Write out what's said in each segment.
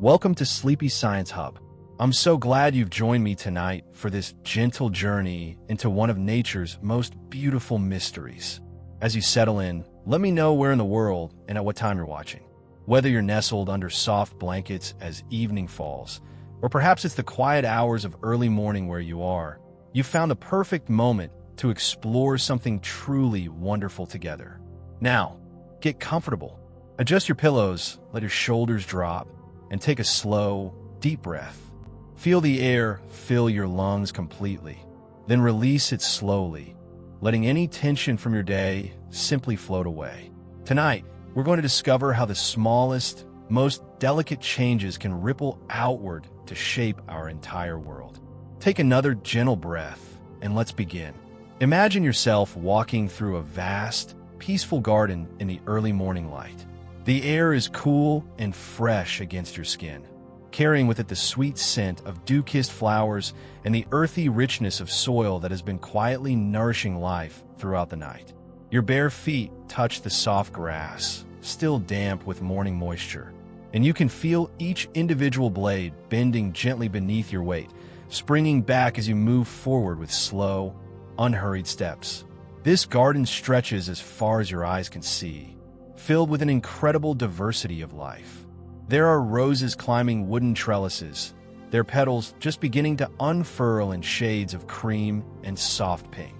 Welcome to Sleepy Science Hub. I'm so glad you've joined me tonight for this gentle journey into one of nature's most beautiful mysteries. As you settle in, let me know where in the world and at what time you're watching. Whether you're nestled under soft blankets as evening falls, or perhaps it's the quiet hours of early morning where you are, you've found the perfect moment to explore something truly wonderful together. Now, get comfortable. Adjust your pillows, let your shoulders drop, and take a slow, deep breath. Feel the air fill your lungs completely, then release it slowly, letting any tension from your day simply float away. Tonight, we're going to discover how the smallest, most delicate changes can ripple outward to shape our entire world. Take another gentle breath, and let's begin. Imagine yourself walking through a vast, peaceful garden in the early morning light. The air is cool and fresh against your skin, carrying with it the sweet scent of dew-kissed flowers and the earthy richness of soil that has been quietly nourishing life throughout the night. Your bare feet touch the soft grass, still damp with morning moisture, and you can feel each individual blade bending gently beneath your weight, springing back as you move forward with slow, unhurried steps. This garden stretches as far as your eyes can see, filled with an incredible diversity of life. There are roses climbing wooden trellises, their petals just beginning to unfurl in shades of cream and soft pink.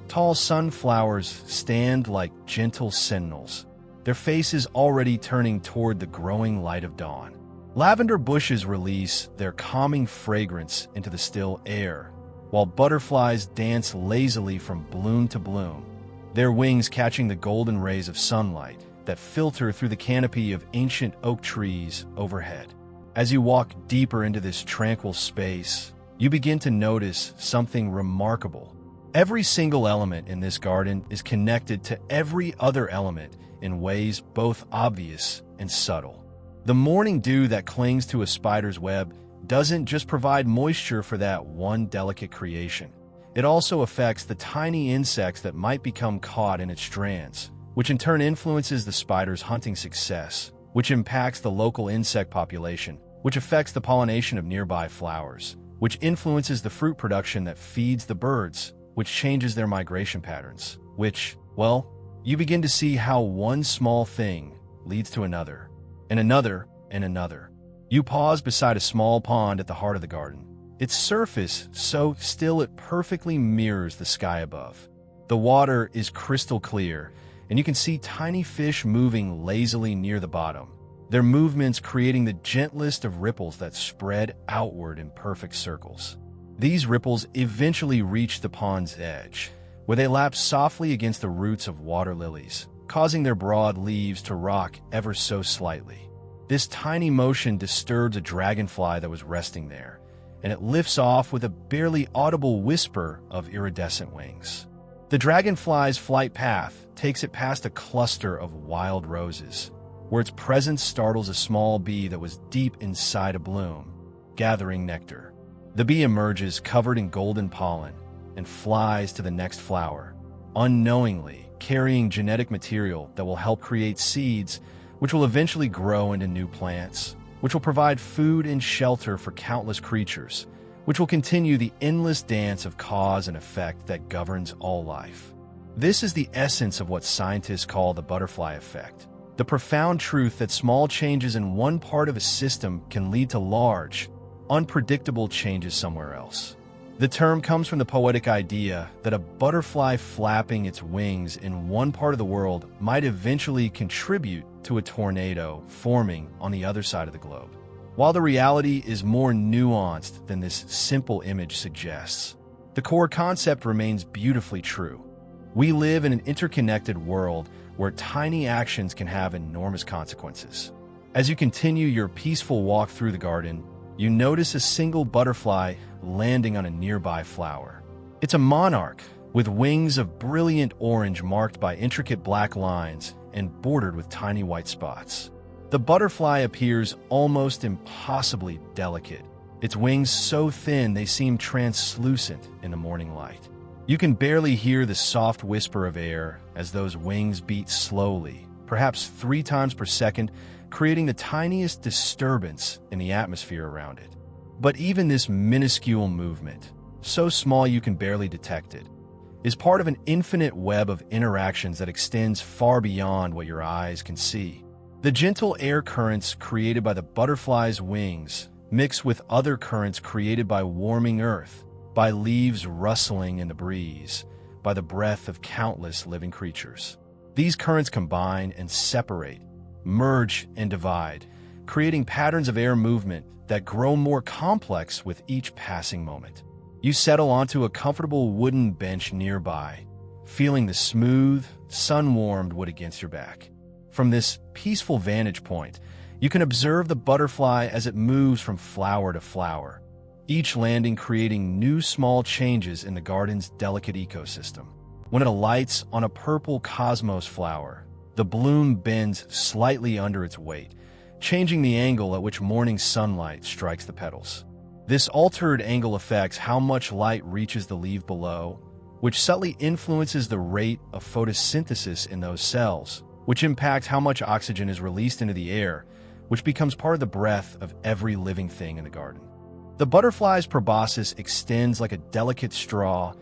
Tall sunflowers stand like gentle sentinels, their faces already turning toward the growing light of dawn. Lavender bushes release their calming fragrance into the still air, while butterflies dance lazily from bloom to bloom, their wings catching the golden rays of sunlight that filter through the canopy of ancient oak trees overhead. As you walk deeper into this tranquil space, you begin to notice something remarkable. Every single element in this garden is connected to every other element in ways both obvious and subtle. The morning dew that clings to a spider's web doesn't just provide moisture for that one delicate creation. It also affects the tiny insects that might become caught in its strands, which in turn influences the spider's hunting success, which impacts the local insect population, which affects the pollination of nearby flowers, which influences the fruit production that feeds the birds, which changes their migration patterns, which, well, you begin to see how one small thing leads to another, and another, and another. You pause beside a small pond at the heart of the garden, its surface so still it perfectly mirrors the sky above. The water is crystal clear, and you can see tiny fish moving lazily near the bottom, their movements creating the gentlest of ripples that spread outward in perfect circles. These ripples eventually reach the pond's edge, where they lap softly against the roots of water lilies, causing their broad leaves to rock ever so slightly. This tiny motion disturbs a dragonfly that was resting there, and it lifts off with a barely audible whisper of iridescent wings. The dragonfly's flight path takes it past a cluster of wild roses, where its presence startles a small bee that was deep inside a bloom, gathering nectar. The bee emerges covered in golden pollen and flies to the next flower, unknowingly carrying genetic material that will help create seeds which will eventually grow into new plants, which will provide food and shelter for countless creatures, which will continue the endless dance of cause and effect that governs all life. This is the essence of what scientists call the butterfly effect, the profound truth that small changes in one part of a system can lead to large, unpredictable changes somewhere else. The term comes from the poetic idea that a butterfly flapping its wings in one part of the world might eventually contribute to a tornado forming on the other side of the globe. While the reality is more nuanced than this simple image suggests, the core concept remains beautifully true. We live in an interconnected world where tiny actions can have enormous consequences. As you continue your peaceful walk through the garden, you notice a single butterfly landing on a nearby flower. It's a monarch with wings of brilliant orange marked by intricate black lines and bordered with tiny white spots. The butterfly appears almost impossibly delicate, its wings so thin they seem translucent in the morning light. You can barely hear the soft whisper of air as those wings beat slowly, perhaps 3 times per second, creating the tiniest disturbance in the atmosphere around it. But even this minuscule movement, so small you can barely detect it, is part of an infinite web of interactions that extends far beyond what your eyes can see. The gentle air currents created by the butterfly's wings mix with other currents created by warming earth, by leaves rustling in the breeze, by the breath of countless living creatures. These currents combine and separate, merge and divide, creating patterns of air movement that grow more complex with each passing moment. You settle onto a comfortable wooden bench nearby, feeling the smooth, sun-warmed wood against your back. From this peaceful vantage point, you can observe the butterfly as it moves from flower to flower, each landing creating new small changes in the garden's delicate ecosystem. When it alights on a purple cosmos flower, the bloom bends slightly under its weight, changing the angle at which morning sunlight strikes the petals. This altered angle affects how much light reaches the leaf below, which subtly influences the rate of photosynthesis in those cells, which impacts how much oxygen is released into the air, which becomes part of the breath of every living thing in the garden. The butterfly's proboscis extends like a delicate straw,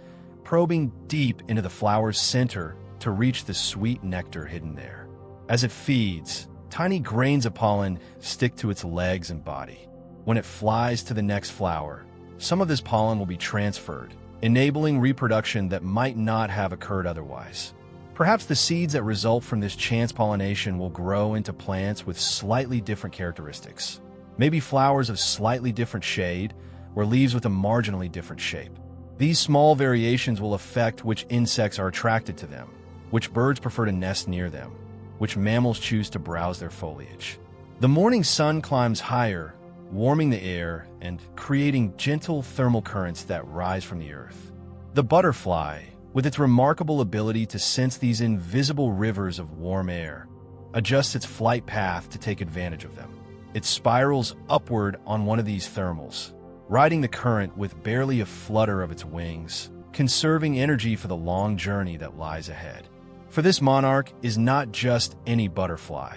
probing deep into the flower's center to reach the sweet nectar hidden there. As it feeds, tiny grains of pollen stick to its legs and body. When it flies to the next flower, some of this pollen will be transferred, enabling reproduction that might not have occurred otherwise. Perhaps the seeds that result from this chance pollination will grow into plants with slightly different characteristics. Maybe flowers of slightly different shade, or leaves with a marginally different shape. These small variations will affect which insects are attracted to them, which birds prefer to nest near them, which mammals choose to browse their foliage. The morning sun climbs higher, warming the air and creating gentle thermal currents that rise from the earth. The butterfly, with its remarkable ability to sense these invisible rivers of warm air, adjusts its flight path to take advantage of them. It spirals upward on one of these thermals, riding the current with barely a flutter of its wings, conserving energy for the long journey that lies ahead. For this monarch is not just any butterfly.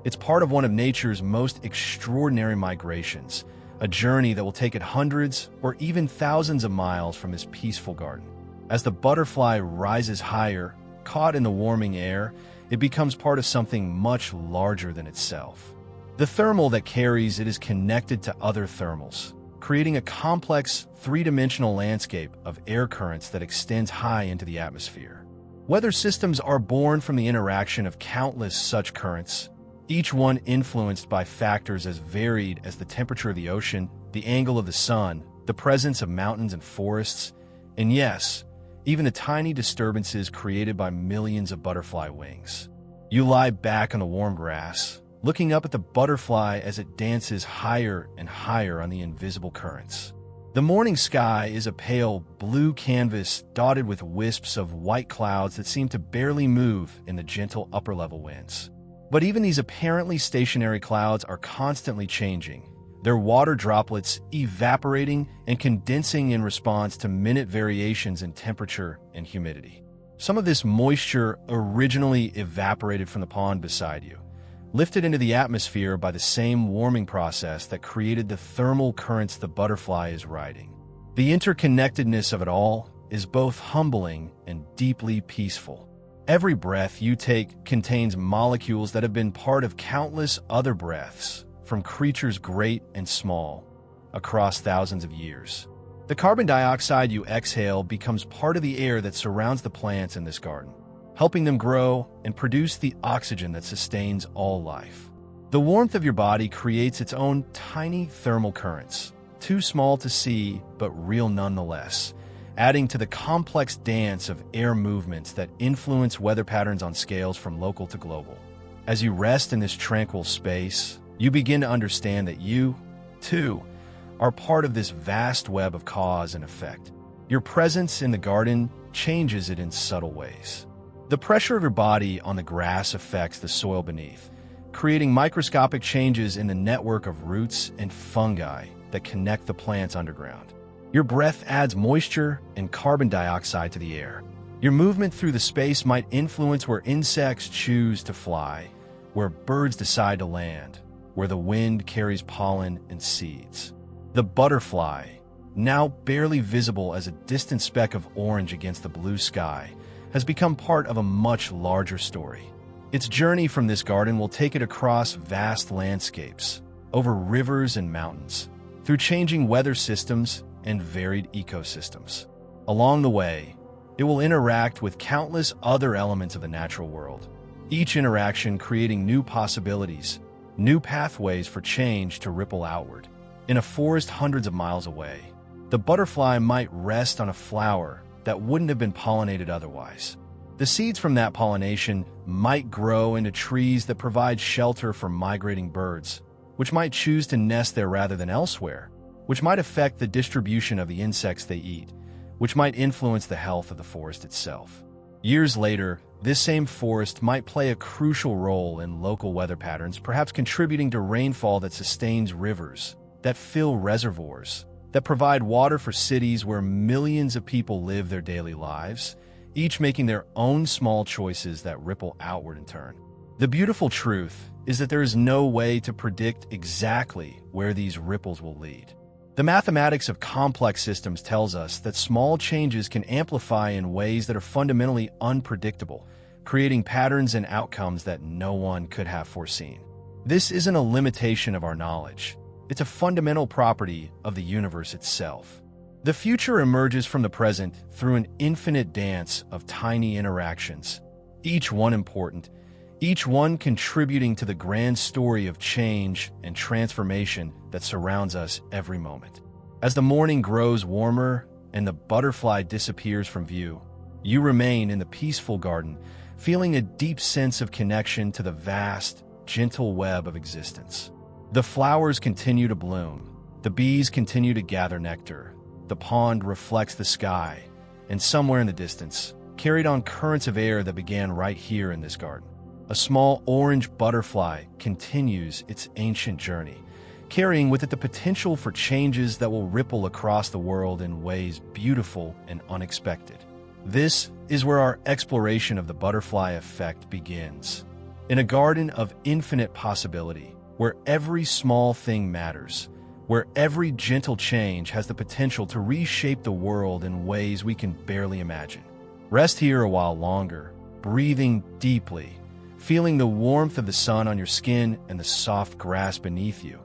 It's part of one of nature's most extraordinary migrations, a journey that will take it hundreds or even thousands of miles from this peaceful garden. As the butterfly rises higher, caught in the warming air, it becomes part of something much larger than itself. The thermal that carries it is connected to other thermals, creating a complex, three-dimensional landscape of air currents that extends high into the atmosphere. Weather systems are born from the interaction of countless such currents, each one influenced by factors as varied as the temperature of the ocean, the angle of the sun, the presence of mountains and forests, and yes, even the tiny disturbances created by millions of butterfly wings. You lie back on the warm grass, looking up at the butterfly as it dances higher and higher on the invisible currents. The morning sky is a pale blue canvas dotted with wisps of white clouds that seem to barely move in the gentle upper-level winds. But even these apparently stationary clouds are constantly changing, their water droplets evaporating and condensing in response to minute variations in temperature and humidity. Some of this moisture originally evaporated from the pond beside you, lifted into the atmosphere by the same warming process that created the thermal currents the butterfly is riding. The interconnectedness of it all is both humbling and deeply peaceful. Every breath you take contains molecules that have been part of countless other breaths, from creatures great and small, across thousands of years. The carbon dioxide you exhale becomes part of the air that surrounds the plants in this garden, helping them grow and produce the oxygen that sustains all life. The warmth of your body creates its own tiny thermal currents, too small to see but real nonetheless, adding to the complex dance of air movements that influence weather patterns on scales from local to global. As you rest in this tranquil space, you begin to understand that you, too, are part of this vast web of cause and effect. Your presence in the garden changes it in subtle ways. The pressure of your body on the grass affects the soil beneath, creating microscopic changes in the network of roots and fungi that connect the plants underground. Your breath adds moisture and carbon dioxide to the air. Your movement through the space might influence where insects choose to fly, where birds decide to land, where the wind carries pollen and seeds. The butterfly, now barely visible as a distant speck of orange against the blue sky, has become part of a much larger story. Its journey from this garden will take it across vast landscapes, over rivers and mountains, through changing weather systems and varied ecosystems. Along the way, it will interact with countless other elements of the natural world, each interaction creating new possibilities, new pathways for change to ripple outward. In a forest hundreds of miles away, the butterfly might rest on a flower that wouldn't have been pollinated otherwise. The seeds from that pollination might grow into trees that provide shelter for migrating birds, which might choose to nest there rather than elsewhere, which might affect the distribution of the insects they eat, which might influence the health of the forest itself. Years later, this same forest might play a crucial role in local weather patterns, perhaps contributing to rainfall that sustains rivers, that fill reservoirs, that provide water for cities where millions of people live their daily lives, each making their own small choices that ripple outward in turn. The beautiful truth is that there is no way to predict exactly where these ripples will lead. The mathematics of complex systems tells us that small changes can amplify in ways that are fundamentally unpredictable, creating patterns and outcomes that no one could have foreseen. This isn't a limitation of our knowledge. It's a fundamental property of the universe itself. The future emerges from the present through an infinite dance of tiny interactions, each one important, each one contributing to the grand story of change and transformation that surrounds us every moment. As the morning grows warmer and the butterfly disappears from view, you remain in the peaceful garden, feeling a deep sense of connection to the vast, gentle web of existence. The flowers continue to bloom, the bees continue to gather nectar, the pond reflects the sky, and somewhere in the distance, carried on currents of air that began right here in this garden, a small orange butterfly continues its ancient journey, carrying with it the potential for changes that will ripple across the world in ways beautiful and unexpected. This is where our exploration of the butterfly effect begins. In a garden of infinite possibility, where every small thing matters, where every gentle change has the potential to reshape the world in ways we can barely imagine. Rest here a while longer, breathing deeply, feeling the warmth of the sun on your skin and the soft grass beneath you,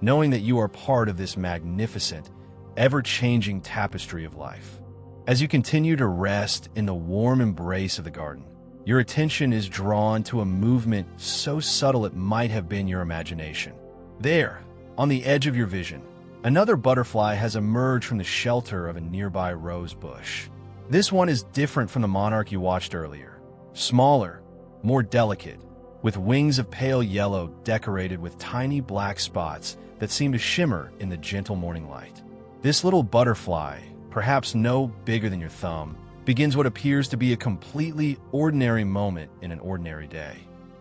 knowing that you are part of this magnificent, ever-changing tapestry of life. As you continue to rest in the warm embrace of the garden, your attention is drawn to a movement so subtle it might have been your imagination. There, on the edge of your vision, another butterfly has emerged from the shelter of a nearby rose bush. This one is different from the monarch you watched earlier. Smaller, more delicate, with wings of pale yellow decorated with tiny black spots that seem to shimmer in the gentle morning light. This little butterfly, perhaps no bigger than your thumb, begins what appears to be a completely ordinary moment in an ordinary day.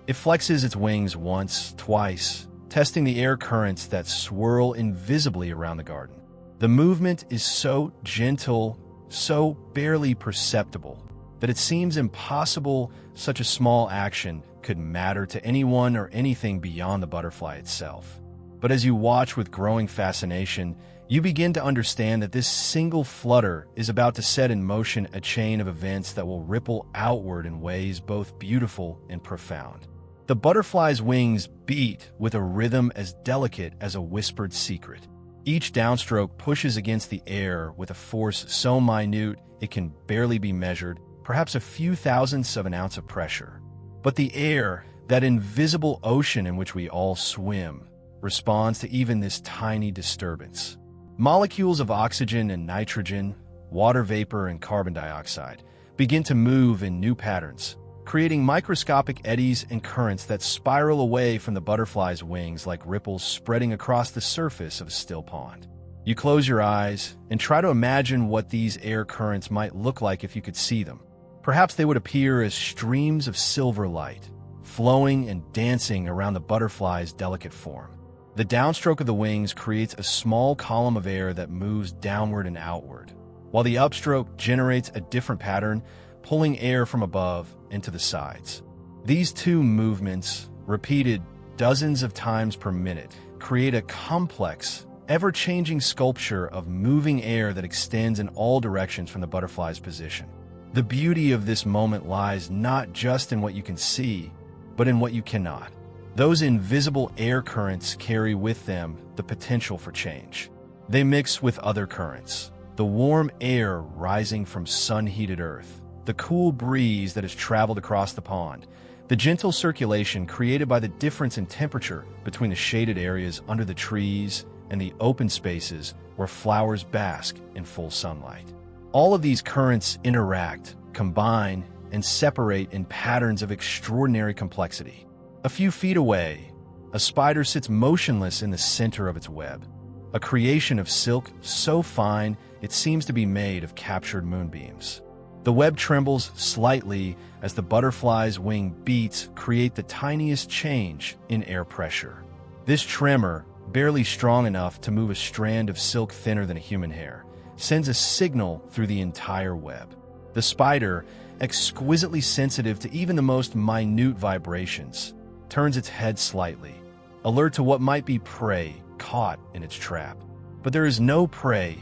It flexes its wings once, twice, testing the air currents that swirl invisibly around the garden. The movement is so gentle, so barely perceptible, that it seems impossible such a small action could matter to anyone or anything beyond the butterfly itself. But as you watch with growing fascination, you begin to understand that this single flutter is about to set in motion a chain of events that will ripple outward in ways both beautiful and profound. The butterfly's wings beat with a rhythm as delicate as a whispered secret. Each downstroke pushes against the air with a force so minute it can barely be measured, perhaps a few thousandths of an ounce of pressure. But the air, that invisible ocean in which we all swim, responds to even this tiny disturbance. Molecules of oxygen and nitrogen, water vapor and carbon dioxide begin to move in new patterns, creating microscopic eddies and currents that spiral away from the butterfly's wings like ripples spreading across the surface of a still pond. You close your eyes and try to imagine what these air currents might look like if you could see them. Perhaps they would appear as streams of silver light, flowing and dancing around the butterfly's delicate form. The downstroke of the wings creates a small column of air that moves downward and outward, while the upstroke generates a different pattern, pulling air from above into the sides. These two movements, repeated dozens of times per minute, create a complex, ever-changing sculpture of moving air that extends in all directions from the butterfly's position. The beauty of this moment lies not just in what you can see, but in what you cannot. Those invisible air currents carry with them the potential for change. They mix with other currents, the warm air rising from sun-heated earth, the cool breeze that has traveled across the pond, the gentle circulation created by the difference in temperature between the shaded areas under the trees and the open spaces where flowers bask in full sunlight. All of these currents interact, combine, and separate in patterns of extraordinary complexity. A few feet away, a spider sits motionless in the center of its web, a creation of silk so fine it seems to be made of captured moonbeams. The web trembles slightly as the butterfly's wing beats create the tiniest change in air pressure. This tremor, barely strong enough to move a strand of silk thinner than a human hair, sends a signal through the entire web. The spider, exquisitely sensitive to even the most minute vibrations, turns its head slightly, alert to what might be prey caught in its trap. But there is no prey,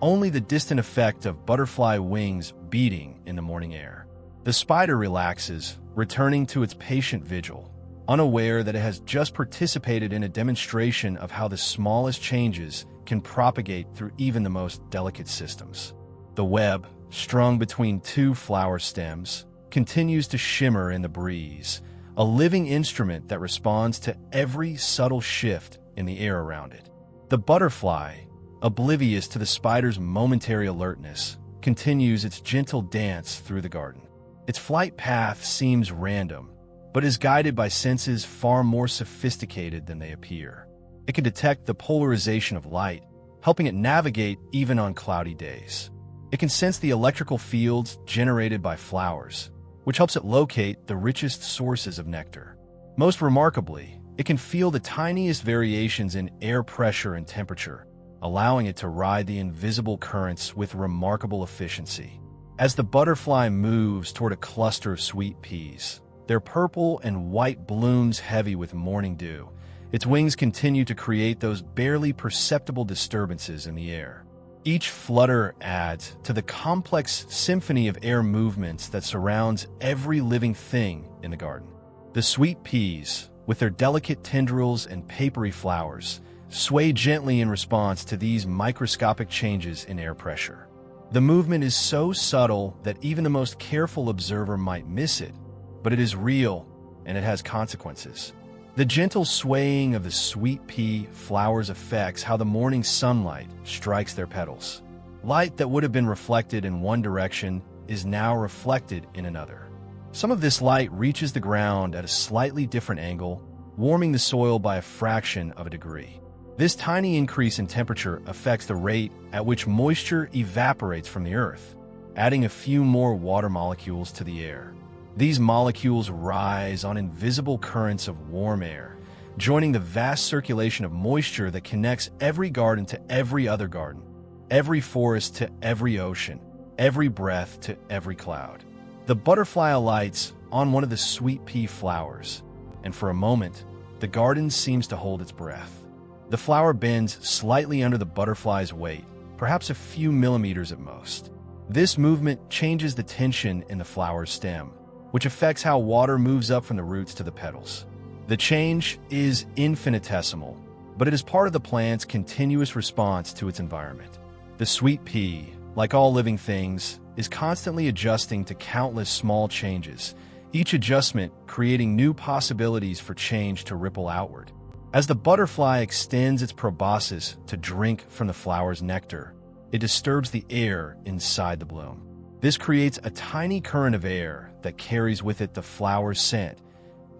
only the distant effect of butterfly wings beating in the morning air. The spider relaxes, returning to its patient vigil, unaware that it has just participated in a demonstration of how the smallest changes can propagate through even the most delicate systems. The web, strung between two flower stems, continues to shimmer in the breeze, a living instrument that responds to every subtle shift in the air around it. The butterfly, oblivious to the spider's momentary alertness, continues its gentle dance through the garden. Its flight path seems random, but is guided by senses far more sophisticated than they appear. It can detect the polarization of light, helping it navigate even on cloudy days. It can sense the electrical fields generated by flowers, which helps it locate the richest sources of nectar. Most remarkably, it can feel the tiniest variations in air pressure and temperature, allowing it to ride the invisible currents with remarkable efficiency. As the butterfly moves toward a cluster of sweet peas, their purple and white blooms heavy with morning dew, its wings continue to create those barely perceptible disturbances in the air. Each flutter adds to the complex symphony of air movements that surrounds every living thing in the garden. The sweet peas, with their delicate tendrils and papery flowers, sway gently in response to these microscopic changes in air pressure. The movement is so subtle that even the most careful observer might miss it, but it is real and it has consequences. The gentle swaying of the sweet pea flowers affects how the morning sunlight strikes their petals. Light that would have been reflected in one direction is now reflected in another. Some of this light reaches the ground at a slightly different angle, warming the soil by a fraction of a degree. This tiny increase in temperature affects the rate at which moisture evaporates from the earth, adding a few more water molecules to the air. These molecules rise on invisible currents of warm air, joining the vast circulation of moisture that connects every garden to every other garden, every forest to every ocean, every breath to every cloud. The butterfly alights on one of the sweet pea flowers, and for a moment, the garden seems to hold its breath. The flower bends slightly under the butterfly's weight, perhaps a few millimeters at most. This movement changes the tension in the flower's stem, which affects how water moves up from the roots to the petals. The change is infinitesimal, but it is part of the plant's continuous response to its environment. The sweet pea, like all living things, is constantly adjusting to countless small changes, each adjustment creating new possibilities for change to ripple outward. As the butterfly extends its proboscis to drink from the flower's nectar, it disturbs the air inside the bloom. This creates a tiny current of air that carries with it the flower's scent,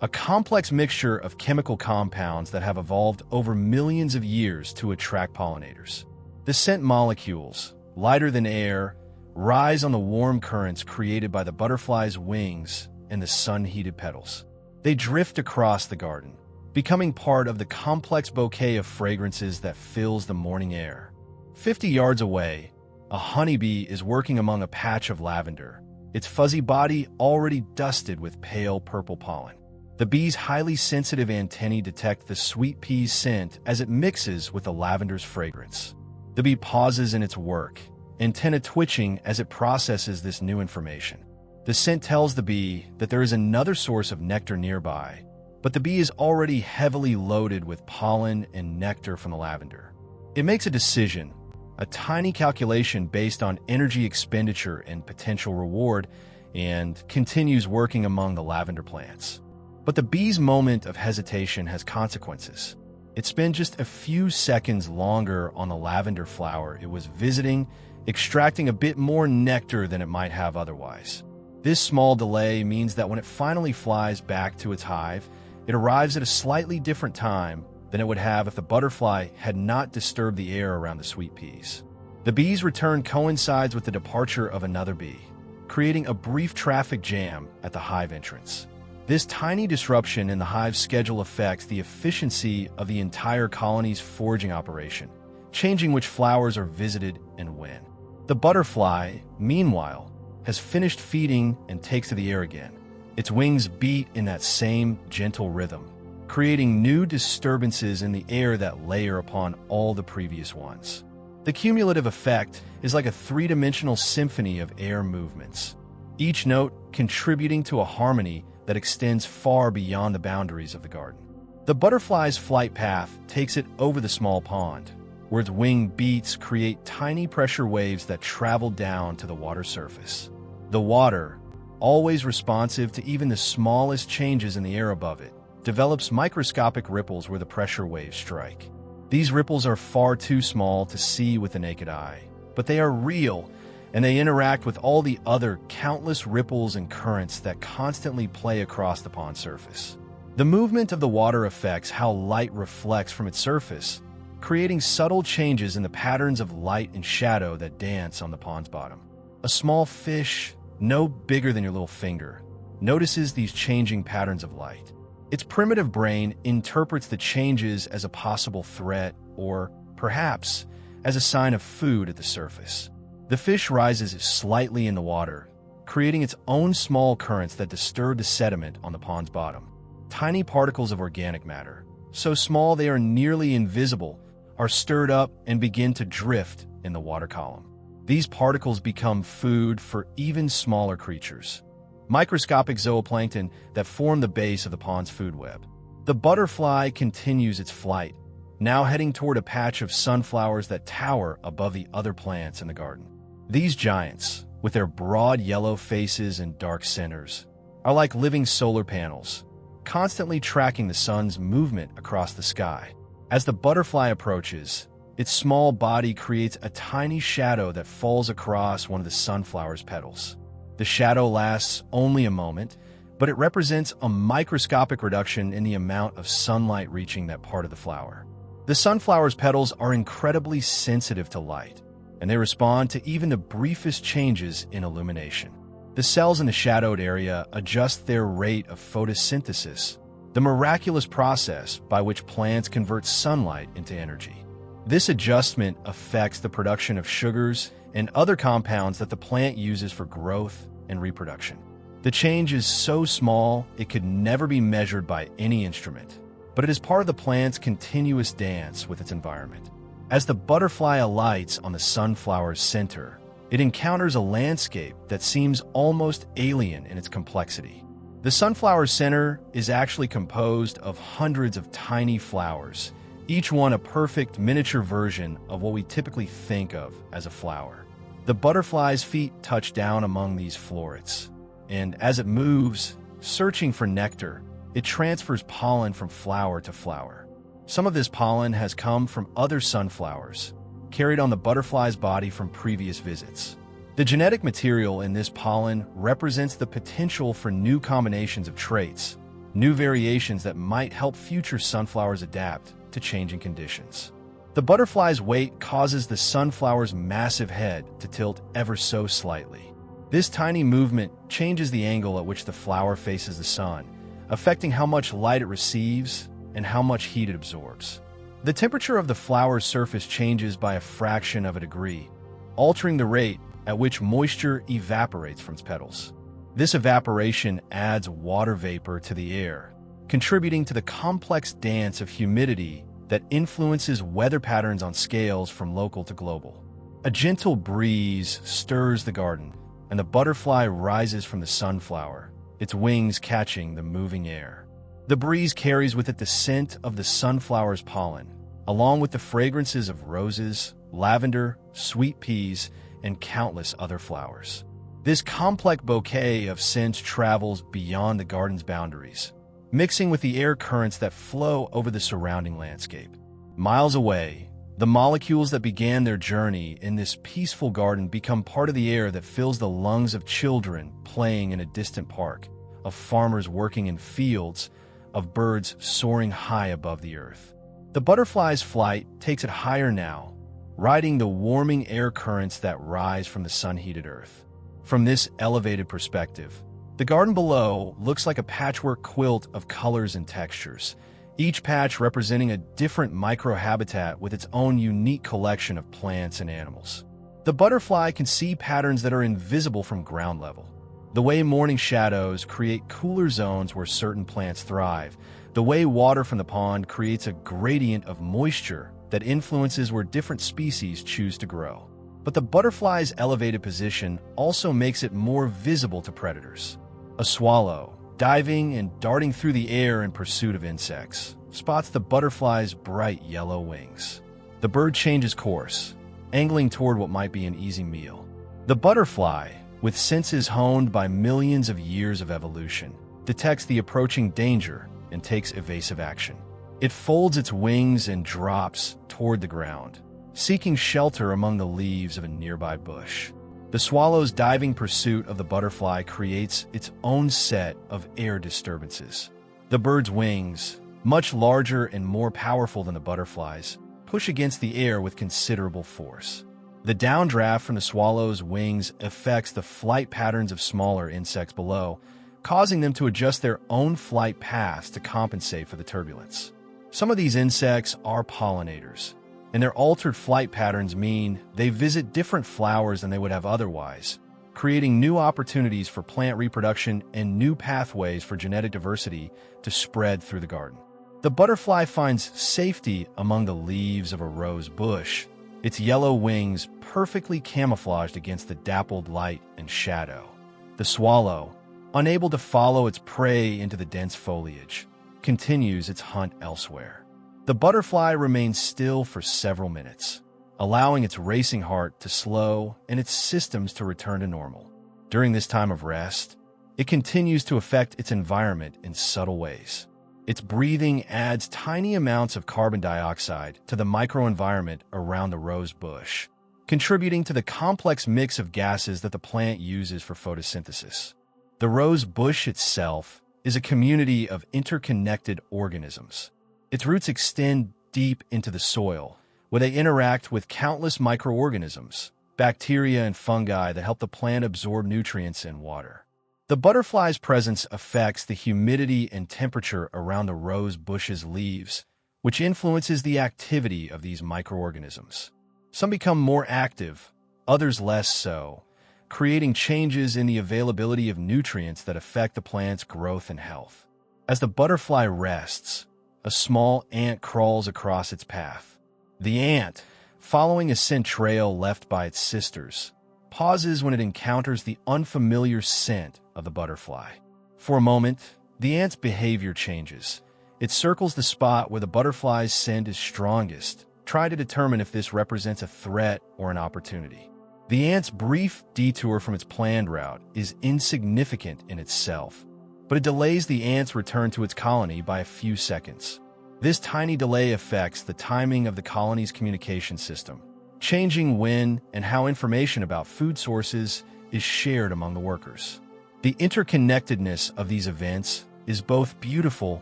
a complex mixture of chemical compounds that have evolved over millions of years to attract pollinators. The scent molecules, lighter than air, rise on the warm currents created by the butterfly's wings and the sun-heated petals. They drift across the garden, becoming part of the complex bouquet of fragrances that fills the morning air. 50 yards away, a honeybee is working among a patch of lavender, its fuzzy body already dusted with pale purple pollen. The bee's highly sensitive antennae detect the sweet pea's scent as it mixes with the lavender's fragrance. The bee pauses in its work, antenna twitching as it processes this new information. The scent tells the bee that there is another source of nectar nearby, but the bee is already heavily loaded with pollen and nectar from the lavender. It makes a decision, a tiny calculation based on energy expenditure and potential reward, and continues working among the lavender plants. But the bee's moment of hesitation has consequences. It spent just a few seconds longer on the lavender flower it was visiting, extracting a bit more nectar than it might have otherwise. This small delay means that when it finally flies back to its hive, it arrives at a slightly different time than it would have if the butterfly had not disturbed the air around the sweet peas. The bee's return coincides with the departure of another bee, creating a brief traffic jam at the hive entrance. This tiny disruption in the hive's schedule affects the efficiency of the entire colony's foraging operation, changing which flowers are visited and when. The butterfly, meanwhile, has finished feeding and takes to the air again. Its wings beat in that same gentle rhythm, creating new disturbances in the air that layer upon all the previous ones. The cumulative effect is like a three-dimensional symphony of air movements, each note contributing to a harmony that extends far beyond the boundaries of the garden. The butterfly's flight path takes it over the small pond, where its wing beats create tiny pressure waves that travel down to the water surface. The water, always responsive to even the smallest changes in the air above it, develops microscopic ripples where the pressure waves strike. These ripples are far too small to see with the naked eye, but they are real, and they interact with all the other countless ripples and currents that constantly play across the pond surface. The movement of the water affects how light reflects from its surface, creating subtle changes in the patterns of light and shadow that dance on the pond's bottom. A small fish, no bigger than your little finger, notices these changing patterns of light. Its primitive brain interprets the changes as a possible threat or, perhaps, as a sign of food at the surface. The fish rises slightly in the water, creating its own small currents that disturb the sediment on the pond's bottom. Tiny particles of organic matter, so small they are nearly invisible, are stirred up and begin to drift in the water column. These particles become food for even smaller creatures, microscopic zooplankton that form the base of the pond's food web. The butterfly continues its flight, now heading toward a patch of sunflowers that tower above the other plants in the garden. These giants, with their broad yellow faces and dark centers, are like living solar panels, constantly tracking the sun's movement across the sky. As the butterfly approaches, its small body creates a tiny shadow that falls across one of the sunflower's petals. The shadow lasts only a moment, but it represents a microscopic reduction in the amount of sunlight reaching that part of the flower. The sunflower's petals are incredibly sensitive to light, and they respond to even the briefest changes in illumination. The cells in the shadowed area adjust their rate of photosynthesis, the miraculous process by which plants convert sunlight into energy. This adjustment affects the production of sugars and other compounds that the plant uses for growth and reproduction. The change is so small it could never be measured by any instrument, but it is part of the plant's continuous dance with its environment. As the butterfly alights on the sunflower's center, it encounters a landscape that seems almost alien in its complexity. The sunflower's center is actually composed of hundreds of tiny flowers, each one a perfect miniature version of what we typically think of as a flower. The butterfly's feet touch down among these florets, and as it moves, searching for nectar, it transfers pollen from flower to flower. Some of this pollen has come from other sunflowers, carried on the butterfly's body from previous visits. The genetic material in this pollen represents the potential for new combinations of traits, new variations that might help future sunflowers adapt to changing conditions. The butterfly's weight causes the sunflower's massive head to tilt ever so slightly. This tiny movement changes the angle at which the flower faces the sun, affecting how much light it receives and how much heat it absorbs. The temperature of the flower's surface changes by a fraction of a degree, altering the rate at which moisture evaporates from its petals. This evaporation adds water vapor to the air, contributing to the complex dance of humidity that influences weather patterns on scales from local to global. A gentle breeze stirs the garden, and the butterfly rises from the sunflower, its wings catching the moving air. The breeze carries with it the scent of the sunflower's pollen, along with the fragrances of roses, lavender, sweet peas, and countless other flowers. This complex bouquet of scents travels beyond the garden's boundaries, mixing with the air currents that flow over the surrounding landscape. Miles away, the molecules that began their journey in this peaceful garden become part of the air that fills the lungs of children playing in a distant park, of farmers working in fields, of birds soaring high above the earth. The butterfly's flight takes it higher now, riding the warming air currents that rise from the sun-heated earth. From this elevated perspective, the garden below looks like a patchwork quilt of colors and textures, each patch representing a different microhabitat with its own unique collection of plants and animals. The butterfly can see patterns that are invisible from ground level. The way morning shadows create cooler zones where certain plants thrive, the way water from the pond creates a gradient of moisture that influences where different species choose to grow. But the butterfly's elevated position also makes it more visible to predators. A swallow, diving and darting through the air in pursuit of insects, spots the butterfly's bright yellow wings. The bird changes course, angling toward what might be an easy meal. The butterfly, with senses honed by millions of years of evolution, detects the approaching danger and takes evasive action. It folds its wings and drops toward the ground, seeking shelter among the leaves of a nearby bush. The swallow's diving pursuit of the butterfly creates its own set of air disturbances. The bird's wings, much larger and more powerful than the butterfly's, push against the air with considerable force. The downdraft from the swallow's wings affects the flight patterns of smaller insects below, causing them to adjust their own flight paths to compensate for the turbulence. Some of these insects are pollinators, and their altered flight patterns mean they visit different flowers than they would have otherwise, creating new opportunities for plant reproduction and new pathways for genetic diversity to spread through the garden. The butterfly finds safety among the leaves of a rose bush, its yellow wings perfectly camouflaged against the dappled light and shadow. The swallow, unable to follow its prey into the dense foliage, continues its hunt elsewhere. The butterfly remains still for several minutes, allowing its racing heart to slow and its systems to return to normal. During this time of rest, it continues to affect its environment in subtle ways. Its breathing adds tiny amounts of carbon dioxide to the microenvironment around the rose bush, contributing to the complex mix of gases that the plant uses for photosynthesis. The rose bush itself is a community of interconnected organisms. Its roots extend deep into the soil, where they interact with countless microorganisms, bacteria and fungi that help the plant absorb nutrients and water. The butterfly's presence affects the humidity and temperature around the rose bush's leaves, which influences the activity of these microorganisms. Some become more active, others less so, creating changes in the availability of nutrients that affect the plant's growth and health. As the butterfly rests, a small ant crawls across its path. The ant, following a scent trail left by its sisters, pauses when it encounters the unfamiliar scent of the butterfly. For a moment, the ant's behavior changes. It circles the spot where the butterfly's scent is strongest, trying to determine if this represents a threat or an opportunity. The ant's brief detour from its planned route is insignificant in itself, but it delays the ant's return to its colony by a few seconds. This tiny delay affects the timing of the colony's communication system, changing when and how information about food sources is shared among the workers. The interconnectedness of these events is both beautiful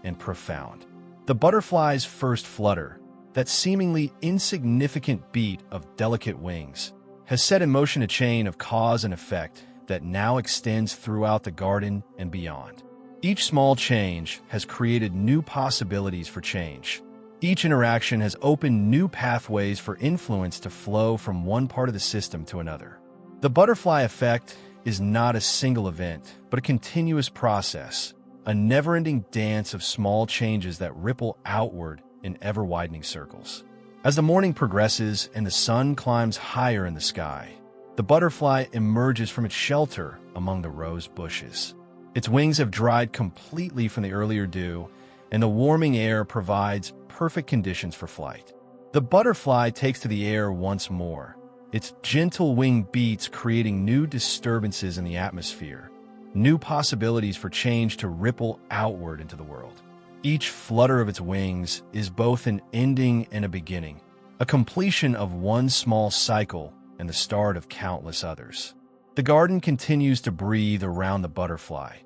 and profound. The butterfly's first flutter, that seemingly insignificant beat of delicate wings, has set in motion a chain of cause and effect that now extends throughout the garden and beyond. Each small change has created new possibilities for change. Each interaction has opened new pathways for influence to flow from one part of the system to another. The butterfly effect is not a single event, but a continuous process, a never-ending dance of small changes that ripple outward in ever-widening circles. As the morning progresses and the sun climbs higher in the sky, the butterfly emerges from its shelter among the rose bushes. Its wings have dried completely from the earlier dew, and the warming air provides perfect conditions for flight. The butterfly takes to the air once more, its gentle wing beats creating new disturbances in the atmosphere, new possibilities for change to ripple outward into the world. Each flutter of its wings is both an ending and a beginning, a completion of one small cycle and the start of countless others. The garden continues to breathe around the butterfly,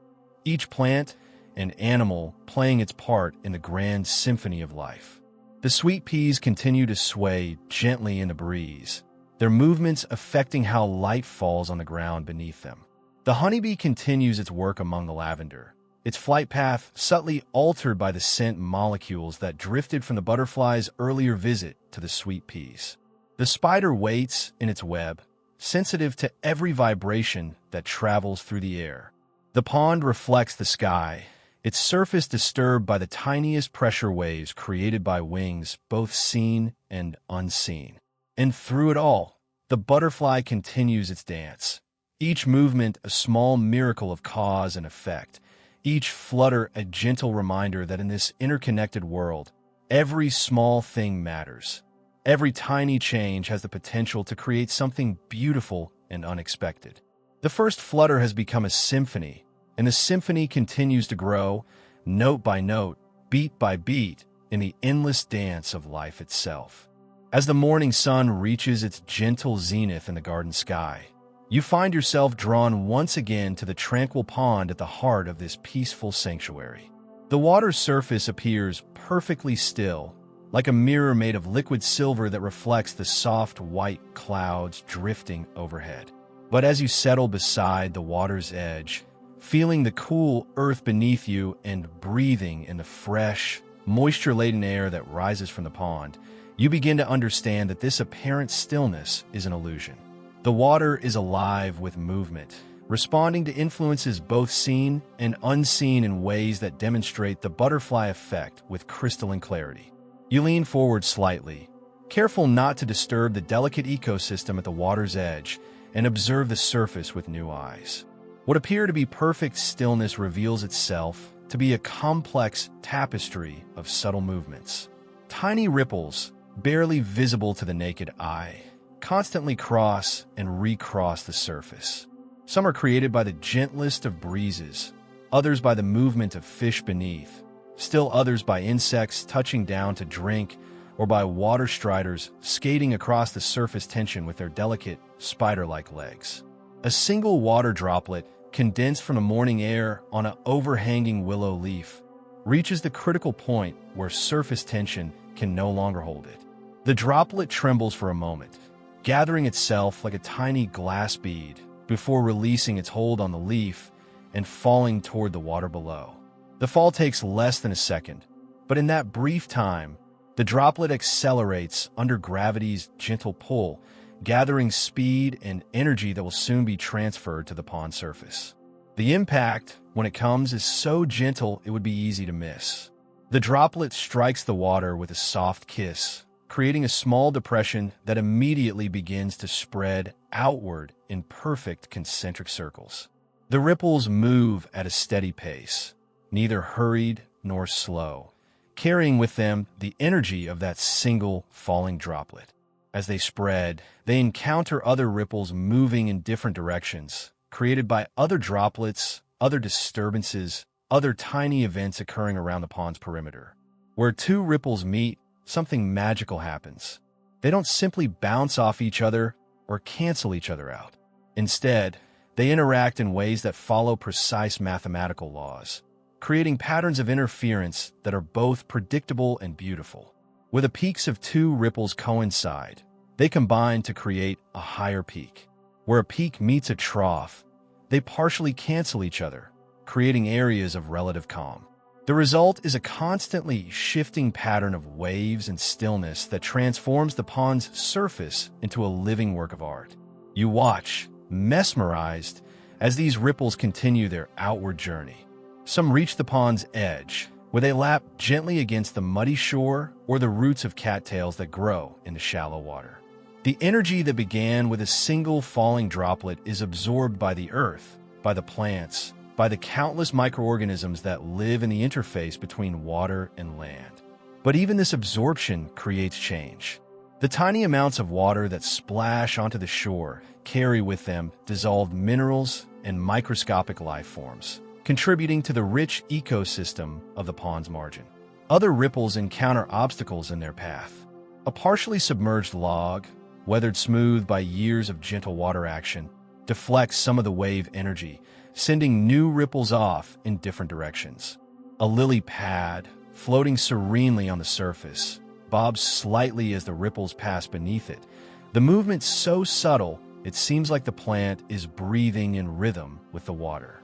each plant and animal playing its part in the grand symphony of life. The sweet peas continue to sway gently in the breeze, their movements affecting how light falls on the ground beneath them. The honeybee continues its work among the lavender, its flight path subtly altered by the scent molecules that drifted from the butterfly's earlier visit to the sweet peas. The spider waits in its web, sensitive to every vibration that travels through the air. The pond reflects the sky, its surface disturbed by the tiniest pressure waves created by wings both seen and unseen. And through it all, the butterfly continues its dance, each movement a small miracle of cause and effect, each flutter a gentle reminder that in this interconnected world, every small thing matters. Every tiny change has the potential to create something beautiful and unexpected. The first flutter has become a symphony, and the symphony continues to grow, note by note, beat by beat, in the endless dance of life itself. As the morning sun reaches its gentle zenith in the garden sky, you find yourself drawn once again to the tranquil pond at the heart of this peaceful sanctuary. The water's surface appears perfectly still, like a mirror made of liquid silver that reflects the soft white clouds drifting overhead. But as you settle beside the water's edge, feeling the cool earth beneath you and breathing in the fresh, moisture-laden air that rises from the pond, you begin to understand that this apparent stillness is an illusion. The water is alive with movement, responding to influences both seen and unseen in ways that demonstrate the butterfly effect with crystalline clarity. You lean forward slightly, careful not to disturb the delicate ecosystem at the water's edge, and observe the surface with new eyes. What appear to be perfect stillness reveals itself to be a complex tapestry of subtle movements. Tiny ripples, barely visible to the naked eye, constantly cross and recross the surface. Some are created by the gentlest of breezes, others by the movement of fish beneath, still others by insects touching down to drink, or by water striders skating across the surface tension with their delicate, spider-like legs. A single water droplet, condensed from the morning air on an overhanging willow leaf, reaches the critical point where surface tension can no longer hold it. The droplet trembles for a moment, gathering itself like a tiny glass bead before releasing its hold on the leaf and falling toward the water below. The fall takes less than a second, but in that brief time, the droplet accelerates under gravity's gentle pull, gathering speed and energy that will soon be transferred to the pond surface. The impact, when it comes, is so gentle it would be easy to miss. The droplet strikes the water with a soft kiss, creating a small depression that immediately begins to spread outward in perfect concentric circles. The ripples move at a steady pace, neither hurried nor slow, carrying with them the energy of that single falling droplet. As they spread, they encounter other ripples moving in different directions, created by other droplets, other disturbances, other tiny events occurring around the pond's perimeter. Where two ripples meet, something magical happens. They don't simply bounce off each other or cancel each other out. Instead, they interact in ways that follow precise mathematical laws, creating patterns of interference that are both predictable and beautiful. Where the peaks of two ripples coincide, they combine to create a higher peak. Where a peak meets a trough, they partially cancel each other, creating areas of relative calm. The result is a constantly shifting pattern of waves and stillness that transforms the pond's surface into a living work of art. You watch, mesmerized, as these ripples continue their outward journey, Some reach the pond's edge, where they lap gently against the muddy shore or the roots of cattails that grow in the shallow water. The energy that began with a single falling droplet is absorbed by the earth, by the plants, by the countless microorganisms that live in the interface between water and land. But even this absorption creates change. The tiny amounts of water that splash onto the shore carry with them dissolved minerals and microscopic life forms, contributing to the rich ecosystem of the pond's margin. Other ripples encounter obstacles in their path. A partially submerged log, weathered smooth by years of gentle water action, deflects some of the wave energy, sending new ripples off in different directions. A lily pad, floating serenely on the surface, bobs slightly as the ripples pass beneath it. The movement so subtle, it seems like the plant is breathing in rhythm with the water.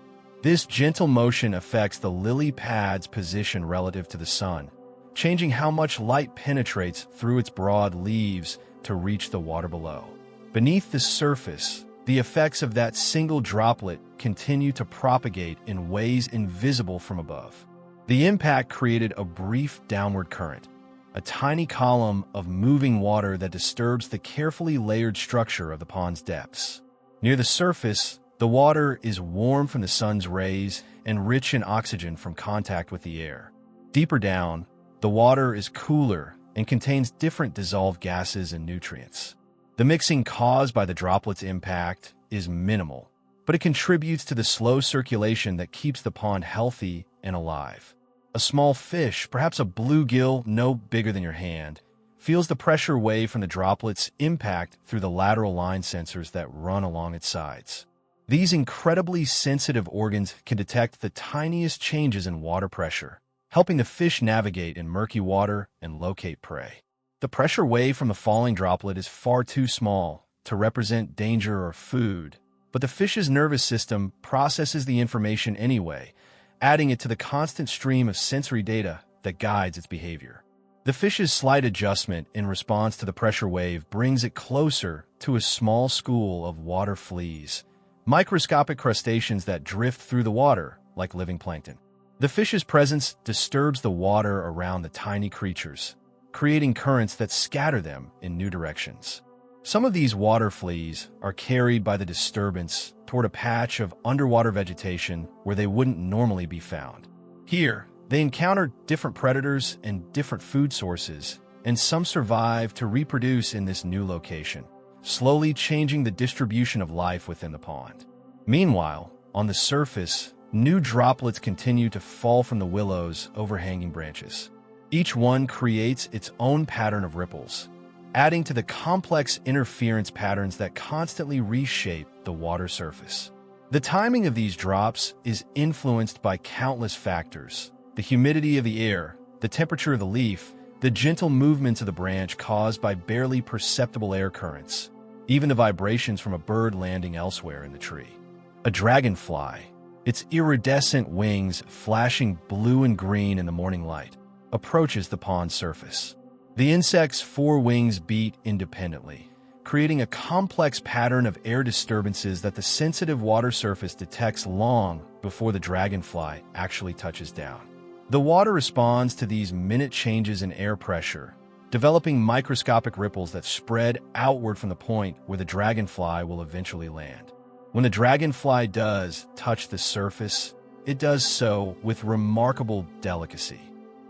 This gentle motion affects the lily pad's position relative to the sun, changing how much light penetrates through its broad leaves to reach the water below. Beneath the surface, the effects of that single droplet continue to propagate in ways invisible from above. The impact created a brief downward current, a tiny column of moving water that disturbs the carefully layered structure of the pond's depths. Near the surface, the water is warm from the sun's rays and rich in oxygen from contact with the air. Deeper down, the water is cooler and contains different dissolved gases and nutrients. The mixing caused by the droplet's impact is minimal, but it contributes to the slow circulation that keeps the pond healthy and alive. A small fish, perhaps a bluegill no bigger than your hand, feels the pressure wave from the droplet's impact through the lateral line sensors that run along its sides. These incredibly sensitive organs can detect the tiniest changes in water pressure, helping the fish navigate in murky water and locate prey. The pressure wave from the falling droplet is far too small to represent danger or food, but the fish's nervous system processes the information anyway, adding it to the constant stream of sensory data that guides its behavior. The fish's slight adjustment in response to the pressure wave brings it closer to a small school of water fleas, microscopic crustaceans that drift through the water like living plankton. The fish's presence disturbs the water around the tiny creatures, creating currents that scatter them in new directions. Some of these water fleas are carried by the disturbance toward a patch of underwater vegetation where they wouldn't normally be found. Here, they encounter different predators and different food sources, and some survive to reproduce in this new location, slowly changing the distribution of life within the pond. Meanwhile, on the surface, new droplets continue to fall from the willow's overhanging branches. Each one creates its own pattern of ripples, adding to the complex interference patterns that constantly reshape the water surface. The timing of these drops is influenced by countless factors: the humidity of the air, the temperature of the leaf, the gentle movements of the branch caused by barely perceptible air currents, even the vibrations from a bird landing elsewhere in the tree. A dragonfly, its iridescent wings flashing blue and green in the morning light, approaches the pond's surface. The insect's four wings beat independently, creating a complex pattern of air disturbances that the sensitive water surface detects long before the dragonfly actually touches down. The water responds to these minute changes in air pressure, developing microscopic ripples that spread outward from the point where the dragonfly will eventually land. When the dragonfly does touch the surface, it does so with remarkable delicacy.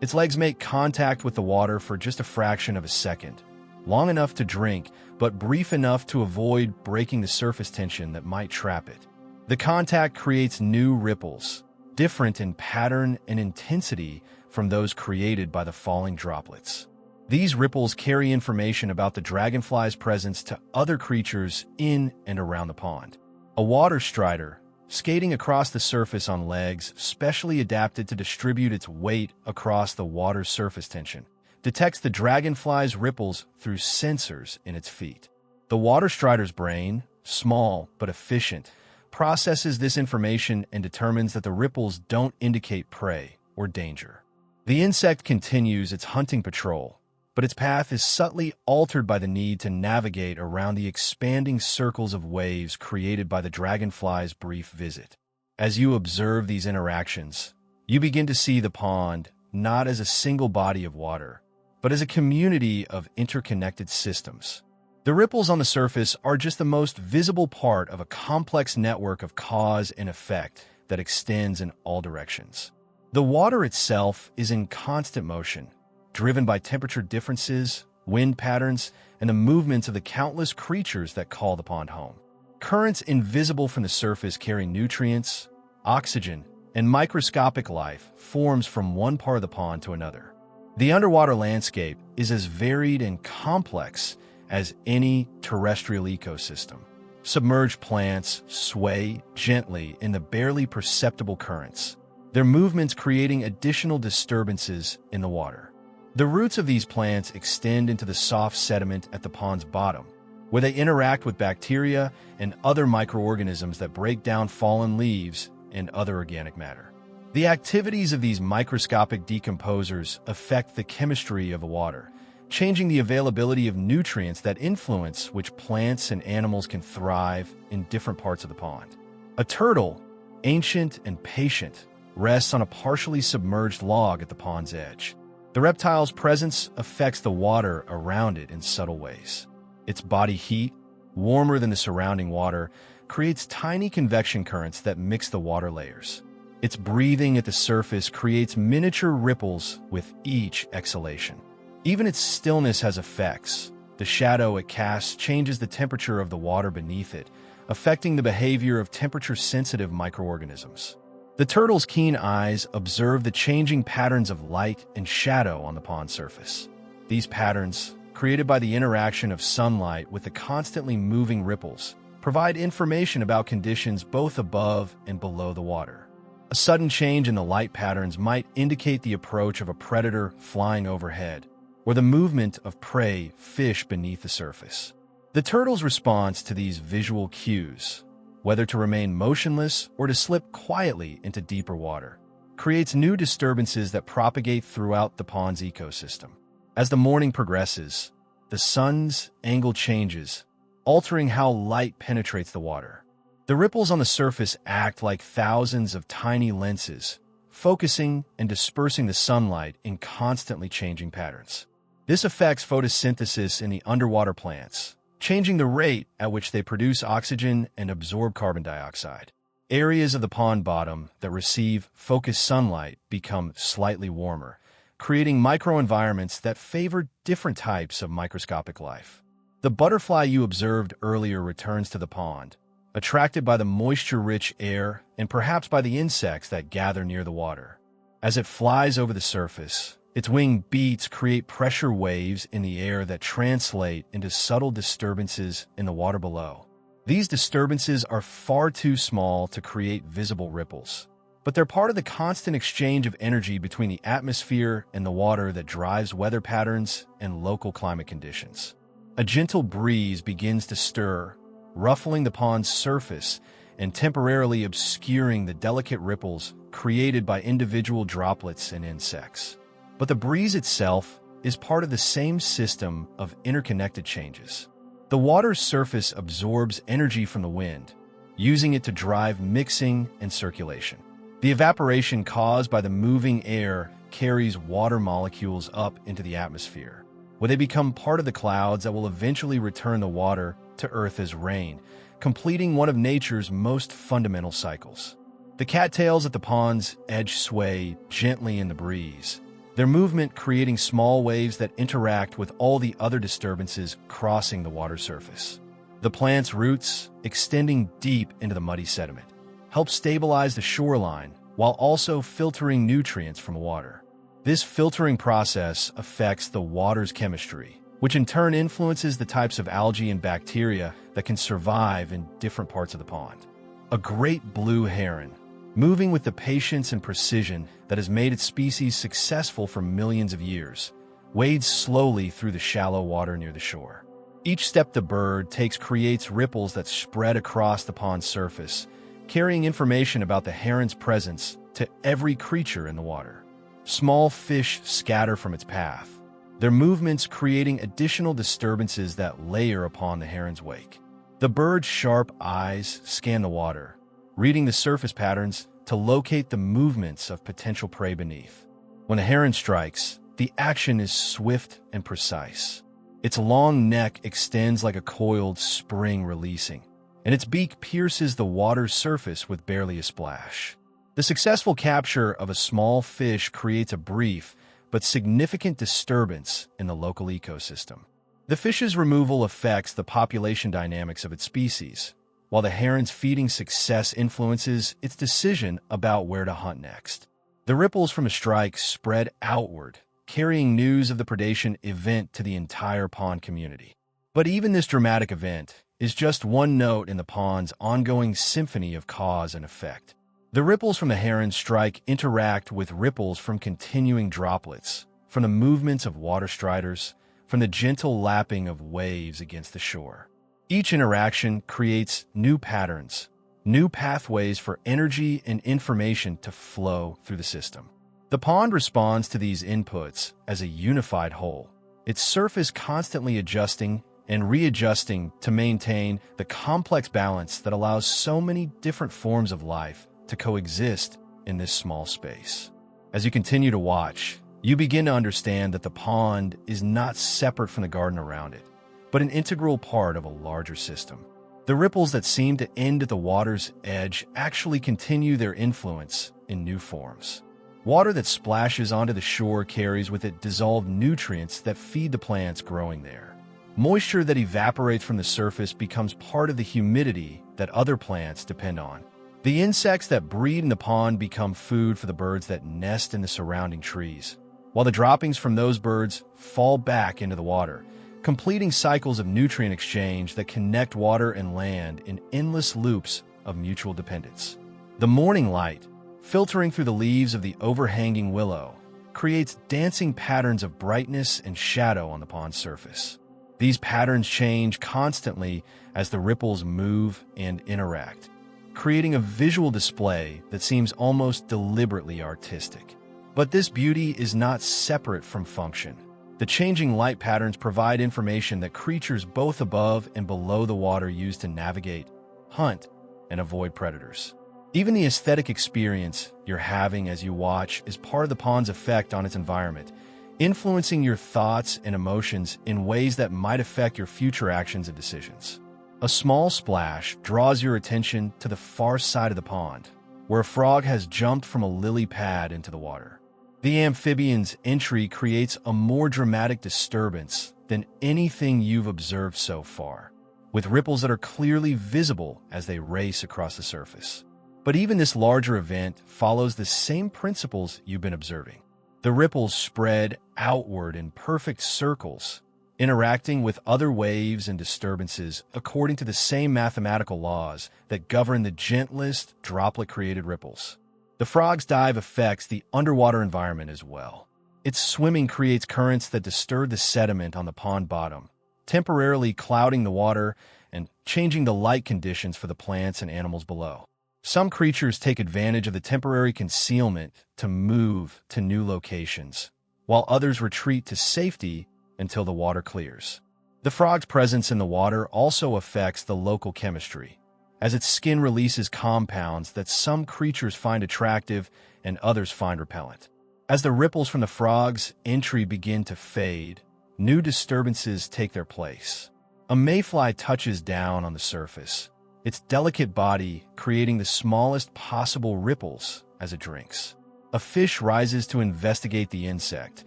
Its legs make contact with the water for just a fraction of a second, long enough to drink, but brief enough to avoid breaking the surface tension that might trap it. The contact creates new ripples, different in pattern and intensity from those created by the falling droplets. These ripples carry information about the dragonfly's presence to other creatures in and around the pond. A water strider, skating across the surface on legs specially adapted to distribute its weight across the water's surface tension, detects the dragonfly's ripples through sensors in its feet. The water strider's brain, small but efficient, processes this information and determines that the ripples don't indicate prey or danger. The insect continues its hunting patrol, but its path is subtly altered by the need to navigate around the expanding circles of waves created by the dragonfly's brief visit. As you observe these interactions, You begin to see the pond not as a single body of water, but as a community of interconnected systems. The ripples on the surface are just the most visible part of a complex network of cause and effect that extends in all directions. The water itself is in constant motion, driven by temperature differences, wind patterns, and the movements of the countless creatures that call the pond home. Currents invisible from the surface carry nutrients, oxygen, and microscopic life forms from one part of the pond to another. The underwater landscape is as varied and complex as any terrestrial ecosystem. Submerged plants sway gently in the barely perceptible currents, their movements creating additional disturbances in the water. The roots of these plants extend into the soft sediment at the pond's bottom, where they interact with bacteria and other microorganisms that break down fallen leaves and other organic matter. The activities of these microscopic decomposers affect the chemistry of the water, changing the availability of nutrients that influence which plants and animals can thrive in different parts of the pond. A turtle, ancient and patient, rests on a partially submerged log at the pond's edge. The reptile's presence affects the water around it in subtle ways. Its body heat, warmer than the surrounding water, creates tiny convection currents that mix the water layers. Its breathing at the surface creates miniature ripples with each exhalation. Even its stillness has effects. The shadow it casts changes the temperature of the water beneath it, affecting the behavior of temperature-sensitive microorganisms. The turtle's keen eyes observe the changing patterns of light and shadow on the pond surface. These patterns, created by the interaction of sunlight with the constantly moving ripples, provide information about conditions both above and below the water. A sudden change in the light patterns might indicate the approach of a predator flying overhead, or the movement of prey fish beneath the surface. The turtle's response to these visual cues, whether to remain motionless or to slip quietly into deeper water, creates new disturbances that propagate throughout the pond's ecosystem. As the morning progresses, the sun's angle changes, altering how light penetrates the water. The ripples on the surface act like thousands of tiny lenses, focusing and dispersing the sunlight in constantly changing patterns. This affects photosynthesis in the underwater plants, changing the rate at which they produce oxygen and absorb carbon dioxide. Areas of the pond bottom that receive focused sunlight become slightly warmer, creating microenvironments that favor different types of microscopic life. The butterfly you observed earlier returns to the pond, attracted by the moisture-rich air and perhaps by the insects that gather near the water. As it flies over the surface, its wing beats create pressure waves in the air that translate into subtle disturbances in the water below. These disturbances are far too small to create visible ripples, but they're part of the constant exchange of energy between the atmosphere and the water that drives weather patterns and local climate conditions. A gentle breeze begins to stir, ruffling the pond's surface and temporarily obscuring the delicate ripples created by individual droplets and insects. But the breeze itself is part of the same system of interconnected changes. The water's surface absorbs energy from the wind, using it to drive mixing and circulation. The evaporation caused by the moving air carries water molecules up into the atmosphere, where they become part of the clouds that will eventually return the water to Earth as rain, completing one of nature's most fundamental cycles. The cattails at the pond's edge sway gently in the breeze, their movement creating small waves that interact with all the other disturbances crossing the water surface. The plant's roots, extending deep into the muddy sediment, help stabilize the shoreline while also filtering nutrients from the water. This filtering process affects the water's chemistry, which in turn influences the types of algae and bacteria that can survive in different parts of the pond. A great blue heron, moving with the patience and precision that has made its species successful for millions of years, wades slowly through the shallow water near the shore. Each step the bird takes creates ripples that spread across the pond's surface, carrying information about the heron's presence to every creature in the water. Small fish scatter from its path, their movements creating additional disturbances that layer upon the heron's wake. The bird's sharp eyes scan the water, reading the surface patterns to locate the movements of potential prey beneath. When a heron strikes, the action is swift and precise. Its long neck extends like a coiled spring releasing, and its beak pierces the water's surface with barely a splash. The successful capture of a small fish creates a brief but significant disturbance in the local ecosystem. The fish's removal affects the population dynamics of its species, while the heron's feeding success influences its decision about where to hunt next. The ripples from a strike spread outward, carrying news of the predation event to the entire pond community. But even this dramatic event is just one note in the pond's ongoing symphony of cause and effect. The ripples from the heron's strike interact with ripples from continuing droplets, from the movements of water striders, from the gentle lapping of waves against the shore. Each interaction creates new patterns, new pathways for energy and information to flow through the system. The pond responds to these inputs as a unified whole, its surface constantly adjusting and readjusting to maintain the complex balance that allows so many different forms of life to coexist in this small space. As you continue to watch, you begin to understand that the pond is not separate from the garden around it, but an integral part of a larger system. The ripples that seem to end at the water's edge actually continue their influence in new forms. Water that splashes onto the shore carries with it dissolved nutrients that feed the plants growing there. Moisture that evaporates from the surface becomes part of the humidity that other plants depend on. The insects that breed in the pond become food for the birds that nest in the surrounding trees, while the droppings from those birds fall back into the water, completing cycles of nutrient exchange that connect water and land in endless loops of mutual dependence. The morning light, filtering through the leaves of the overhanging willow, creates dancing patterns of brightness and shadow on the pond's surface. These patterns change constantly as the ripples move and interact, creating a visual display that seems almost deliberately artistic. But this beauty is not separate from function. The changing light patterns provide information that creatures both above and below the water use to navigate, hunt, and avoid predators. Even the aesthetic experience you're having as you watch is part of the pond's effect on its environment, influencing your thoughts and emotions in ways that might affect your future actions and decisions. A small splash draws your attention to the far side of the pond, where a frog has jumped from a lily pad into the water. The amphibian's entry creates a more dramatic disturbance than anything you've observed so far, with ripples that are clearly visible as they race across the surface. But even this larger event follows the same principles you've been observing. The ripples spread outward in perfect circles, interacting with other waves and disturbances according to the same mathematical laws that govern the gentlest droplet-created ripples. The frog's dive affects the underwater environment as well. Its swimming creates currents that disturb the sediment on the pond bottom, temporarily clouding the water and changing the light conditions for the plants and animals below. Some creatures take advantage of the temporary concealment to move to new locations, while others retreat to safety until the water clears. The frog's presence in the water also affects the local chemistry, as its skin releases compounds that some creatures find attractive and others find repellent. As the ripples from the frog's entry begin to fade, new disturbances take their place. A mayfly touches down on the surface, its delicate body creating the smallest possible ripples as it drinks. A fish rises to investigate the insect,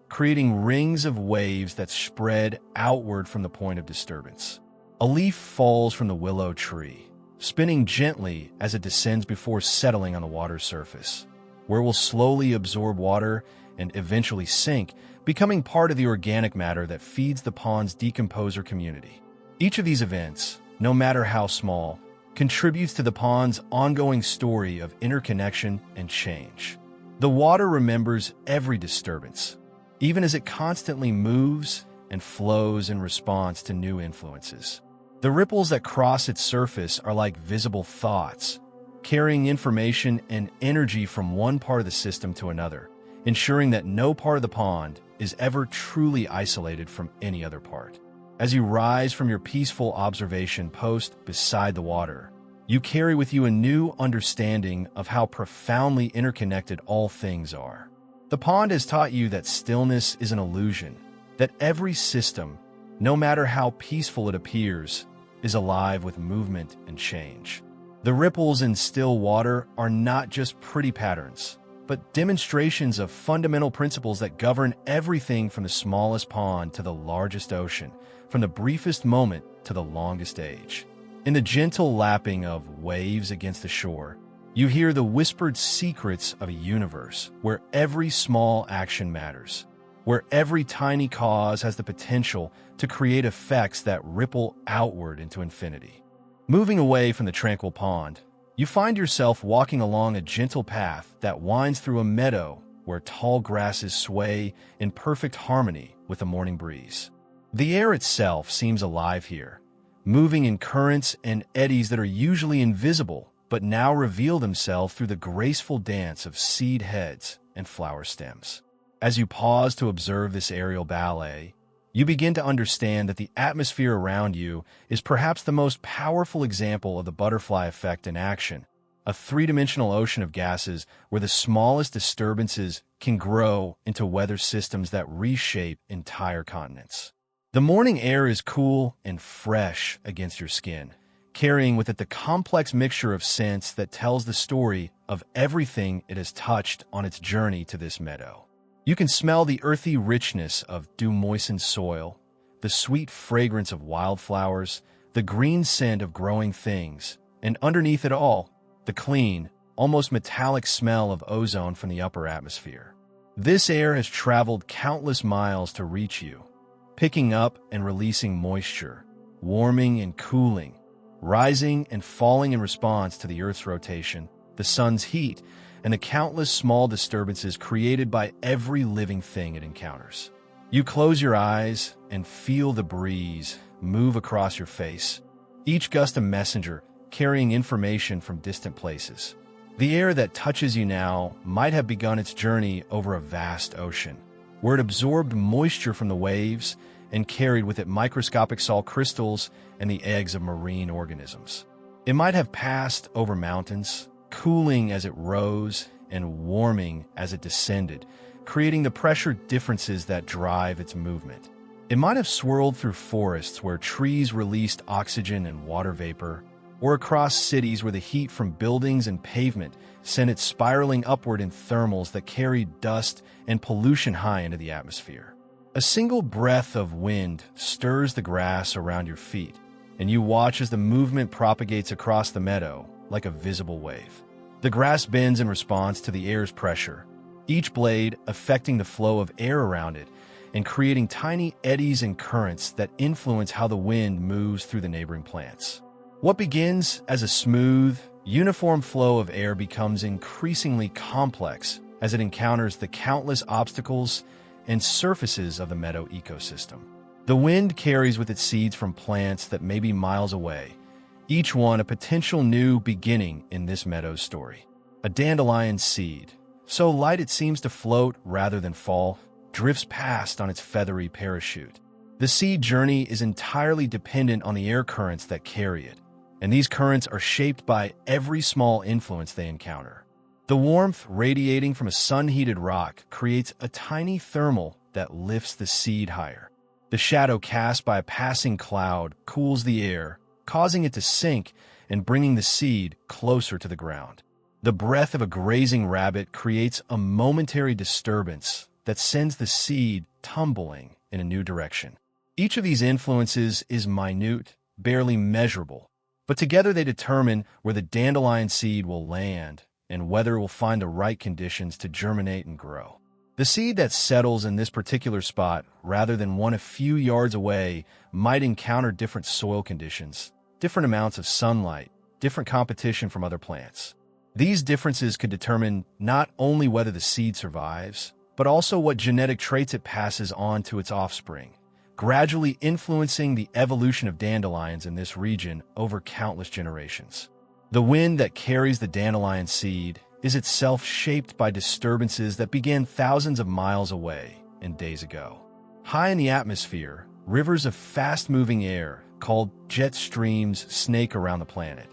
creating rings of waves that spread outward from the point of disturbance. A leaf falls from the willow tree, spinning gently as it descends before settling on the water's surface, where it will slowly absorb water and eventually sink, becoming part of the organic matter that feeds the pond's decomposer community. Each of these events, no matter how small, contributes to the pond's ongoing story of interconnection and change. The water remembers every disturbance, even as it constantly moves and flows in response to new influences. The ripples that cross its surface are like visible thoughts, carrying information and energy from one part of the system to another, ensuring that no part of the pond is ever truly isolated from any other part. As you rise from your peaceful observation post beside the water, you carry with you a new understanding of how profoundly interconnected all things are. The pond has taught you that stillness is an illusion, that every system, no matter how peaceful it appears, is alive with movement and change. The ripples in still water are not just pretty patterns, but demonstrations of fundamental principles that govern everything from the smallest pond to the largest ocean, from the briefest moment to the longest age. In the gentle lapping of waves against the shore, you hear the whispered secrets of a universe where every small action matters, where every tiny cause has the potential to create effects that ripple outward into infinity. Moving away from the tranquil pond, you find yourself walking along a gentle path that winds through a meadow where tall grasses sway in perfect harmony with the morning breeze. The air itself seems alive here, moving in currents and eddies that are usually invisible but now reveal themselves through the graceful dance of seed heads and flower stems. As you pause to observe this aerial ballet, you begin to understand that the atmosphere around you is perhaps the most powerful example of the butterfly effect in action, a three-dimensional ocean of gases where the smallest disturbances can grow into weather systems that reshape entire continents. The morning air is cool and fresh against your skin, carrying with it the complex mixture of scents that tells the story of everything it has touched on its journey to this meadow. You can smell the earthy richness of dew-moistened soil, the sweet fragrance of wildflowers, the green scent of growing things, and underneath it all, the clean, almost metallic smell of ozone from the upper atmosphere. This air has traveled countless miles to reach you, picking up and releasing moisture, warming and cooling, rising and falling in response to the Earth's rotation, the sun's heat, and the countless small disturbances created by every living thing it encounters. You close your eyes and feel the breeze move across your face, each gust a messenger carrying information from distant places. The air that touches you now might have begun its journey over a vast ocean, where it absorbed moisture from the waves and carried with it microscopic salt crystals and the eggs of marine organisms. It might have passed over mountains, cooling as it rose and warming as it descended, creating the pressure differences that drive its movement. It might have swirled through forests where trees released oxygen and water vapor, or across cities where the heat from buildings and pavement sent it spiraling upward in thermals that carried dust and pollution high into the atmosphere. A single breath of wind stirs the grass around your feet, and you watch as the movement propagates across the meadow like a visible wave. The grass bends in response to the air's pressure, each blade affecting the flow of air around it and creating tiny eddies and currents that influence how the wind moves through the neighboring plants. What begins as a smooth, uniform flow of air becomes increasingly complex as it encounters the countless obstacles and surfaces of the meadow ecosystem. The wind carries with it seeds from plants that may be miles away, each one a potential new beginning in this meadow's story. A dandelion seed, so light it seems to float rather than fall, drifts past on its feathery parachute. The seed journey is entirely dependent on the air currents that carry it, and these currents are shaped by every small influence they encounter. The warmth radiating from a sun-heated rock creates a tiny thermal that lifts the seed higher. The shadow cast by a passing cloud cools the air, causing it to sink and bringing the seed closer to the ground. The breath of a grazing rabbit creates a momentary disturbance that sends the seed tumbling in a new direction. Each of these influences is minute, barely measurable, but together they determine where the dandelion seed will land and whether it will find the right conditions to germinate and grow. The seed that settles in this particular spot, rather than one a few yards away, might encounter different soil conditions, different amounts of sunlight, different competition from other plants. These differences could determine not only whether the seed survives, but also what genetic traits it passes on to its offspring, gradually influencing the evolution of dandelions in this region over countless generations. The wind that carries the dandelion seed is itself shaped by disturbances that began thousands of miles away and days ago. High in the atmosphere, rivers of fast-moving air, called jet streams, snake around the planet,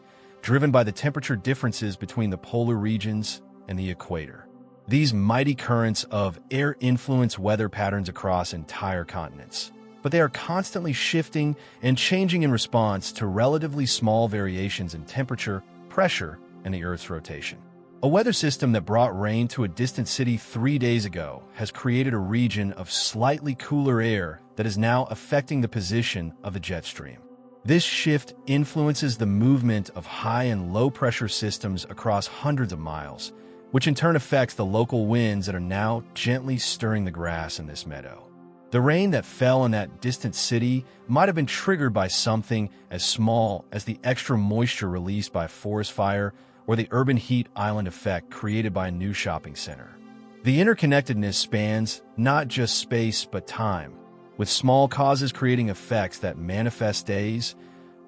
driven by the temperature differences between the polar regions and the equator. These mighty currents of air influence weather patterns across entire continents, but they are constantly shifting and changing in response to relatively small variations in temperature, pressure, and the Earth's rotation. A weather system that brought rain to a distant city 3 days ago has created a region of slightly cooler air that is now affecting the position of the jet stream. This shift influences the movement of high and low pressure systems across hundreds of miles, which in turn affects the local winds that are now gently stirring the grass in this meadow. The rain that fell in that distant city might have been triggered by something as small as the extra moisture released by a forest fire or the urban heat island effect created by a new shopping center. The interconnectedness spans not just space but time, with small causes creating effects that manifest days,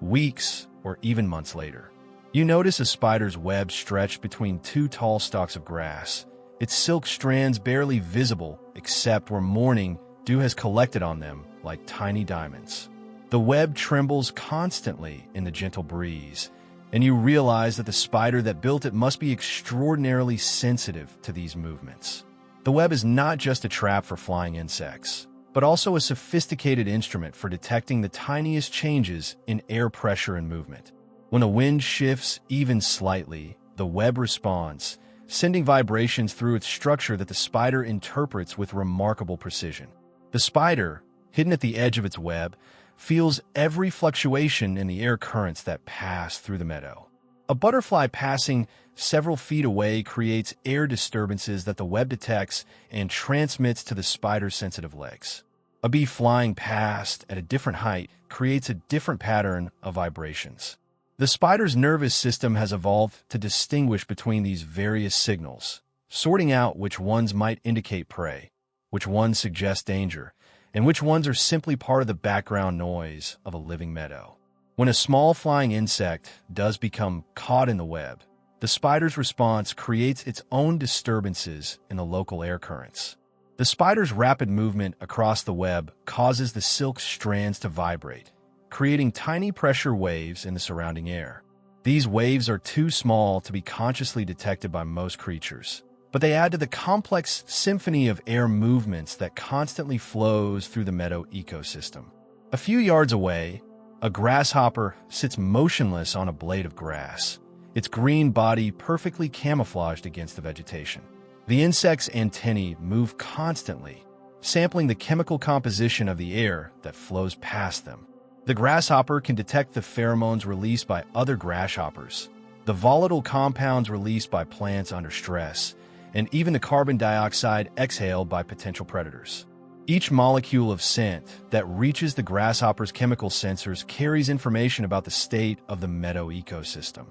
weeks, or even months later. You notice a spider's web stretched between two tall stalks of grass, its silk strands barely visible except where morning dew has collected on them like tiny diamonds. The web trembles constantly in the gentle breeze, and you realize that the spider that built it must be extraordinarily sensitive to these movements. The web is not just a trap for flying insects, but also a sophisticated instrument for detecting the tiniest changes in air pressure and movement. When a wind shifts even slightly, the web responds, sending vibrations through its structure that the spider interprets with remarkable precision. The spider, hidden at the edge of its web, feels every fluctuation in the air currents that pass through the meadow. A butterfly passing several feet away creates air disturbances that the web detects and transmits to the spider's sensitive legs. A bee flying past at a different height creates a different pattern of vibrations. The spider's nervous system has evolved to distinguish between these various signals, sorting out which ones might indicate prey, which ones suggest danger, and which ones are simply part of the background noise of a living meadow. When a small flying insect does become caught in the web, the spider's response creates its own disturbances in the local air currents. The spider's rapid movement across the web causes the silk strands to vibrate, creating tiny pressure waves in the surrounding air. These waves are too small to be consciously detected by most creatures, but they add to the complex symphony of air movements that constantly flows through the meadow ecosystem. A few yards away, a grasshopper sits motionless on a blade of grass, its green body perfectly camouflaged against the vegetation. The insect's antennae move constantly, sampling the chemical composition of the air that flows past them. The grasshopper can detect the pheromones released by other grasshoppers, the volatile compounds released by plants under stress, and even the carbon dioxide exhaled by potential predators. Each molecule of scent that reaches the grasshopper's chemical sensors carries information about the state of the meadow ecosystem.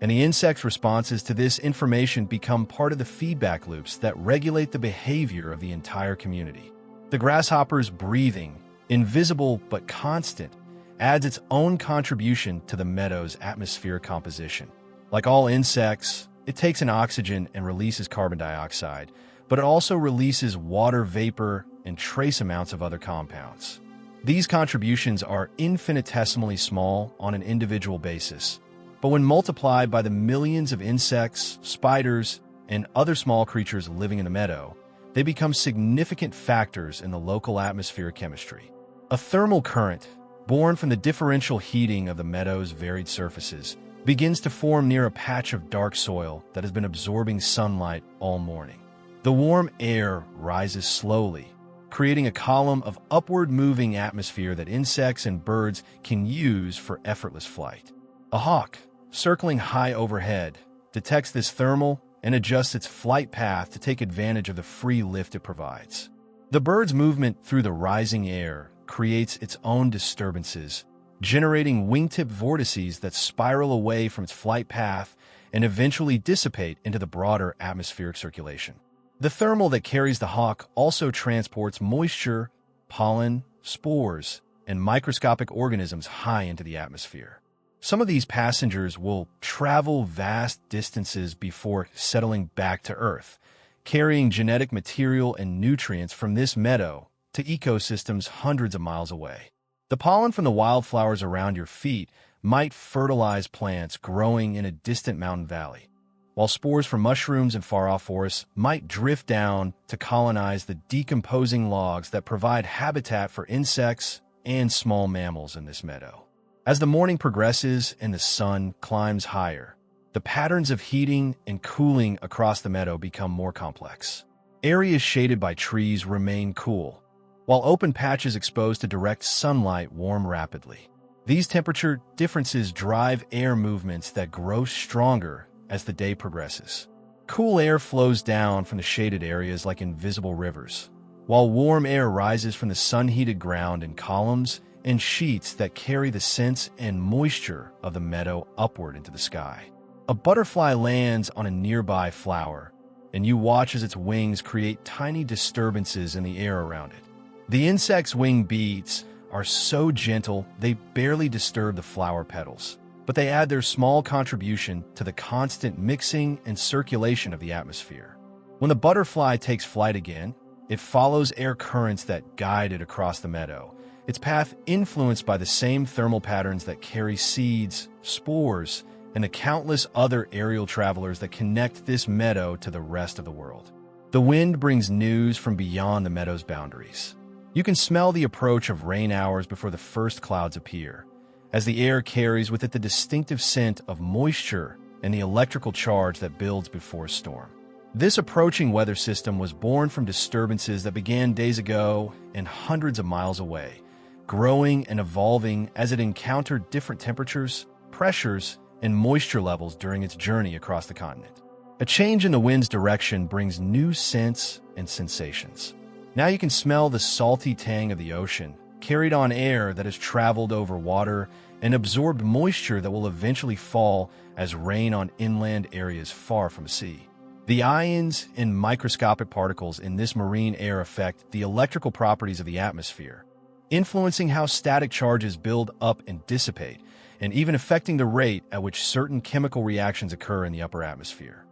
And the insect's responses to this information become part of the feedback loops that regulate the behavior of the entire community. The grasshopper's breathing, invisible but constant, adds its own contribution to the meadow's atmospheric composition. Like all insects, it takes in oxygen and releases carbon dioxide, but it also releases water vapor and trace amounts of other compounds. These contributions are infinitesimally small on an individual basis, but when multiplied by the millions of insects, spiders, and other small creatures living in the meadow, they become significant factors in the local atmospheric chemistry. A thermal current, born from the differential heating of the meadow's varied surfaces, begins to form near a patch of dark soil that has been absorbing sunlight all morning. The warm air rises slowly, creating a column of upward-moving atmosphere that insects and birds can use for effortless flight. A hawk, circling high overhead, detects this thermal and adjusts its flight path to take advantage of the free lift it provides. The bird's movement through the rising air creates its own disturbances, generating wingtip vortices that spiral away from its flight path and eventually dissipate into the broader atmospheric circulation. The thermal that carries the hawk also transports moisture, pollen, spores, and microscopic organisms high into the atmosphere. Some of these passengers will travel vast distances before settling back to Earth, carrying genetic material and nutrients from this meadow to ecosystems hundreds of miles away. The pollen from the wildflowers around your feet might fertilize plants growing in a distant mountain valley, while spores from mushrooms in far-off forests might drift down to colonize the decomposing logs that provide habitat for insects and small mammals in this meadow. As the morning progresses and the sun climbs higher, the patterns of heating and cooling across the meadow become more complex. Areas shaded by trees remain cool, while open patches exposed to direct sunlight warm rapidly. These temperature differences drive air movements that grow stronger as the day progresses. Cool air flows down from the shaded areas like invisible rivers, while warm air rises from the sun-heated ground in columns and sheets that carry the scents and moisture of the meadow upward into the sky. A butterfly lands on a nearby flower, and you watch as its wings create tiny disturbances in the air around it. The insect's wing beats are so gentle they barely disturb the flower petals, but they add their small contribution to the constant mixing and circulation of the atmosphere. When the butterfly takes flight again, it follows air currents that guide it across the meadow, its path influenced by the same thermal patterns that carry seeds, spores, and the countless other aerial travelers that connect this meadow to the rest of the world. The wind brings news from beyond the meadow's boundaries. You can smell the approach of rain hours before the first clouds appear, as the air carries with it the distinctive scent of moisture and the electrical charge that builds before a storm. This approaching weather system was born from disturbances that began days ago and hundreds of miles away, growing and evolving as it encountered different temperatures, pressures, and moisture levels during its journey across the continent. A change in the wind's direction brings new scents and sensations. Now you can smell the salty tang of the ocean, carried on air that has traveled over water and absorbed moisture that will eventually fall as rain on inland areas far from the sea. The ions and microscopic particles in this marine air affect the electrical properties of the atmosphere, influencing how static charges build up and dissipate, and even affecting the rate at which certain chemical reactions occur in the upper atmosphere.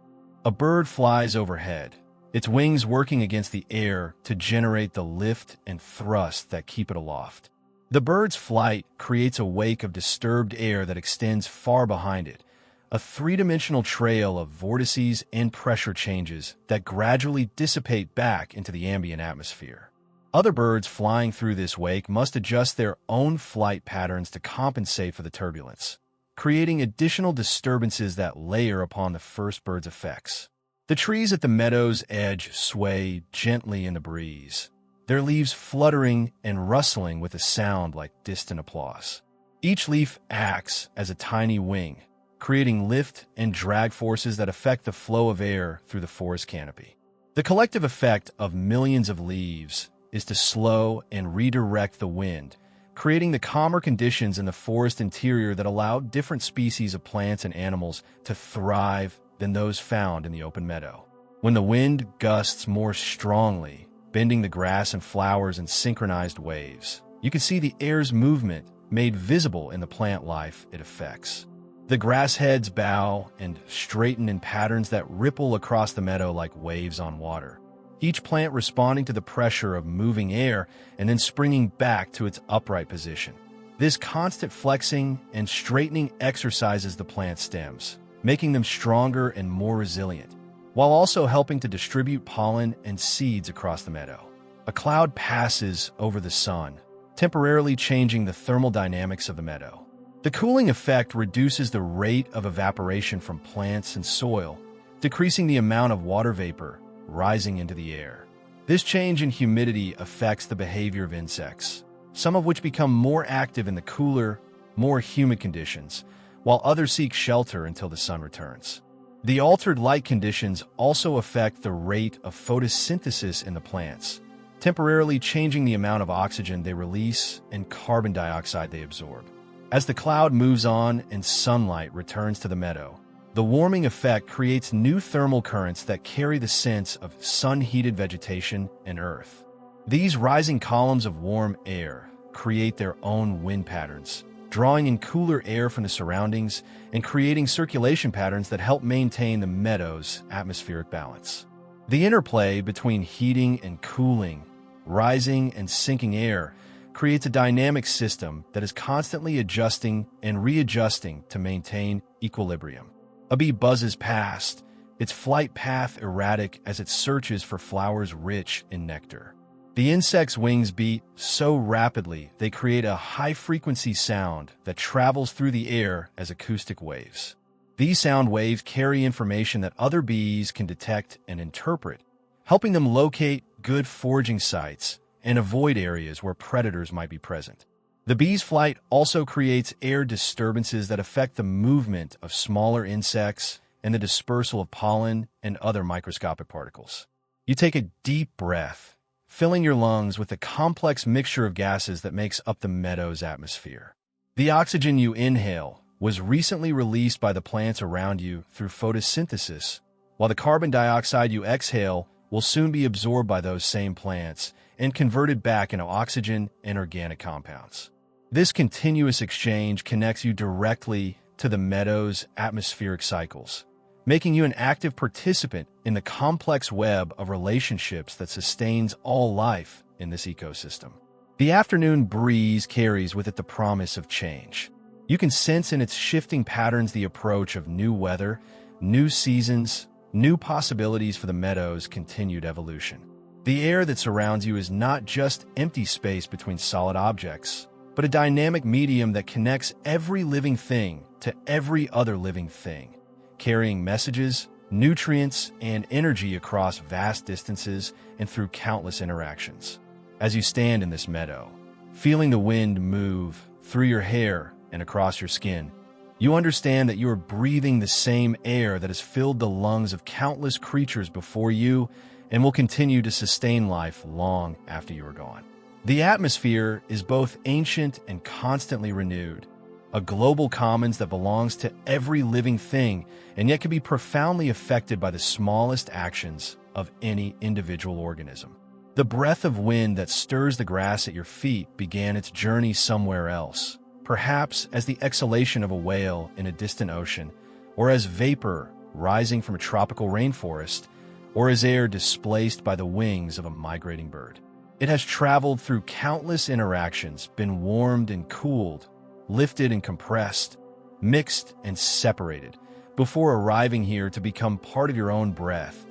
A bird flies overhead, its wings working against the air to generate the lift and thrust that keep it aloft. The bird's flight creates a wake of disturbed air that extends far behind it, a three-dimensional trail of vortices and pressure changes that gradually dissipate back into the ambient atmosphere. Other birds flying through this wake must adjust their own flight patterns to compensate for the turbulence, creating additional disturbances that layer upon the first bird's effects. The trees at the meadow's edge sway gently in the breeze, their leaves fluttering and rustling with a sound like distant applause. Each leaf acts as a tiny wing, creating lift and drag forces that affect the flow of air through the forest canopy. The collective effect of millions of leaves is to slow and redirect the wind, creating the calmer conditions in the forest interior that allow different species of plants and animals to thrive than those found in the open meadow. When the wind gusts more strongly, bending the grass and flowers in synchronized waves, you can see the air's movement made visible in the plant life it affects. The grass heads bow and straighten in patterns that ripple across the meadow like waves on water, each plant responding to the pressure of moving air and then springing back to its upright position. This constant flexing and straightening exercises the plant stems, making them stronger and more resilient, while also helping to distribute pollen and seeds across the meadow. A cloud passes over the sun, temporarily changing the thermal dynamics of the meadow. The cooling effect reduces the rate of evaporation from plants and soil, decreasing the amount of water vapor rising into the air. This change in humidity affects the behavior of insects, some of which become more active in the cooler, more humid conditions, while others seek shelter until the sun returns. The altered light conditions also affect the rate of photosynthesis in the plants, temporarily changing the amount of oxygen they release and carbon dioxide they absorb. As the cloud moves on and sunlight returns to the meadow, the warming effect creates new thermal currents that carry the sense of sun-heated vegetation and earth. These rising columns of warm air create their own wind patterns, drawing in cooler air from the surroundings and creating circulation patterns that help maintain the meadow's atmospheric balance. The interplay between heating and cooling, rising and sinking air, creates a dynamic system that is constantly adjusting and readjusting to maintain equilibrium. A bee buzzes past, its flight path erratic as it searches for flowers rich in nectar. The insect's wings beat so rapidly they create a high-frequency sound that travels through the air as acoustic waves. These sound waves carry information that other bees can detect and interpret, helping them locate good foraging sites and avoid areas where predators might be present. The bee's flight also creates air disturbances that affect the movement of smaller insects and the dispersal of pollen and other microscopic particles. You take a deep breath, filling your lungs with the complex mixture of gases that makes up the meadow's atmosphere. The oxygen you inhale was recently released by the plants around you through photosynthesis, while the carbon dioxide you exhale will soon be absorbed by those same plants and converted back into oxygen and organic compounds. This continuous exchange connects you directly to the meadow's atmospheric cycles, making you an active participant in the complex web of relationships that sustains all life in this ecosystem. The afternoon breeze carries with it the promise of change. You can sense in its shifting patterns the approach of new weather, new seasons, new possibilities for the meadow's continued evolution. The air that surrounds you is not just empty space between solid objects, but a dynamic medium that connects every living thing to every other living thing, carrying messages, nutrients, and energy across vast distances and through countless interactions. As you stand in this meadow, feeling the wind move through your hair and across your skin, you understand that you are breathing the same air that has filled the lungs of countless creatures before you and will continue to sustain life long after you are gone. The atmosphere is both ancient and constantly renewed, a global commons that belongs to every living thing and yet can be profoundly affected by the smallest actions of any individual organism. The breath of wind that stirs the grass at your feet began its journey somewhere else, perhaps as the exhalation of a whale in a distant ocean, or as vapor rising from a tropical rainforest, or as air displaced by the wings of a migrating bird. It has traveled through countless interactions, been warmed and cooled, lifted and compressed, mixed and separated, before arriving here to become part of your own breath,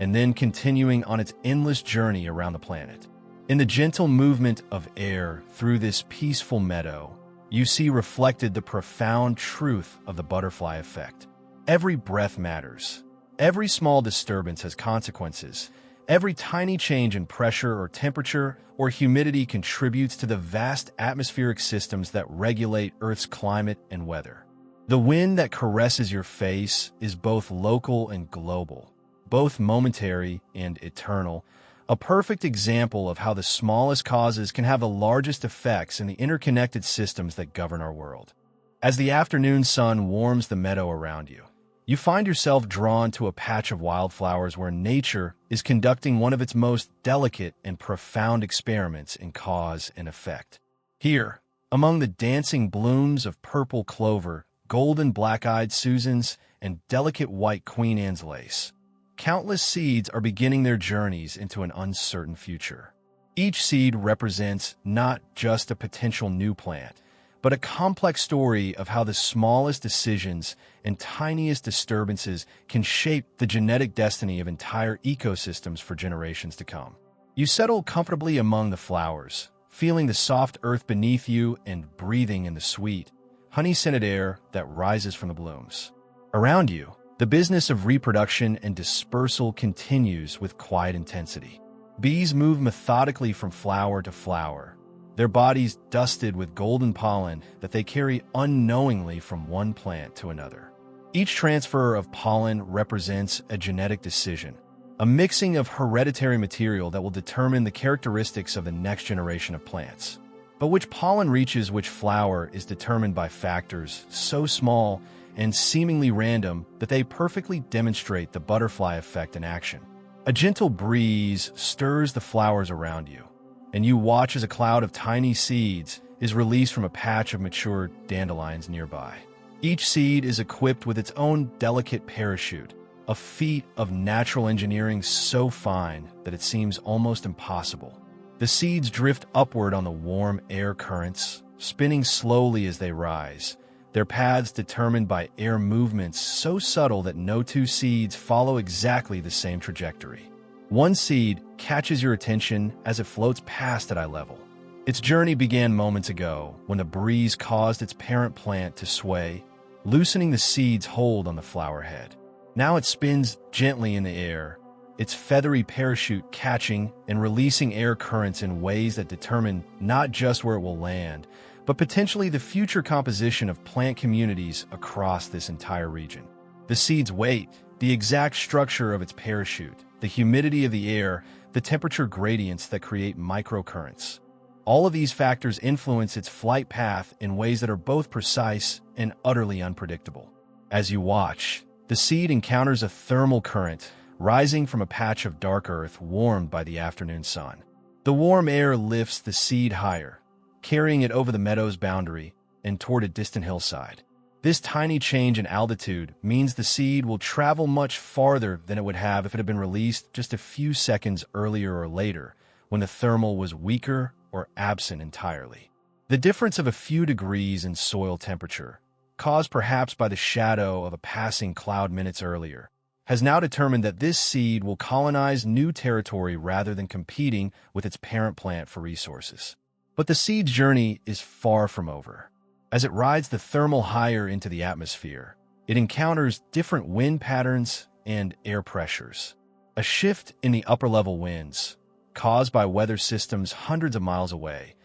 and then continuing on its endless journey around the planet. In the gentle movement of air through this peaceful meadow, you see reflected the profound truth of the butterfly effect. Every breath matters. Every small disturbance has consequences. Every tiny change in pressure or temperature or humidity contributes to the vast atmospheric systems that regulate Earth's climate and weather. The wind that caresses your face is both local and global, both momentary and eternal, a perfect example of how the smallest causes can have the largest effects in the interconnected systems that govern our world. As the afternoon sun warms the meadow around you, you find yourself drawn to a patch of wildflowers where nature is conducting one of its most delicate and profound experiments in cause and effect. Here, among the dancing blooms of purple clover, golden black-eyed Susans, and delicate white Queen Anne's lace, countless seeds are beginning their journeys into an uncertain future. Each seed represents not just a potential new plant, but a complex story of how the smallest decisions and tiniest disturbances can shape the genetic destiny of entire ecosystems for generations to come. You settle comfortably among the flowers, feeling the soft earth beneath you and breathing in the sweet, honey-scented air that rises from the blooms. Around you, the business of reproduction and dispersal continues with quiet intensity. Bees move methodically from flower to flower, their bodies dusted with golden pollen that they carry unknowingly from one plant to another. Each transfer of pollen represents a genetic decision, a mixing of hereditary material that will determine the characteristics of the next generation of plants. But which pollen reaches which flower is determined by factors so small and seemingly random that they perfectly demonstrate the butterfly effect in action. A gentle breeze stirs the flowers around you, and you watch as a cloud of tiny seeds is released from a patch of mature dandelions nearby. Each seed is equipped with its own delicate parachute, a feat of natural engineering so fine that it seems almost impossible. The seeds drift upward on the warm air currents, spinning slowly as they rise, their paths determined by air movements so subtle that no two seeds follow exactly the same trajectory. One seed catches your attention as it floats past at eye level. Its journey began moments ago when the breeze caused its parent plant to sway, loosening the seed's hold on the flower head. Now it spins gently in the air, its feathery parachute catching and releasing air currents in ways that determine not just where it will land, but potentially the future composition of plant communities across this entire region. The seed's weight, the exact structure of its parachute, the humidity of the air, the temperature gradients that create microcurrents. All of these factors influence its flight path in ways that are both precise and utterly unpredictable. As you watch, the seed encounters a thermal current rising from a patch of dark earth warmed by the afternoon sun. The warm air lifts the seed higher, carrying it over the meadow's boundary and toward a distant hillside. This tiny change in altitude means the seed will travel much farther than it would have if it had been released just a few seconds earlier or later, when the thermal was weaker or absent entirely. The difference of a few degrees in soil temperature, caused perhaps by the shadow of a passing cloud minutes earlier, has now determined that this seed will colonize new territory rather than competing with its parent plant for resources. But the seed's journey is far from over. As it rides the thermal higher into the atmosphere, it encounters different wind patterns and air pressures. A shift in the upper-level winds, caused by weather systems hundreds of miles away,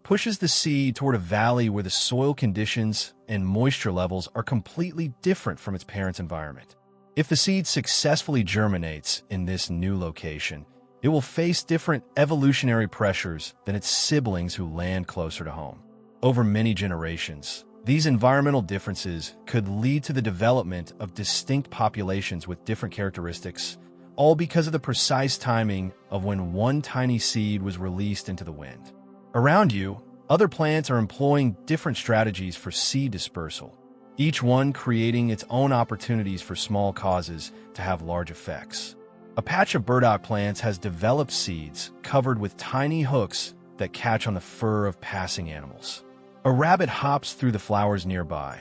pushes the seed toward a valley where the soil conditions and moisture levels are completely different from its parent's environment. If the seed successfully germinates in this new location, it will face different evolutionary pressures than its siblings who land closer to home. Over many generations, these environmental differences could lead to the development of distinct populations with different characteristics, all because of the precise timing of when one tiny seed was released into the wind. Around you, other plants are employing different strategies for seed dispersal, each one creating its own opportunities for small causes to have large effects. A patch of burdock plants has developed seeds covered with tiny hooks that catch on the fur of passing animals. A rabbit hops through the flowers nearby,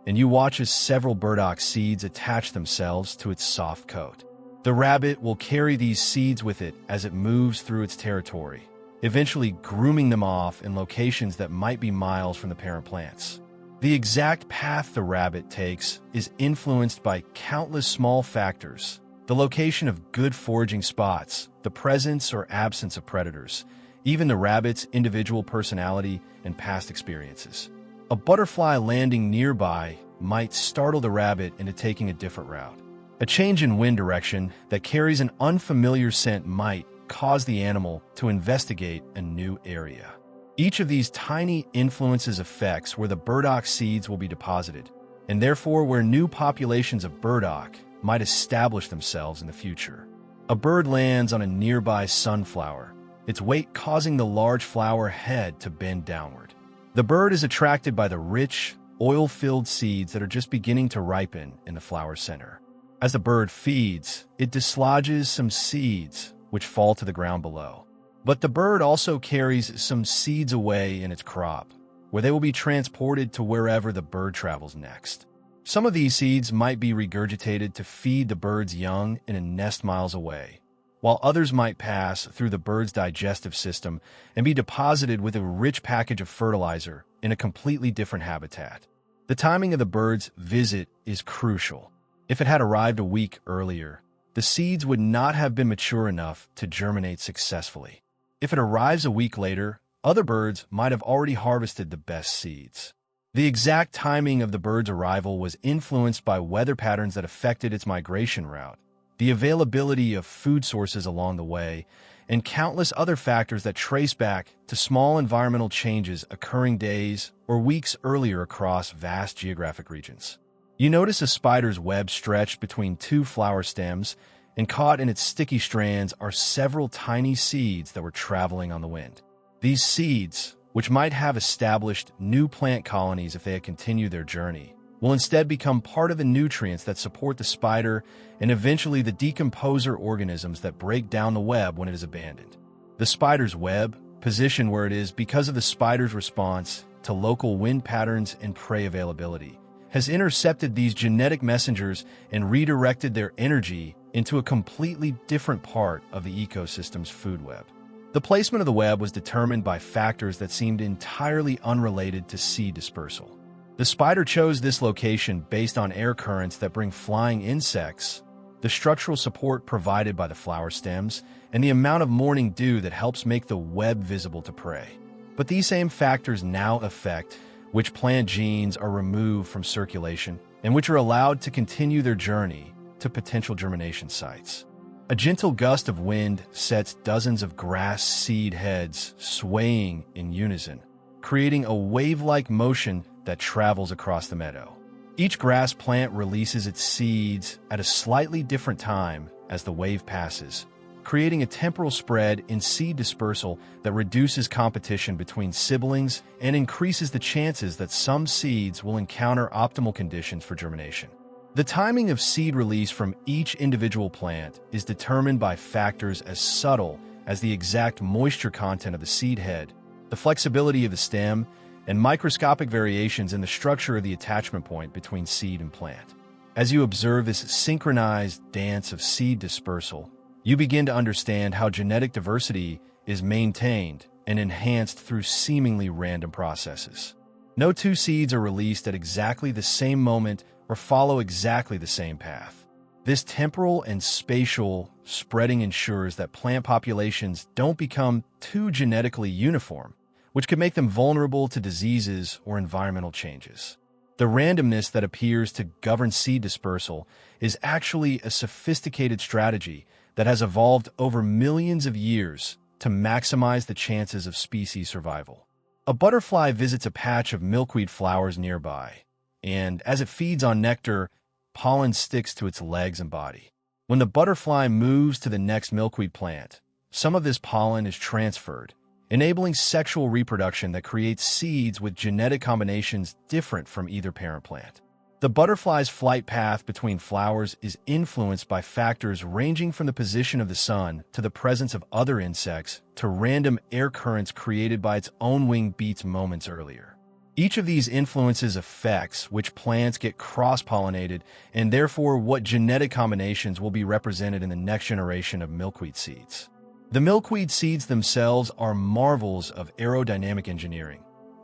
and you watch as several burdock seeds attach themselves to its soft coat. The rabbit will carry these seeds with it as it moves through its territory, eventually grooming them off in locations that might be miles from the parent plants. The exact path the rabbit takes is influenced by countless small factors: the location of good foraging spots, the presence or absence of predators, even the rabbit's individual personality and past experiences. A butterfly landing nearby might startle the rabbit into taking a different route. A change in wind direction that carries an unfamiliar scent might cause the animal to investigate a new area. Each of these tiny influences affects where the burdock seeds will be deposited, and therefore where new populations of burdock might establish themselves in the future. A bird lands on a nearby sunflower, its weight causing the large flower head to bend downward. The bird is attracted by the rich, oil-filled seeds that are just beginning to ripen in the flower center. As the bird feeds, it dislodges some seeds, which fall to the ground below. But the bird also carries some seeds away in its crop, where they will be transported to wherever the bird travels next. Some of these seeds might be regurgitated to feed the bird's young in a nest miles away, while others might pass through the bird's digestive system and be deposited with a rich package of fertilizer in a completely different habitat. The timing of the bird's visit is crucial. If it had arrived a week earlier, the seeds would not have been mature enough to germinate successfully. If it arrives a week later, other birds might have already harvested the best seeds. The exact timing of the bird's arrival was influenced by weather patterns that affected its migration route, the availability of food sources along the way, and countless other factors that trace back to small environmental changes occurring days or weeks earlier across vast geographic regions. You notice a spider's web stretched between two flower stems, and caught in its sticky strands are several tiny seeds that were traveling on the wind. These seeds, which might have established new plant colonies if they had continued their journey, will instead become part of the nutrients that support the spider and eventually the decomposer organisms that break down the web when it is abandoned. The spider's web, positioned where it is because of the spider's response to local wind patterns and prey availability, has intercepted these genetic messengers and redirected their energy into a completely different part of the ecosystem's food web. The placement of the web was determined by factors that seemed entirely unrelated to seed dispersal. The spider chose this location based on air currents that bring flying insects, the structural support provided by the flower stems, and the amount of morning dew that helps make the web visible to prey. But these same factors now affect which plant genes are removed from circulation and which are allowed to continue their journey to potential germination sites. A gentle gust of wind sets dozens of grass seed heads swaying in unison, creating a wave-like motion that travels across the meadow. Each grass plant releases its seeds at a slightly different time as the wave passes, creating a temporal spread in seed dispersal that reduces competition between siblings and increases the chances that some seeds will encounter optimal conditions for germination. The timing of seed release from each individual plant is determined by factors as subtle as the exact moisture content of the seed head, the flexibility of the stem, and microscopic variations in the structure of the attachment point between seed and plant. As you observe this synchronized dance of seed dispersal, you begin to understand how genetic diversity is maintained and enhanced through seemingly random processes. No two seeds are released at exactly the same moment or follow exactly the same path. This temporal and spatial spreading ensures that plant populations don't become too genetically uniform, which could make them vulnerable to diseases or environmental changes. The randomness that appears to govern seed dispersal is actually a sophisticated strategy that has evolved over millions of years to maximize the chances of species survival. A butterfly visits a patch of milkweed flowers nearby, and as it feeds on nectar, pollen sticks to its legs and body. When the butterfly moves to the next milkweed plant, some of this pollen is transferred, enabling sexual reproduction that creates seeds with genetic combinations different from either parent plant. The butterfly's flight path between flowers is influenced by factors ranging from the position of the sun to the presence of other insects to random air currents created by its own wing beats moments earlier. Each of these influences affects which plants get cross-pollinated and therefore what genetic combinations will be represented in the next generation of milkweed seeds. The milkweed seeds themselves are marvels of aerodynamic engineering,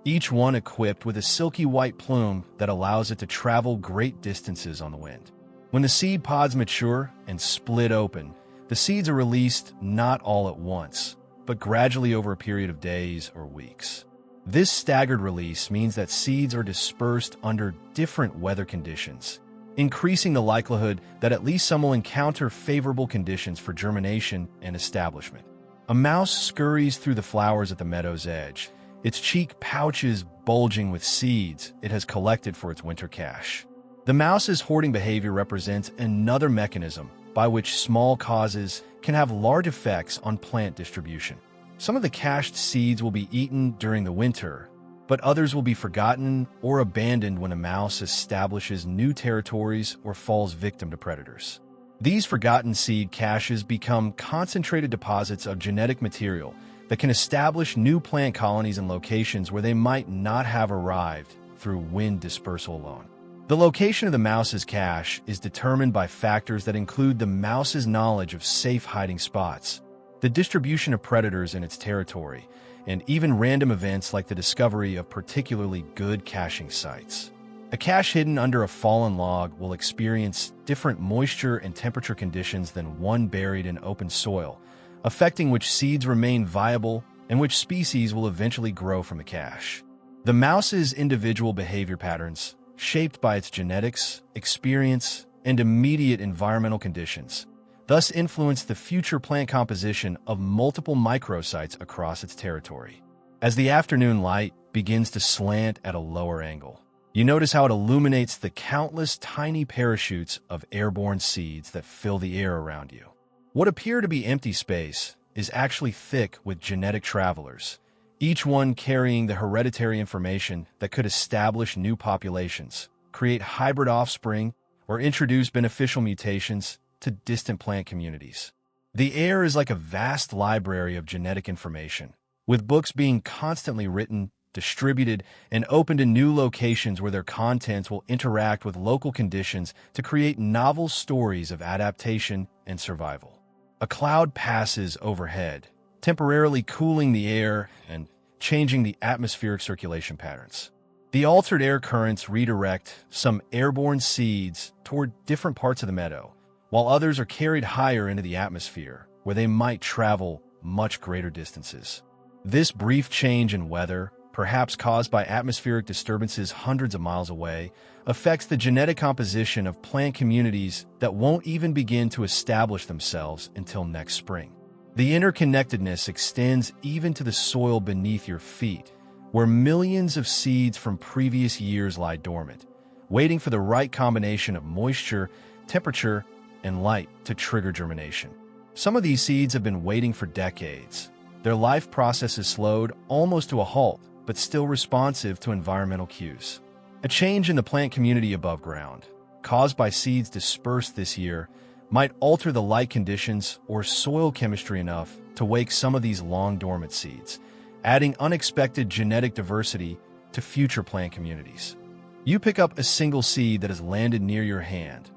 each one equipped with a silky white plume that allows it to travel great distances on the wind. When the seed pods mature and split open, the seeds are released not all at once, but gradually over a period of days or weeks. This staggered release means that seeds are dispersed under different weather conditions, increasing the likelihood that at least some will encounter favorable conditions for germination and establishment. A mouse scurries through the flowers at the meadow's edge, its cheek pouches bulging with seeds it has collected for its winter cache. The mouse's hoarding behavior represents another mechanism by which small causes can have large effects on plant distribution. Some of the cached seeds will be eaten during the winter, but others will be forgotten or abandoned when a mouse establishes new territories or falls victim to predators. These forgotten seed caches become concentrated deposits of genetic material that can establish new plant colonies in locations where they might not have arrived through wind dispersal alone. The location of the mouse's cache is determined by factors that include the mouse's knowledge of safe hiding spots, the distribution of predators in its territory, and even random events like the discovery of particularly good caching sites. A cache hidden under a fallen log will experience different moisture and temperature conditions than one buried in open soil, affecting which seeds remain viable and which species will eventually grow from the cache. The mouse's individual behavior patterns, shaped by its genetics, experience, and immediate environmental conditions, thus influence the future plant composition of multiple microsites across its territory. As the afternoon light begins to slant at a lower angle, you notice how it illuminates the countless tiny parachutes of airborne seeds that fill the air around you. What appear to be empty space is actually thick with genetic travelers, each one carrying the hereditary information that could establish new populations, create hybrid offspring, or introduce beneficial mutations to distant plant communities. The air is like a vast library of genetic information, with books being constantly written, distributed, and opened in new locations where their contents will interact with local conditions to create novel stories of adaptation and survival. A cloud passes overhead, temporarily cooling the air and changing the atmospheric circulation patterns. The altered air currents redirect some airborne seeds toward different parts of the meadow, while others are carried higher into the atmosphere, where they might travel much greater distances. This brief change in weather, perhaps caused by atmospheric disturbances hundreds of miles away, affects the genetic composition of plant communities that won't even begin to establish themselves until next spring. The interconnectedness extends even to the soil beneath your feet, where millions of seeds from previous years lie dormant, waiting for the right combination of moisture, temperature, and light to trigger germination. Some of these seeds have been waiting for decades. Their life process is slowed almost to a halt, but still responsive to environmental cues. A change in the plant community above ground, caused by seeds dispersed this year, might alter the light conditions or soil chemistry enough to wake some of these long-dormant seeds, adding unexpected genetic diversity to future plant communities. You pick up a single seed that has landed near your hand,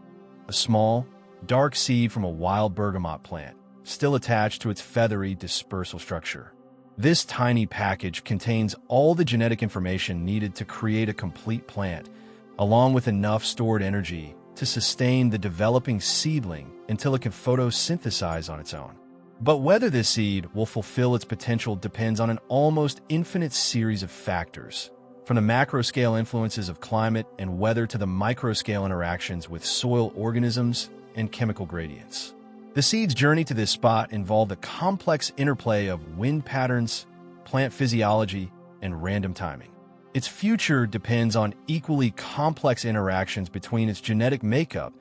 a small, dark seed from a wild bergamot plant, still attached to its feathery dispersal structure. This tiny package contains all the genetic information needed to create a complete plant, along with enough stored energy to sustain the developing seedling until it can photosynthesize on its own. But whether this seed will fulfill its potential depends on an almost infinite series of factors, from the macro-scale influences of climate and weather to the micro-scale interactions with soil organisms and chemical gradients. The seed's journey to this spot involved a complex interplay of wind patterns, plant physiology, and random timing. Its future depends on equally complex interactions between its genetic makeup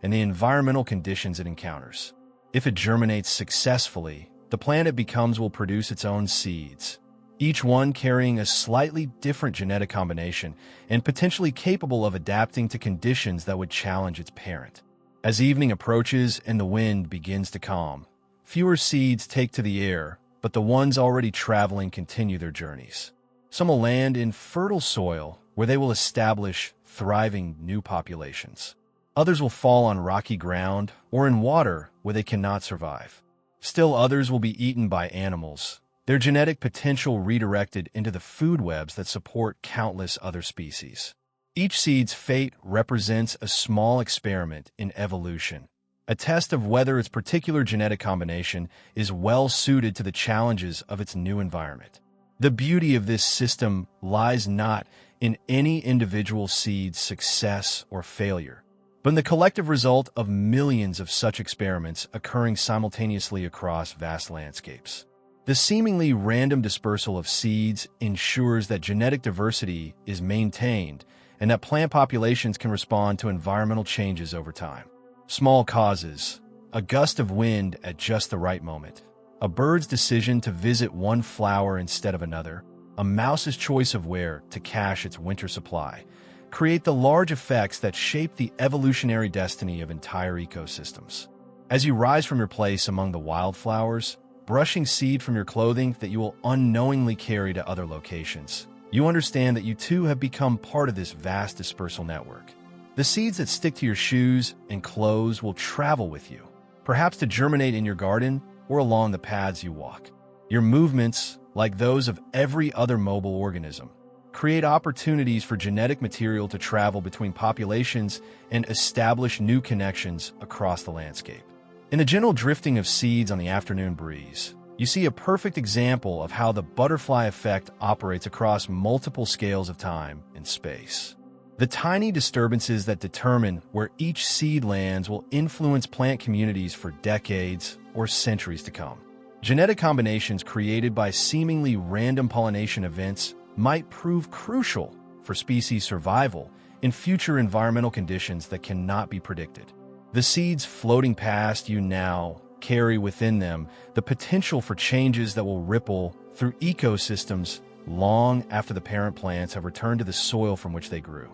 and the environmental conditions it encounters. If it germinates successfully, the plant it becomes will produce its own seeds, each one carrying a slightly different genetic combination and potentially capable of adapting to conditions that would challenge its parent. As evening approaches and the wind begins to calm, fewer seeds take to the air, but the ones already traveling continue their journeys. Some will land in fertile soil where they will establish thriving new populations. Others will fall on rocky ground or in water where they cannot survive. Still others will be eaten by animals, their genetic potential redirected into the food webs that support countless other species. Each seed's fate represents a small experiment in evolution, a test of whether its particular genetic combination is well suited to the challenges of its new environment. The beauty of this system lies not in any individual seed's success or failure, but in the collective result of millions of such experiments occurring simultaneously across vast landscapes. The seemingly random dispersal of seeds ensures that genetic diversity is maintained and that plant populations can respond to environmental changes over time. Small causes, a gust of wind at just the right moment, a bird's decision to visit one flower instead of another, a mouse's choice of where to cache its winter supply, create the large effects that shape the evolutionary destiny of entire ecosystems. As you rise from your place among the wildflowers, brushing seed from your clothing that you will unknowingly carry to other locations, you understand that you too have become part of this vast dispersal network. The seeds that stick to your shoes and clothes will travel with you, perhaps to germinate in your garden or along the paths you walk. Your movements, like those of every other mobile organism, create opportunities for genetic material to travel between populations and establish new connections across the landscape. In the gentle drifting of seeds on the afternoon breeze, you see a perfect example of how the butterfly effect operates across multiple scales of time and space. The tiny disturbances that determine where each seed lands will influence plant communities for decades or centuries to come. Genetic combinations created by seemingly random pollination events might prove crucial for species survival in future environmental conditions that cannot be predicted. The seeds floating past you now carry within them the potential for changes that will ripple through ecosystems long after the parent plants have returned to the soil from which they grew.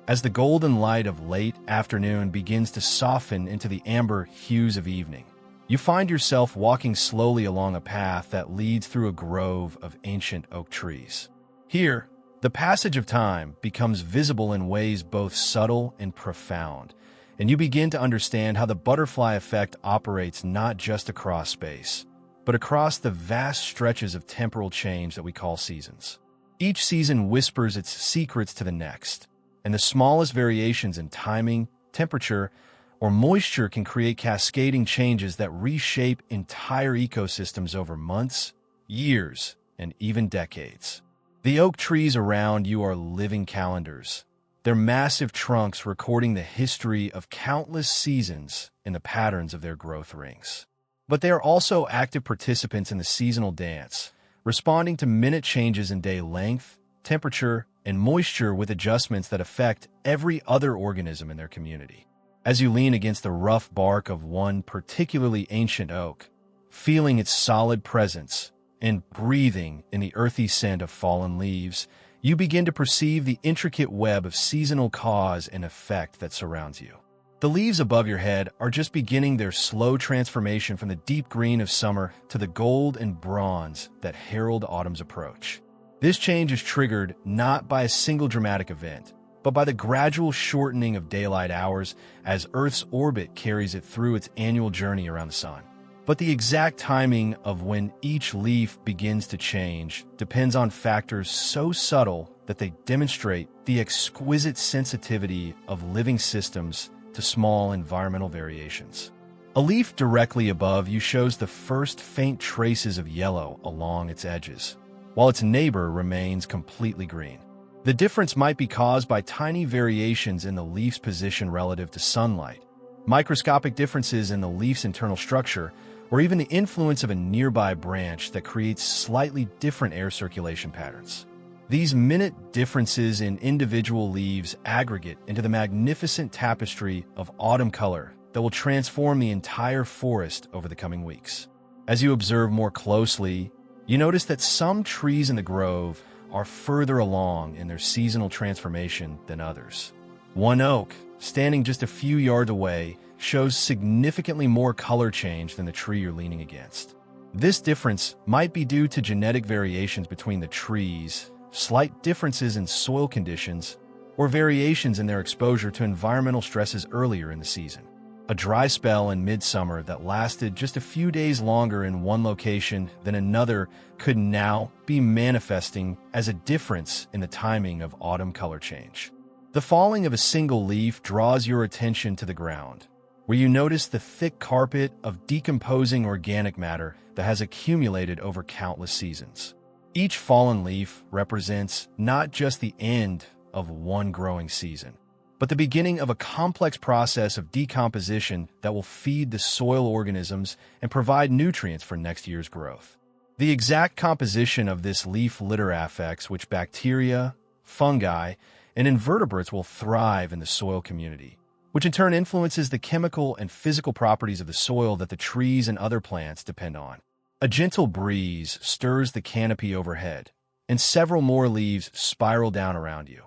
As the golden light of late afternoon begins to soften into the amber hues of evening, You find yourself walking slowly along a path that leads through a grove of ancient oak trees. Here, the passage of time becomes visible in ways both subtle and profound, and you begin to understand how the butterfly effect operates not just across space, but across the vast stretches of temporal change that we call seasons. Each season whispers its secrets to the next, and the smallest variations in timing, temperature, or moisture can create cascading changes that reshape entire ecosystems over months, years, and even decades. The oak trees around you are living calendars, their massive trunks recording the history of countless seasons in the patterns of their growth rings. But they are also active participants in the seasonal dance, responding to minute changes in day length, temperature, and moisture with adjustments that affect every other organism in their community. As you lean against the rough bark of one particularly ancient oak, feeling its solid presence and breathing in the earthy scent of fallen leaves, you begin to perceive the intricate web of seasonal cause and effect that surrounds you. The leaves above your head are just beginning their slow transformation from the deep green of summer to the gold and bronze that herald autumn's approach. This change is triggered not by a single dramatic event, but by the gradual shortening of daylight hours as Earth's orbit carries it through its annual journey around the sun. But the exact timing of when each leaf begins to change depends on factors so subtle that they demonstrate the exquisite sensitivity of living systems to small environmental variations. A leaf directly above you shows the first faint traces of yellow along its edges, while its neighbor remains completely green. The difference might be caused by tiny variations in the leaf's position relative to sunlight, microscopic differences in the leaf's internal structure, or even the influence of a nearby branch that creates slightly different air circulation patterns. These minute differences in individual leaves aggregate into the magnificent tapestry of autumn color that will transform the entire forest over the coming weeks. As you observe more closely, you notice that some trees in the grove are further along in their seasonal transformation than others. One oak, standing just a few yards away, shows significantly more color change than the tree you're leaning against. This difference might be due to genetic variations between the trees, slight differences in soil conditions, or variations in their exposure to environmental stresses earlier in the season. A dry spell in midsummer that lasted just a few days longer in one location than another could now be manifesting as a difference in the timing of autumn color change. The falling of a single leaf draws your attention to the ground, where you notice the thick carpet of decomposing organic matter that has accumulated over countless seasons. Each fallen leaf represents not just the end of one growing season, but the beginning of a complex process of decomposition that will feed the soil organisms and provide nutrients for next year's growth. The exact composition of this leaf litter affects which bacteria, fungi, and invertebrates will thrive in the soil community, which in turn influences the chemical and physical properties of the soil that the trees and other plants depend on. A gentle breeze stirs the canopy overhead, and several more leaves spiral down around you,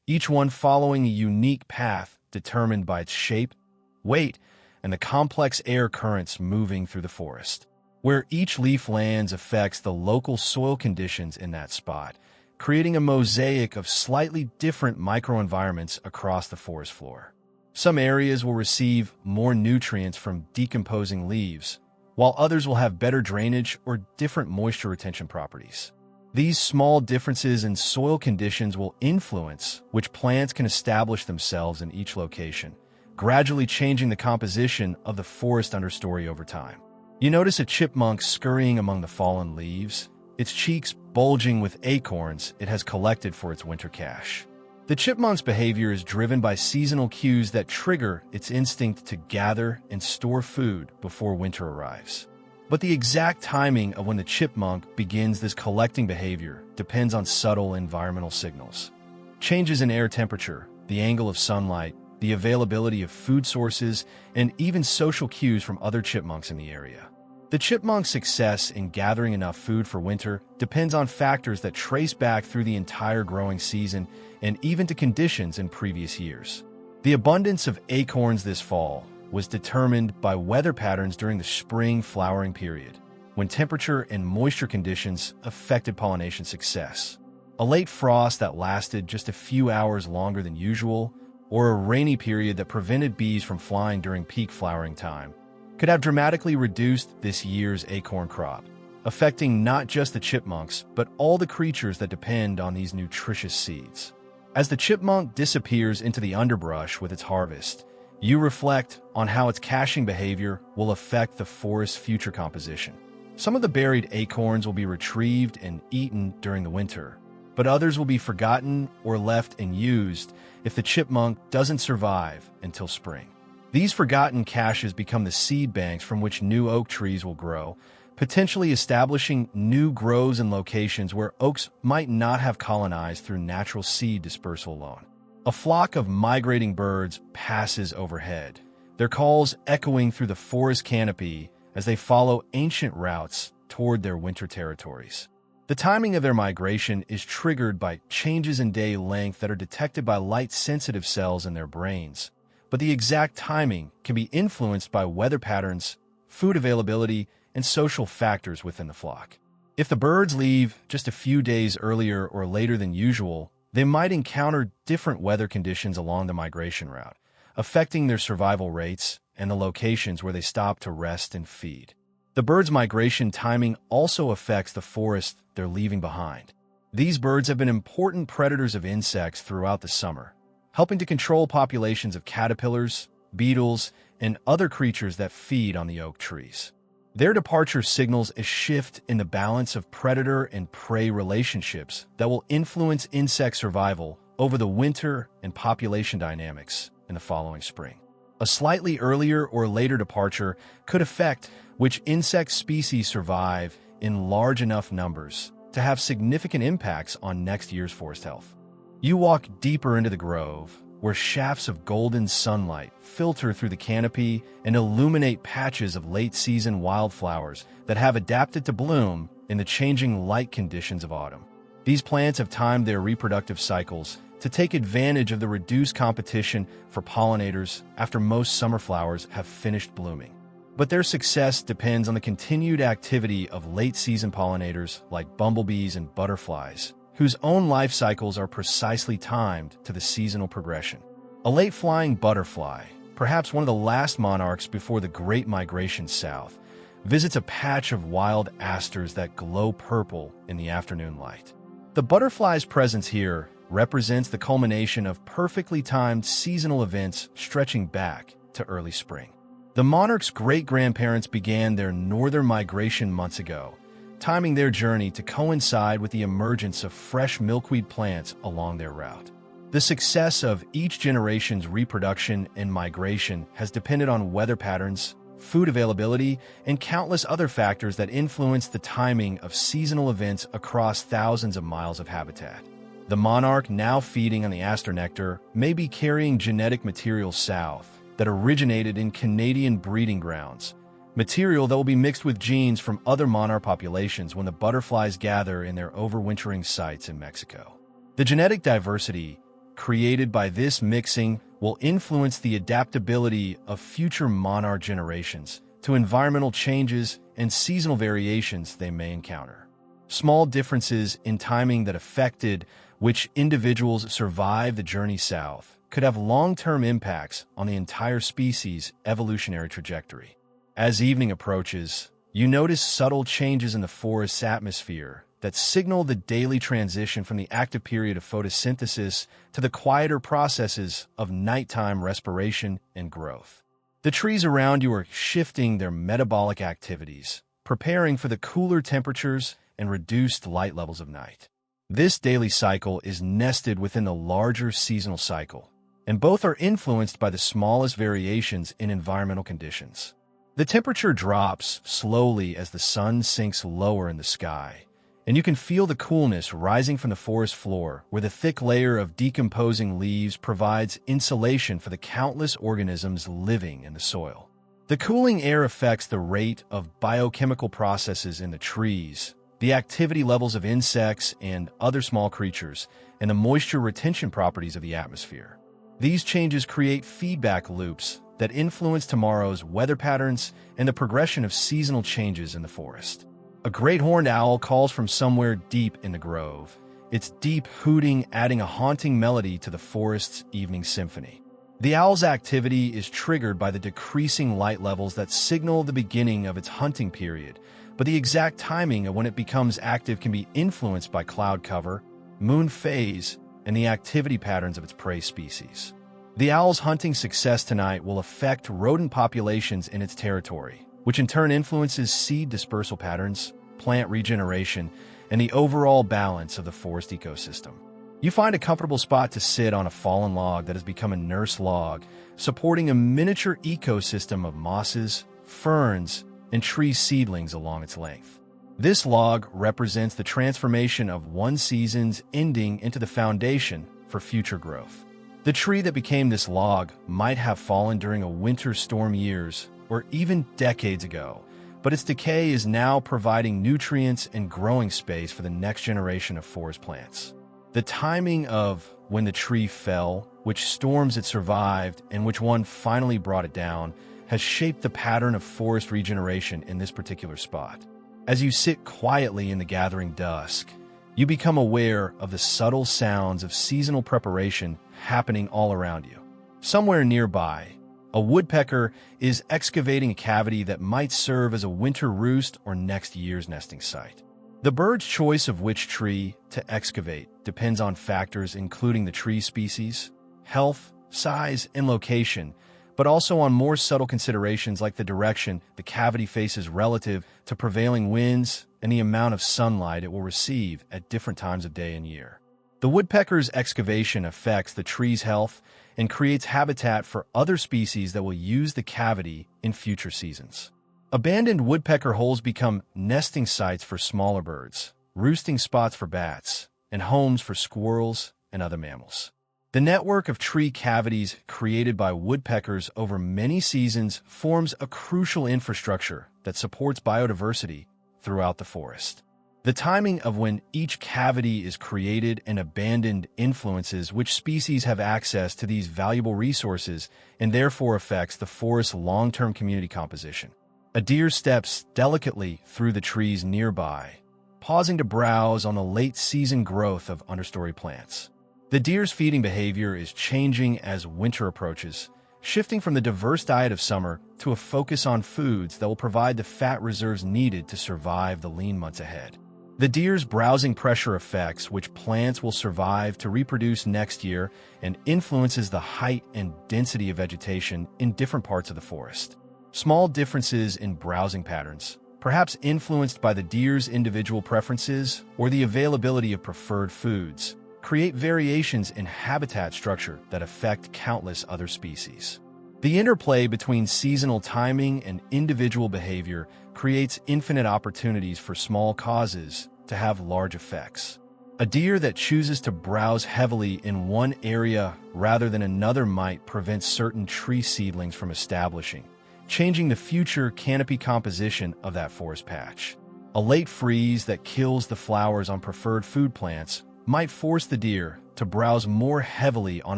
each one following a unique path determined by its shape, weight, and the complex air currents moving through the forest. Where each leaf lands affects the local soil conditions in that spot, creating a mosaic of slightly different microenvironments across the forest floor. Some areas will receive more nutrients from decomposing leaves, while others will have better drainage or different moisture retention properties. These small differences in soil conditions will influence which plants can establish themselves in each location, gradually changing the composition of the forest understory over time. You notice a chipmunk scurrying among the fallen leaves, its cheeks bulging with acorns it has collected for its winter cache. The chipmunk's behavior is driven by seasonal cues that trigger its instinct to gather and store food before winter arrives. But the exact timing of when the chipmunk begins this collecting behavior depends on subtle environmental signals. Changes in air temperature, the angle of sunlight, the availability of food sources, and even social cues from other chipmunks in the area. The chipmunk's success in gathering enough food for winter depends on factors that trace back through the entire growing season and even to conditions in previous years. The abundance of acorns this fall, was determined by weather patterns during the spring flowering period, when temperature and moisture conditions affected pollination success. A late frost that lasted just a few hours longer than usual, or a rainy period that prevented bees from flying during peak flowering time, could have dramatically reduced this year's acorn crop, affecting not just the chipmunks, but all the creatures that depend on these nutritious seeds. As the chipmunk disappears into the underbrush with its harvest, you reflect on how its caching behavior will affect the forest's future composition. Some of the buried acorns will be retrieved and eaten during the winter, but others will be forgotten or left unused if the chipmunk doesn't survive until spring. These forgotten caches become the seed banks from which new oak trees will grow, potentially establishing new groves and locations where oaks might not have colonized through natural seed dispersal alone. A flock of migrating birds passes overhead, their calls echoing through the forest canopy as they follow ancient routes toward their winter territories. The timing of their migration is triggered by changes in day length that are detected by light-sensitive cells in their brains, but the exact timing can be influenced by weather patterns, food availability, and social factors within the flock. If the birds leave just a few days earlier or later than usual, they might encounter different weather conditions along the migration route, affecting their survival rates and the locations where they stop to rest and feed. The birds' migration timing also affects the forest they're leaving behind. These birds have been important predators of insects throughout the summer, helping to control populations of caterpillars, beetles, and other creatures that feed on the oak trees. Their departure signals a shift in the balance of predator and prey relationships that will influence insect survival over the winter and population dynamics in the following spring. A slightly earlier or later departure could affect which insect species survive in large enough numbers to have significant impacts on next year's forest health. You walk deeper into the grove, where shafts of golden sunlight filter through the canopy and illuminate patches of late-season wildflowers that have adapted to bloom in the changing light conditions of autumn. These plants have timed their reproductive cycles to take advantage of the reduced competition for pollinators after most summer flowers have finished blooming. But their success depends on the continued activity of late-season pollinators like bumblebees and butterflies, whose own life cycles are precisely timed to the seasonal progression. A late-flying butterfly, perhaps one of the last monarchs before the Great Migration south, visits a patch of wild asters that glow purple in the afternoon light. The butterfly's presence here represents the culmination of perfectly timed seasonal events stretching back to early spring. The monarch's great-grandparents began their northern migration months ago, timing their journey to coincide with the emergence of fresh milkweed plants along their route. The success of each generation's reproduction and migration has depended on weather patterns, food availability, and countless other factors that influence the timing of seasonal events across thousands of miles of habitat. The monarch, now feeding on the aster nectar, may be carrying genetic material south that originated in Canadian breeding grounds, material that will be mixed with genes from other monarch populations when the butterflies gather in their overwintering sites in Mexico. The genetic diversity created by this mixing will influence the adaptability of future monarch generations to environmental changes and seasonal variations they may encounter. Small differences in timing that affected which individuals survive the journey south could have long-term impacts on the entire species' evolutionary trajectory. As evening approaches, you notice subtle changes in the forest's atmosphere that signal the daily transition from the active period of photosynthesis to the quieter processes of nighttime respiration and growth. The trees around you are shifting their metabolic activities, preparing for the cooler temperatures and reduced light levels of night. This daily cycle is nested within the larger seasonal cycle, and both are influenced by the smallest variations in environmental conditions. The temperature drops slowly as the sun sinks lower in the sky, and you can feel the coolness rising from the forest floor, where the thick layer of decomposing leaves provides insulation for the countless organisms living in the soil. The cooling air affects the rate of biochemical processes in the trees, the activity levels of insects and other small creatures, and the moisture retention properties of the atmosphere. These changes create feedback loops that influence tomorrow's weather patterns and the progression of seasonal changes in the forest. A great horned owl calls from somewhere deep in the grove, its deep hooting adding a haunting melody to the forest's evening symphony. The owl's activity is triggered by the decreasing light levels that signal the beginning of its hunting period, but the exact timing of when it becomes active can be influenced by cloud cover, moon phase, and the activity patterns of its prey species. The owl's hunting success tonight will affect rodent populations in its territory, which in turn influences seed dispersal patterns, plant regeneration, and the overall balance of the forest ecosystem. You find a comfortable spot to sit on a fallen log that has become a nurse log, supporting a miniature ecosystem of mosses, ferns, and tree seedlings along its length. This log represents the transformation of one season's ending into the foundation for future growth. The tree that became this log might have fallen during a winter storm years or even decades ago, but its decay is now providing nutrients and growing space for the next generation of forest plants. The timing of when the tree fell, which storms it survived, and which one finally brought it down has shaped the pattern of forest regeneration in this particular spot. As you sit quietly in the gathering dusk, you become aware of the subtle sounds of seasonal preparation happening all around you. Somewhere nearby, a woodpecker is excavating a cavity that might serve as a winter roost or next year's nesting site. The bird's choice of which tree to excavate depends on factors including the tree species, health, size, and location, but also on more subtle considerations like the direction the cavity faces relative to prevailing winds and the amount of sunlight it will receive at different times of day and year. The woodpecker's excavation affects the tree's health and creates habitat for other species that will use the cavity in future seasons. Abandoned woodpecker holes become nesting sites for smaller birds, roosting spots for bats, and homes for squirrels and other mammals. The network of tree cavities created by woodpeckers over many seasons forms a crucial infrastructure that supports biodiversity throughout the forest. The timing of when each cavity is created and abandoned influences which species have access to these valuable resources and therefore affects the forest's long-term community composition. A deer steps delicately through the trees nearby, pausing to browse on the late-season growth of understory plants. The deer's feeding behavior is changing as winter approaches, shifting from the diverse diet of summer to a focus on foods that will provide the fat reserves needed to survive the lean months ahead. The deer's browsing pressure affects which plants will survive to reproduce next year and influences the height and density of vegetation in different parts of the forest. Small differences in browsing patterns, perhaps influenced by the deer's individual preferences or the availability of preferred foods, create variations in habitat structure that affect countless other species. The interplay between seasonal timing and individual behavior creates infinite opportunities for small causes to have large effects. A deer that chooses to browse heavily in one area rather than another might prevent certain tree seedlings from establishing, changing the future canopy composition of that forest patch. A late freeze that kills the flowers on preferred food plants might force the deer to browse more heavily on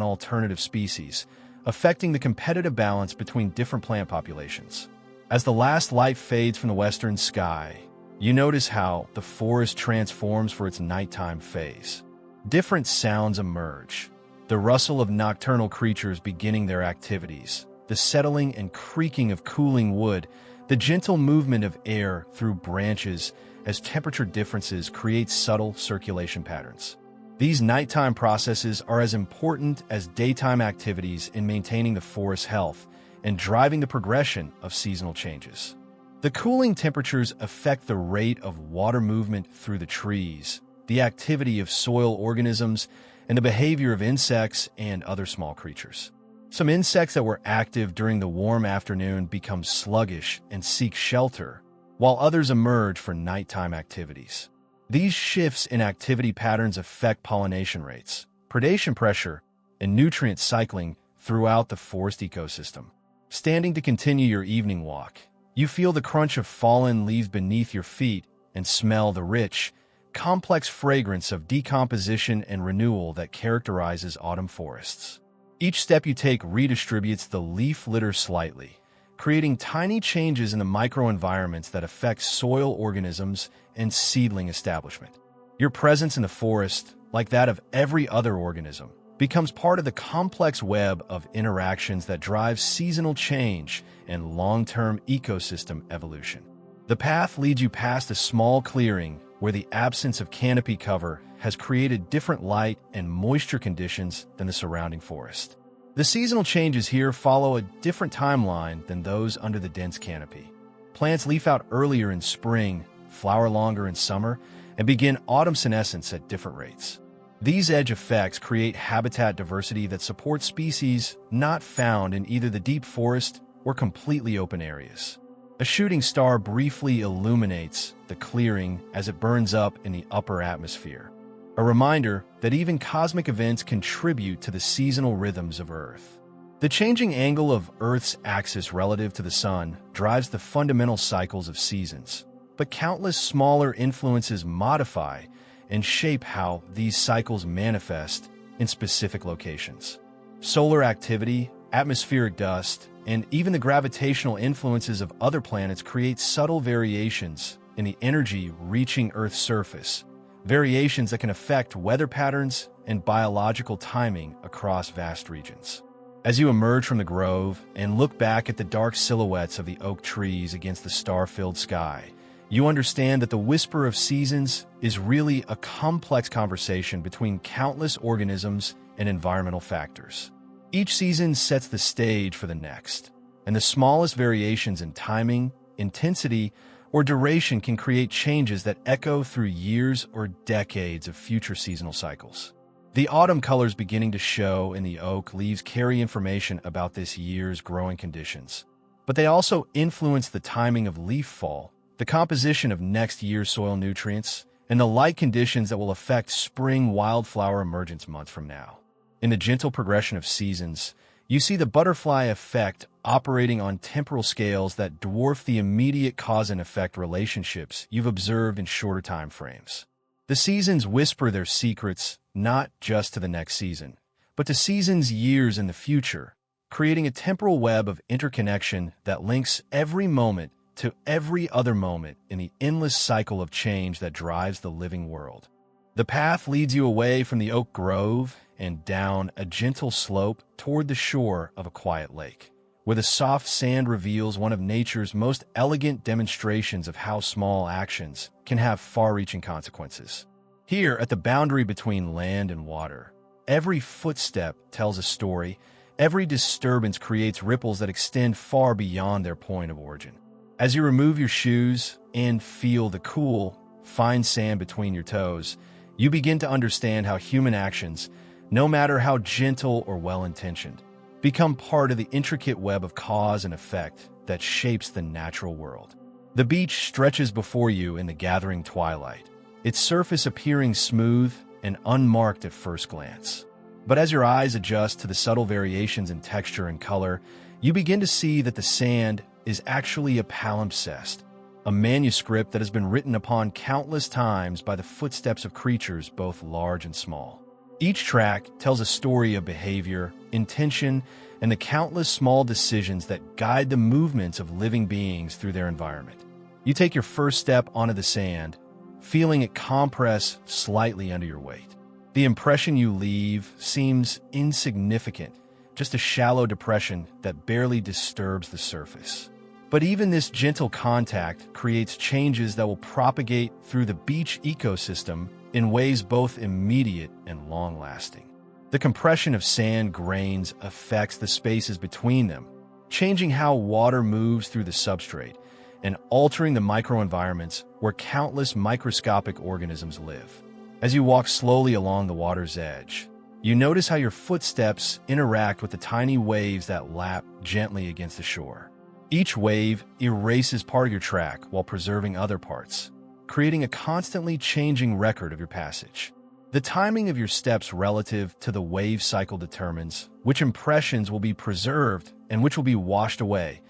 alternative species, affecting the competitive balance between different plant populations. As the last light fades from the western sky, you notice how the forest transforms for its nighttime phase. Different sounds emerge: the rustle of nocturnal creatures beginning their activities, the settling and creaking of cooling wood, the gentle movement of air through branches as temperature differences create subtle circulation patterns. These nighttime processes are as important as daytime activities in maintaining the forest's health and driving the progression of seasonal changes. The cooling temperatures affect the rate of water movement through the trees, the activity of soil organisms, and the behavior of insects and other small creatures. Some insects that were active during the warm afternoon become sluggish and seek shelter, while others emerge for nighttime activities. These shifts in activity patterns affect pollination rates, predation pressure, and nutrient cycling throughout the forest ecosystem. Standing to continue your evening walk, you feel the crunch of fallen leaves beneath your feet and smell the rich, complex fragrance of decomposition and renewal that characterizes autumn forests. Each step you take redistributes the leaf litter slightly, creating tiny changes in the microenvironments that affect soil organisms and seedling establishment. Your presence in the forest, like that of every other organism, becomes part of the complex web of interactions that drive seasonal change and long-term ecosystem evolution. The path leads you past a small clearing where the absence of canopy cover has created different light and moisture conditions than the surrounding forest. The seasonal changes here follow a different timeline than those under the dense canopy. Plants leaf out earlier in spring, flower longer in summer, and begin autumn senescence at different rates. These edge effects create habitat diversity that supports species not found in either the deep forest or completely open areas. A shooting star briefly illuminates the clearing as it burns up in the upper atmosphere, a reminder that even cosmic events contribute to the seasonal rhythms of Earth. The changing angle of Earth's axis relative to the Sun drives the fundamental cycles of seasons, but countless smaller influences modify and shape how these cycles manifest in specific locations. Solar activity, atmospheric dust, and even the gravitational influences of other planets create subtle variations in the energy reaching Earth's surface, variations that can affect weather patterns and biological timing across vast regions. As you emerge from the grove and look back at the dark silhouettes of the oak trees against the star-filled sky, you understand that the whisper of seasons is really a complex conversation between countless organisms and environmental factors. Each season sets the stage for the next, and the smallest variations in timing, intensity, or duration can create changes that echo through years or decades of future seasonal cycles. The autumn colors beginning to show in the oak leaves carry information about this year's growing conditions, but they also influence the timing of leaf fall, the composition of next year's soil nutrients, and the light conditions that will affect spring wildflower emergence months from now. In the gentle progression of seasons, you see the butterfly effect operating on temporal scales that dwarf the immediate cause and effect relationships you've observed in shorter time frames. The seasons whisper their secrets not just to the next season, but to seasons years in the future, creating a temporal web of interconnection that links every moment to every other moment in the endless cycle of change that drives the living world. The path leads you away from the oak grove and down a gentle slope toward the shore of a quiet lake, where the soft sand reveals one of nature's most elegant demonstrations of how small actions can have far-reaching consequences. Here, at the boundary between land and water, every footstep tells a story, every disturbance creates ripples that extend far beyond their point of origin. As you remove your shoes and feel the cool, fine sand between your toes, you begin to understand how human actions, no matter how gentle or well-intentioned, become part of the intricate web of cause and effect that shapes the natural world. The beach stretches before you in the gathering twilight, its surface appearing smooth and unmarked at first glance. But as your eyes adjust to the subtle variations in texture and color, you begin to see that the sand is actually a palimpsest, a manuscript that has been written upon countless times by the footsteps of creatures both large and small. Each track tells a story of behavior, intention, and the countless small decisions that guide the movements of living beings through their environment. You take your first step onto the sand, feeling it compress slightly under your weight. The impression you leave seems insignificant, just a shallow depression that barely disturbs the surface. But even this gentle contact creates changes that will propagate through the beach ecosystem in ways both immediate and long-lasting. The compression of sand grains affects the spaces between them, changing how water moves through the substrate and altering the microenvironments where countless microscopic organisms live. As you walk slowly along the water's edge, you notice how your footsteps interact with the tiny waves that lap gently against the shore. Each wave erases part of your track while preserving other parts, creating a constantly changing record of your passage. The timing of your steps relative to the wave cycle determines which impressions will be preserved and which will be washed away,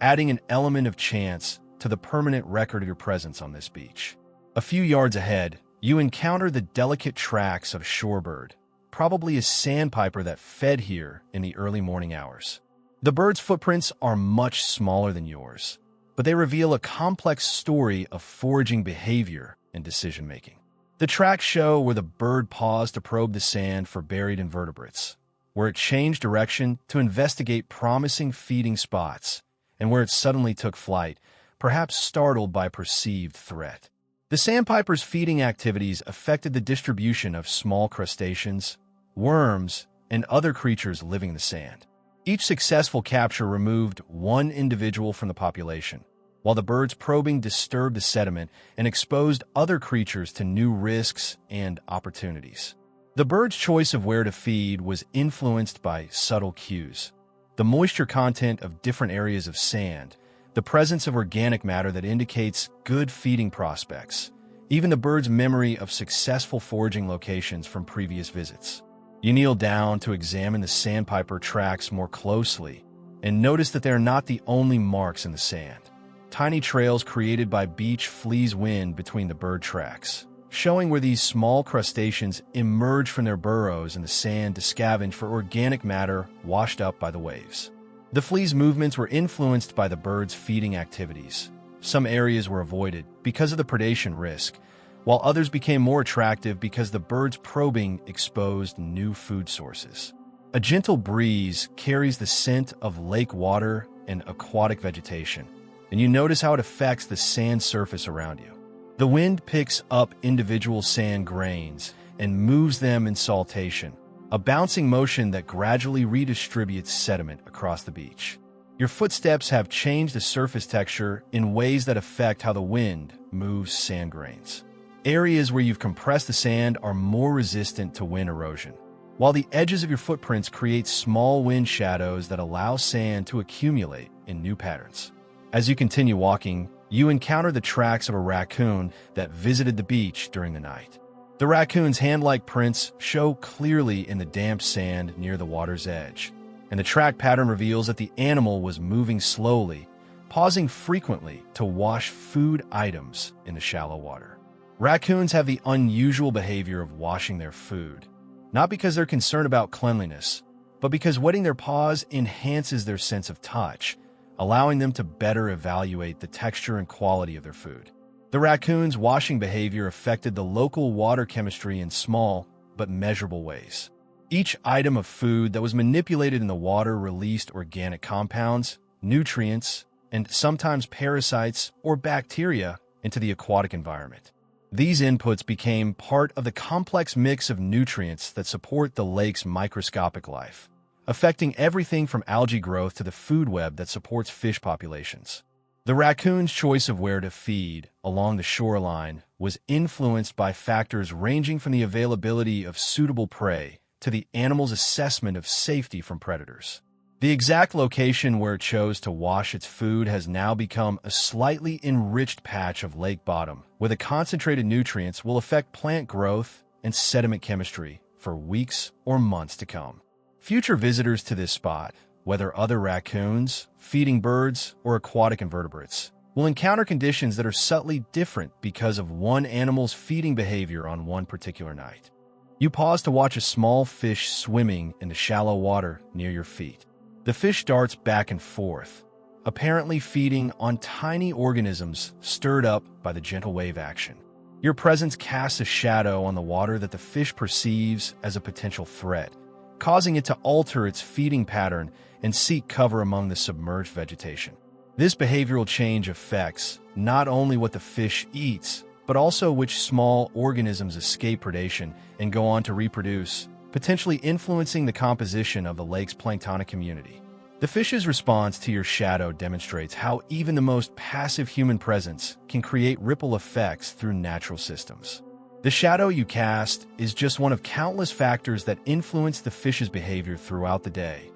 adding an element of chance to the permanent record of your presence on this beach. A few yards ahead, you encounter the delicate tracks of a shorebird, probably a sandpiper that fed here in the early morning hours. The bird's footprints are much smaller than yours, but they reveal a complex story of foraging behavior and decision-making. The tracks show where the bird paused to probe the sand for buried invertebrates, where it changed direction to investigate promising feeding spots, and where it suddenly took flight, perhaps startled by perceived threat. The sandpiper's feeding activities affected the distribution of small crustaceans, worms, and other creatures living in the sand. Each successful capture removed one individual from the population, while the bird's probing disturbed the sediment and exposed other creatures to new risks and opportunities. The bird's choice of where to feed was influenced by subtle cues: the moisture content of different areas of sand, the presence of organic matter that indicates good feeding prospects, even the bird's memory of successful foraging locations from previous visits. You kneel down to examine the sandpiper tracks more closely and notice that they are not the only marks in the sand. Tiny trails created by beach fleas wind between the bird tracks, showing where these small crustaceans emerge from their burrows in the sand to scavenge for organic matter washed up by the waves. The fleas' movements were influenced by the bird's feeding activities. Some areas were avoided because of the predation risk, while others became more attractive because the bird's probing exposed new food sources. A gentle breeze carries the scent of lake water and aquatic vegetation, and you notice how it affects the sand surface around you. The wind picks up individual sand grains and moves them in saltation, a bouncing motion that gradually redistributes sediment across the beach. Your footsteps have changed the surface texture in ways that affect how the wind moves sand grains. Areas where you've compressed the sand are more resistant to wind erosion, while the edges of your footprints create small wind shadows that allow sand to accumulate in new patterns. As you continue walking, you encounter the tracks of a raccoon that visited the beach during the night. The raccoon's hand-like prints show clearly in the damp sand near the water's edge, and the track pattern reveals that the animal was moving slowly, pausing frequently to wash food items in the shallow water. Raccoons have the unusual behavior of washing their food, not because they're concerned about cleanliness, but because wetting their paws enhances their sense of touch, allowing them to better evaluate the texture and quality of their food. The raccoon's washing behavior affected the local water chemistry in small but measurable ways. Each item of food that was manipulated in the water released organic compounds, nutrients, and sometimes parasites or bacteria into the aquatic environment. These inputs became part of the complex mix of nutrients that support the lake's microscopic life, affecting everything from algae growth to the food web that supports fish populations. The raccoon's choice of where to feed along the shoreline was influenced by factors ranging from the availability of suitable prey to the animal's assessment of safety from predators. The exact location where it chose to wash its food has now become a slightly enriched patch of lake bottom, where the concentrated nutrients will affect plant growth and sediment chemistry for weeks or months to come. Future visitors to this spot, whether other raccoons, feeding birds, or aquatic invertebrates, will encounter conditions that are subtly different because of one animal's feeding behavior on one particular night. You pause to watch a small fish swimming in the shallow water near your feet. The fish darts back and forth, apparently feeding on tiny organisms stirred up by the gentle wave action. Your presence casts a shadow on the water that the fish perceives as a potential threat, causing it to alter its feeding pattern and seek cover among the submerged vegetation. This behavioral change affects not only what the fish eats, but also which small organisms escape predation and go on to reproduce, potentially influencing the composition of the lake's planktonic community. The fish's response to your shadow demonstrates how even the most passive human presence can create ripple effects through natural systems. The shadow you cast is just one of countless factors that influence the fish's behavior throughout the day.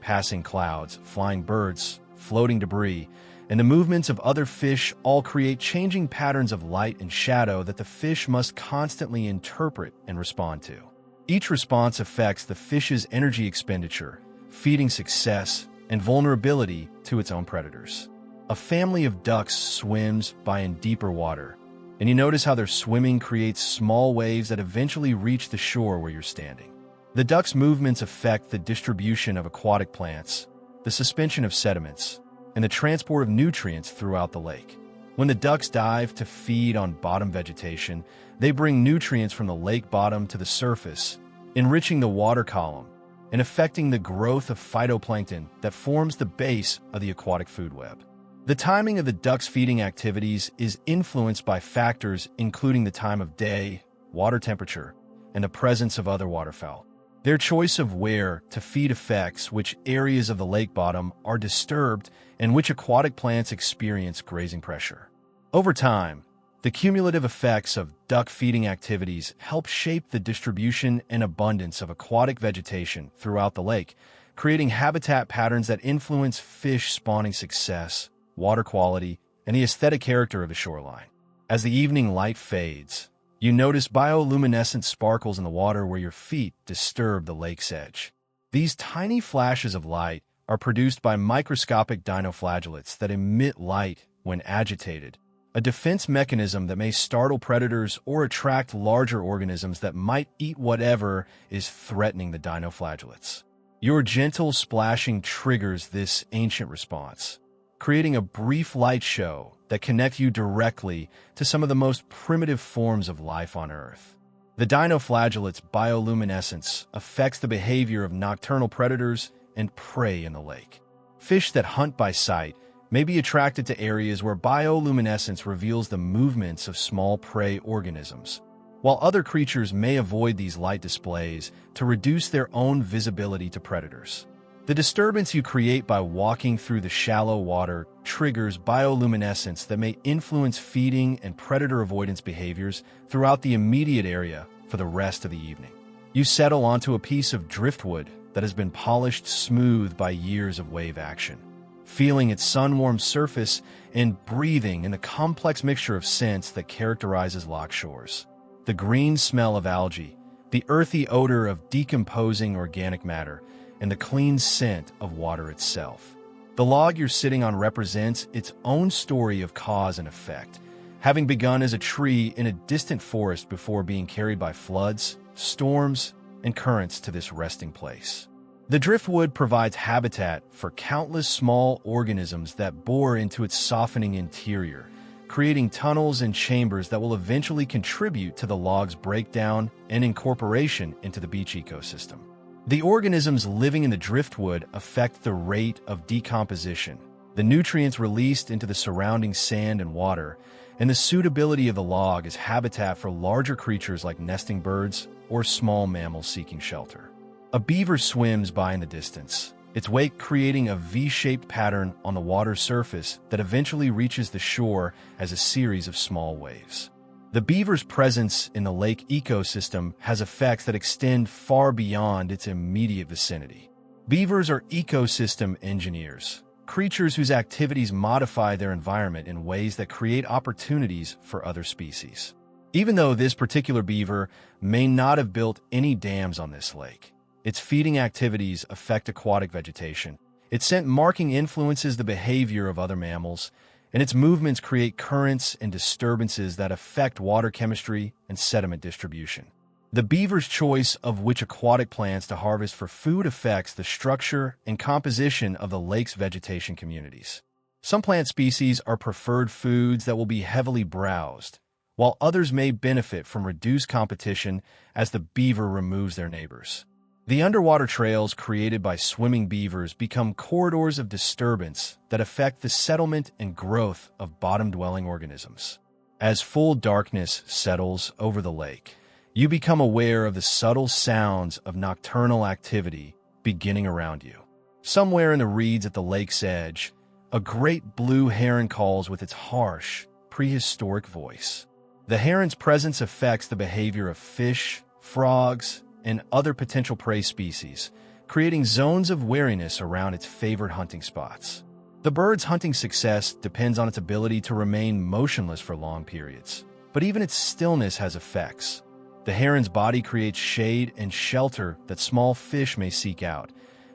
Passing clouds, flying birds, floating debris, and the movements of other fish all create changing patterns of light and shadow that the fish must constantly interpret and respond to. Each response affects the fish's energy expenditure, feeding success, and vulnerability to its own predators. A family of ducks swims by in deeper water, and you notice how their swimming creates small waves that eventually reach the shore where you're standing. The duck's movements affect the distribution of aquatic plants, the suspension of sediments, and the transport of nutrients throughout the lake. When the ducks dive to feed on bottom vegetation, they bring nutrients from the lake bottom to the surface, enriching the water column and affecting the growth of phytoplankton that forms the base of the aquatic food web. The timing of the ducks' feeding activities is influenced by factors including the time of day, water temperature, and the presence of other waterfowl. Their choice of where to feed affects which areas of the lake bottom are disturbed and which aquatic plants experience grazing pressure. Over time, the cumulative effects of duck feeding activities help shape the distribution and abundance of aquatic vegetation throughout the lake, creating habitat patterns that influence fish spawning success, water quality, and the aesthetic character of the shoreline. As the evening light fades, you notice bioluminescent sparkles in the water where your feet disturb the lake's edge. These tiny flashes of light are produced by microscopic dinoflagellates that emit light when agitated, a defense mechanism that may startle predators or attract larger organisms that might eat whatever is threatening the dinoflagellates. Your gentle splashing triggers this ancient response, creating a brief light show that connects you directly to some of the most primitive forms of life on Earth. The dinoflagellates' bioluminescence affects the behavior of nocturnal predators and prey in the lake. Fish that hunt by sight may be attracted to areas where bioluminescence reveals the movements of small prey organisms, while other creatures may avoid these light displays to reduce their own visibility to predators. The disturbance you create by walking through the shallow water triggers bioluminescence that may influence feeding and predator avoidance behaviors throughout the immediate area for the rest of the evening. You settle onto a piece of driftwood that has been polished smooth by years of wave action, feeling its sun-warmed surface and breathing in the complex mixture of scents that characterizes loch shores. The green smell of algae, the earthy odor of decomposing organic matter, and the clean scent of water itself. The log you're sitting on represents its own story of cause and effect, having begun as a tree in a distant forest before being carried by floods, storms, and currents to this resting place. The driftwood provides habitat for countless small organisms that bore into its softening interior, creating tunnels and chambers that will eventually contribute to the log's breakdown and incorporation into the beach ecosystem. The organisms living in the driftwood affect the rate of decomposition, the nutrients released into the surrounding sand and water, and the suitability of the log as habitat for larger creatures like nesting birds or small mammals seeking shelter. A beaver swims by in the distance, its wake creating a V-shaped pattern on the water's surface that eventually reaches the shore as a series of small waves. The beaver's presence in the lake ecosystem has effects that extend far beyond its immediate vicinity. Beavers are ecosystem engineers, creatures whose activities modify their environment in ways that create opportunities for other species. Even though this particular beaver may not have built any dams on this lake, its feeding activities affect aquatic vegetation. Its scent marking influences the behavior of other mammals, and its movements create currents and disturbances that affect water chemistry and sediment distribution. The beaver's choice of which aquatic plants to harvest for food affects the structure and composition of the lake's vegetation communities. Some plant species are preferred foods that will be heavily browsed, while others may benefit from reduced competition as the beaver removes their neighbors. The underwater trails created by swimming beavers become corridors of disturbance that affect the settlement and growth of bottom-dwelling organisms. As full darkness settles over the lake, you become aware of the subtle sounds of nocturnal activity beginning around you. Somewhere in the reeds at the lake's edge, a great blue heron calls with its harsh, prehistoric voice. The heron's presence affects the behavior of fish, frogs, and other potential prey species, creating zones of wariness around its favorite hunting spots. The bird's hunting success depends on its ability to remain motionless for long periods, but even its stillness has effects. The heron's body creates shade and shelter that small fish may seek out,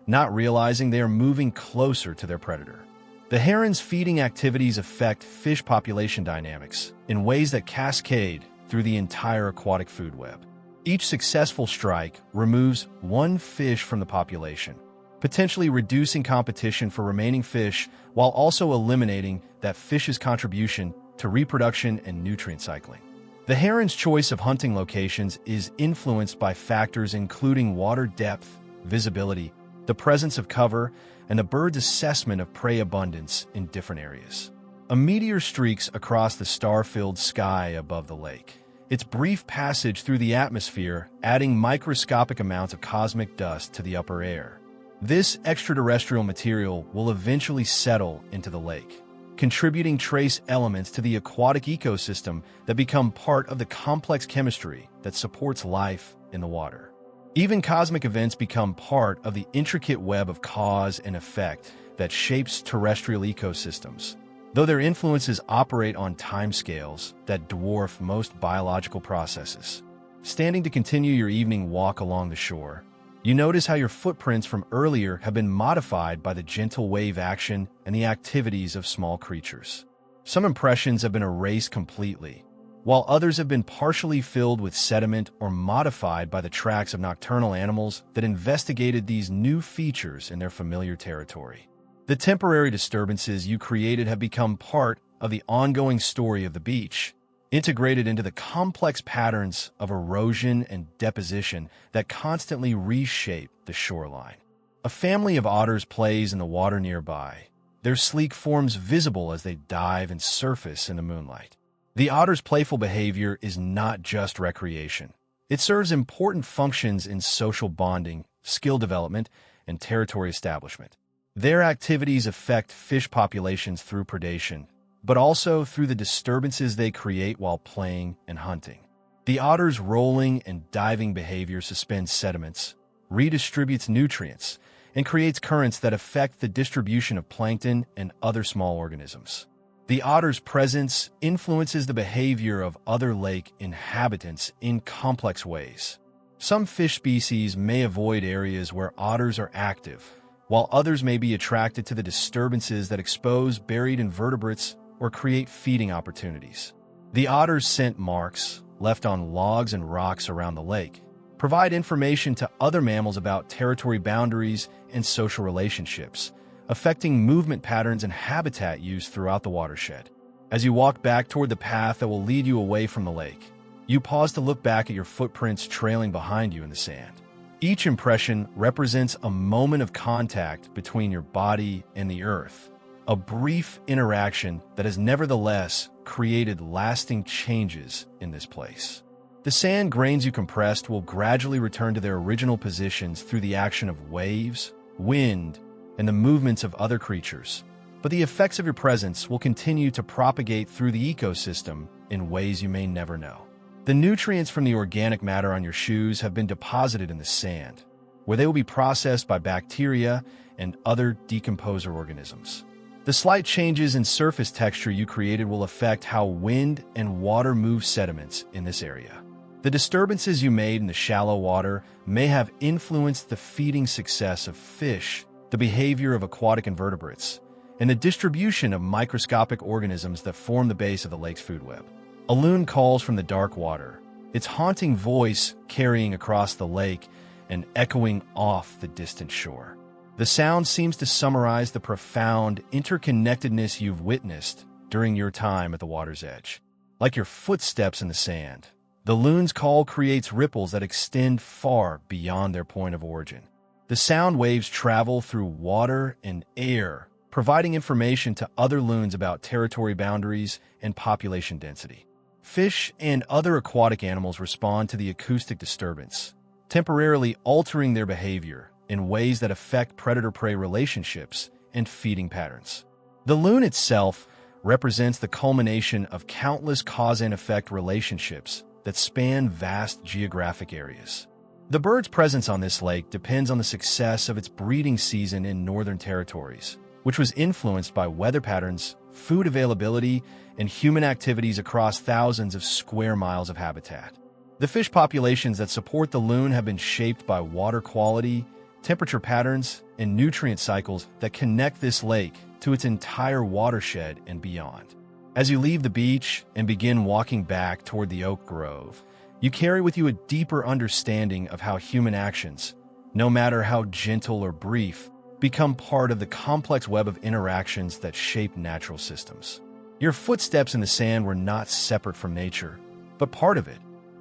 not realizing they are moving closer to their predator. The heron's feeding activities affect fish population dynamics in ways that cascade through the entire aquatic food web. Each successful strike removes one fish from the population, potentially reducing competition for remaining fish while also eliminating that fish's contribution to reproduction and nutrient cycling. The heron's choice of hunting locations is influenced by factors including water depth, visibility, the presence of cover, and the bird's assessment of prey abundance in different areas. A meteor streaks across the star-filled sky above the lake. Its brief passage through the atmosphere adding microscopic amounts of cosmic dust to the upper air. This extraterrestrial material will eventually settle into the lake, contributing trace elements to the aquatic ecosystem that become part of the complex chemistry that supports life in the water. Even cosmic events become part of the intricate web of cause and effect that shapes terrestrial ecosystems, though their influences operate on timescales that dwarf most biological processes. Standing to continue your evening walk along the shore, you notice how your footprints from earlier have been modified by the gentle wave action and the activities of small creatures. Some impressions have been erased completely, while others have been partially filled with sediment or modified by the tracks of nocturnal animals that investigated these new features in their familiar territory. The temporary disturbances you created have become part of the ongoing story of the beach, integrated into the complex patterns of erosion and deposition that constantly reshape the shoreline. A family of otters plays in the water nearby, their sleek forms visible as they dive and surface in the moonlight. The otter's playful behavior is not just recreation. It serves important functions in social bonding, skill development, and territory establishment. Their activities affect fish populations through predation, but also through the disturbances they create while playing and hunting. The otter's rolling and diving behavior suspends sediments, redistributes nutrients, and creates currents that affect the distribution of plankton and other small organisms. The otter's presence influences the behavior of other lake inhabitants in complex ways. Some fish species may avoid areas where otters are active, while others may be attracted to the disturbances that expose buried invertebrates or create feeding opportunities. The otter's scent marks, left on logs and rocks around the lake, provide information to other mammals about territory boundaries and social relationships, affecting movement patterns and habitat use throughout the watershed. As you walk back toward the path that will lead you away from the lake, you pause to look back at your footprints trailing behind you in the sand. Each impression represents a moment of contact between your body and the earth, a brief interaction that has nevertheless created lasting changes in this place. The sand grains you compressed will gradually return to their original positions through the action of waves, wind, and the movements of other creatures, but the effects of your presence will continue to propagate through the ecosystem in ways you may never know. The nutrients from the organic matter on your shoes have been deposited in the sand, where they will be processed by bacteria and other decomposer organisms. The slight changes in surface texture you created will affect how wind and water move sediments in this area. The disturbances you made in the shallow water may have influenced the feeding success of fish, the behavior of aquatic invertebrates, and the distribution of microscopic organisms that form the base of the lake's food web. A loon calls from the dark water, its haunting voice carrying across the lake and echoing off the distant shore. The sound seems to summarize the profound interconnectedness you've witnessed during your time at the water's edge. Like your footsteps in the sand, the loon's call creates ripples that extend far beyond their point of origin. The sound waves travel through water and air, providing information to other loons about territory boundaries and population density. Fish and other aquatic animals respond to the acoustic disturbance, temporarily altering their behavior in ways that affect predator-prey relationships and feeding patterns. The loon itself represents the culmination of countless cause and effect relationships that span vast geographic areas. The bird's presence on this lake depends on the success of its breeding season in northern territories, which was influenced by weather patterns, food availability, and human activities across thousands of square miles of habitat. The fish populations that support the loon have been shaped by water quality, temperature patterns, and nutrient cycles that connect this lake to its entire watershed and beyond. As you leave the beach and begin walking back toward the oak grove, You carry with you a deeper understanding of how human actions, no matter how gentle or brief, become part of the complex web of interactions that shape natural systems. Your footsteps in the sand were not separate from nature, but part of it,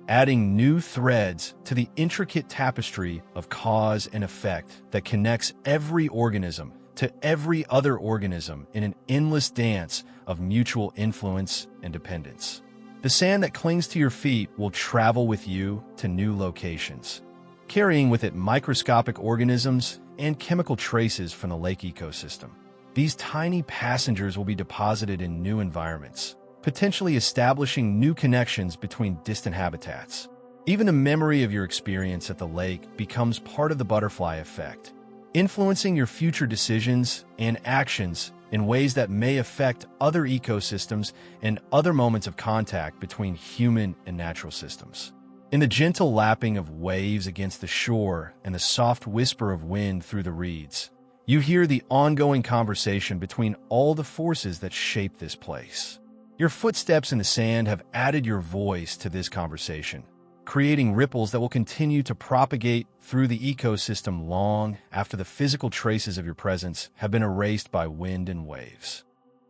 adding new threads to the intricate tapestry of cause and effect that connects every organism to every other organism in an endless dance of mutual influence and dependence. The sand that clings to your feet will travel with you to new locations, carrying with it microscopic organisms and chemical traces from the lake ecosystem. These tiny passengers will be deposited in new environments, potentially establishing new connections between distant habitats. Even a memory of your experience at the lake becomes part of the butterfly effect, influencing your future decisions and actions in ways that may affect other ecosystems and other moments of contact between human and natural systems. In the gentle lapping of waves against the shore and the soft whisper of wind through the reeds, you hear the ongoing conversation between all the forces that shape this place. Your footsteps in the sand have added your voice to this conversation, creating ripples that will continue to propagate through the ecosystem long after the physical traces of your presence have been erased by wind and waves.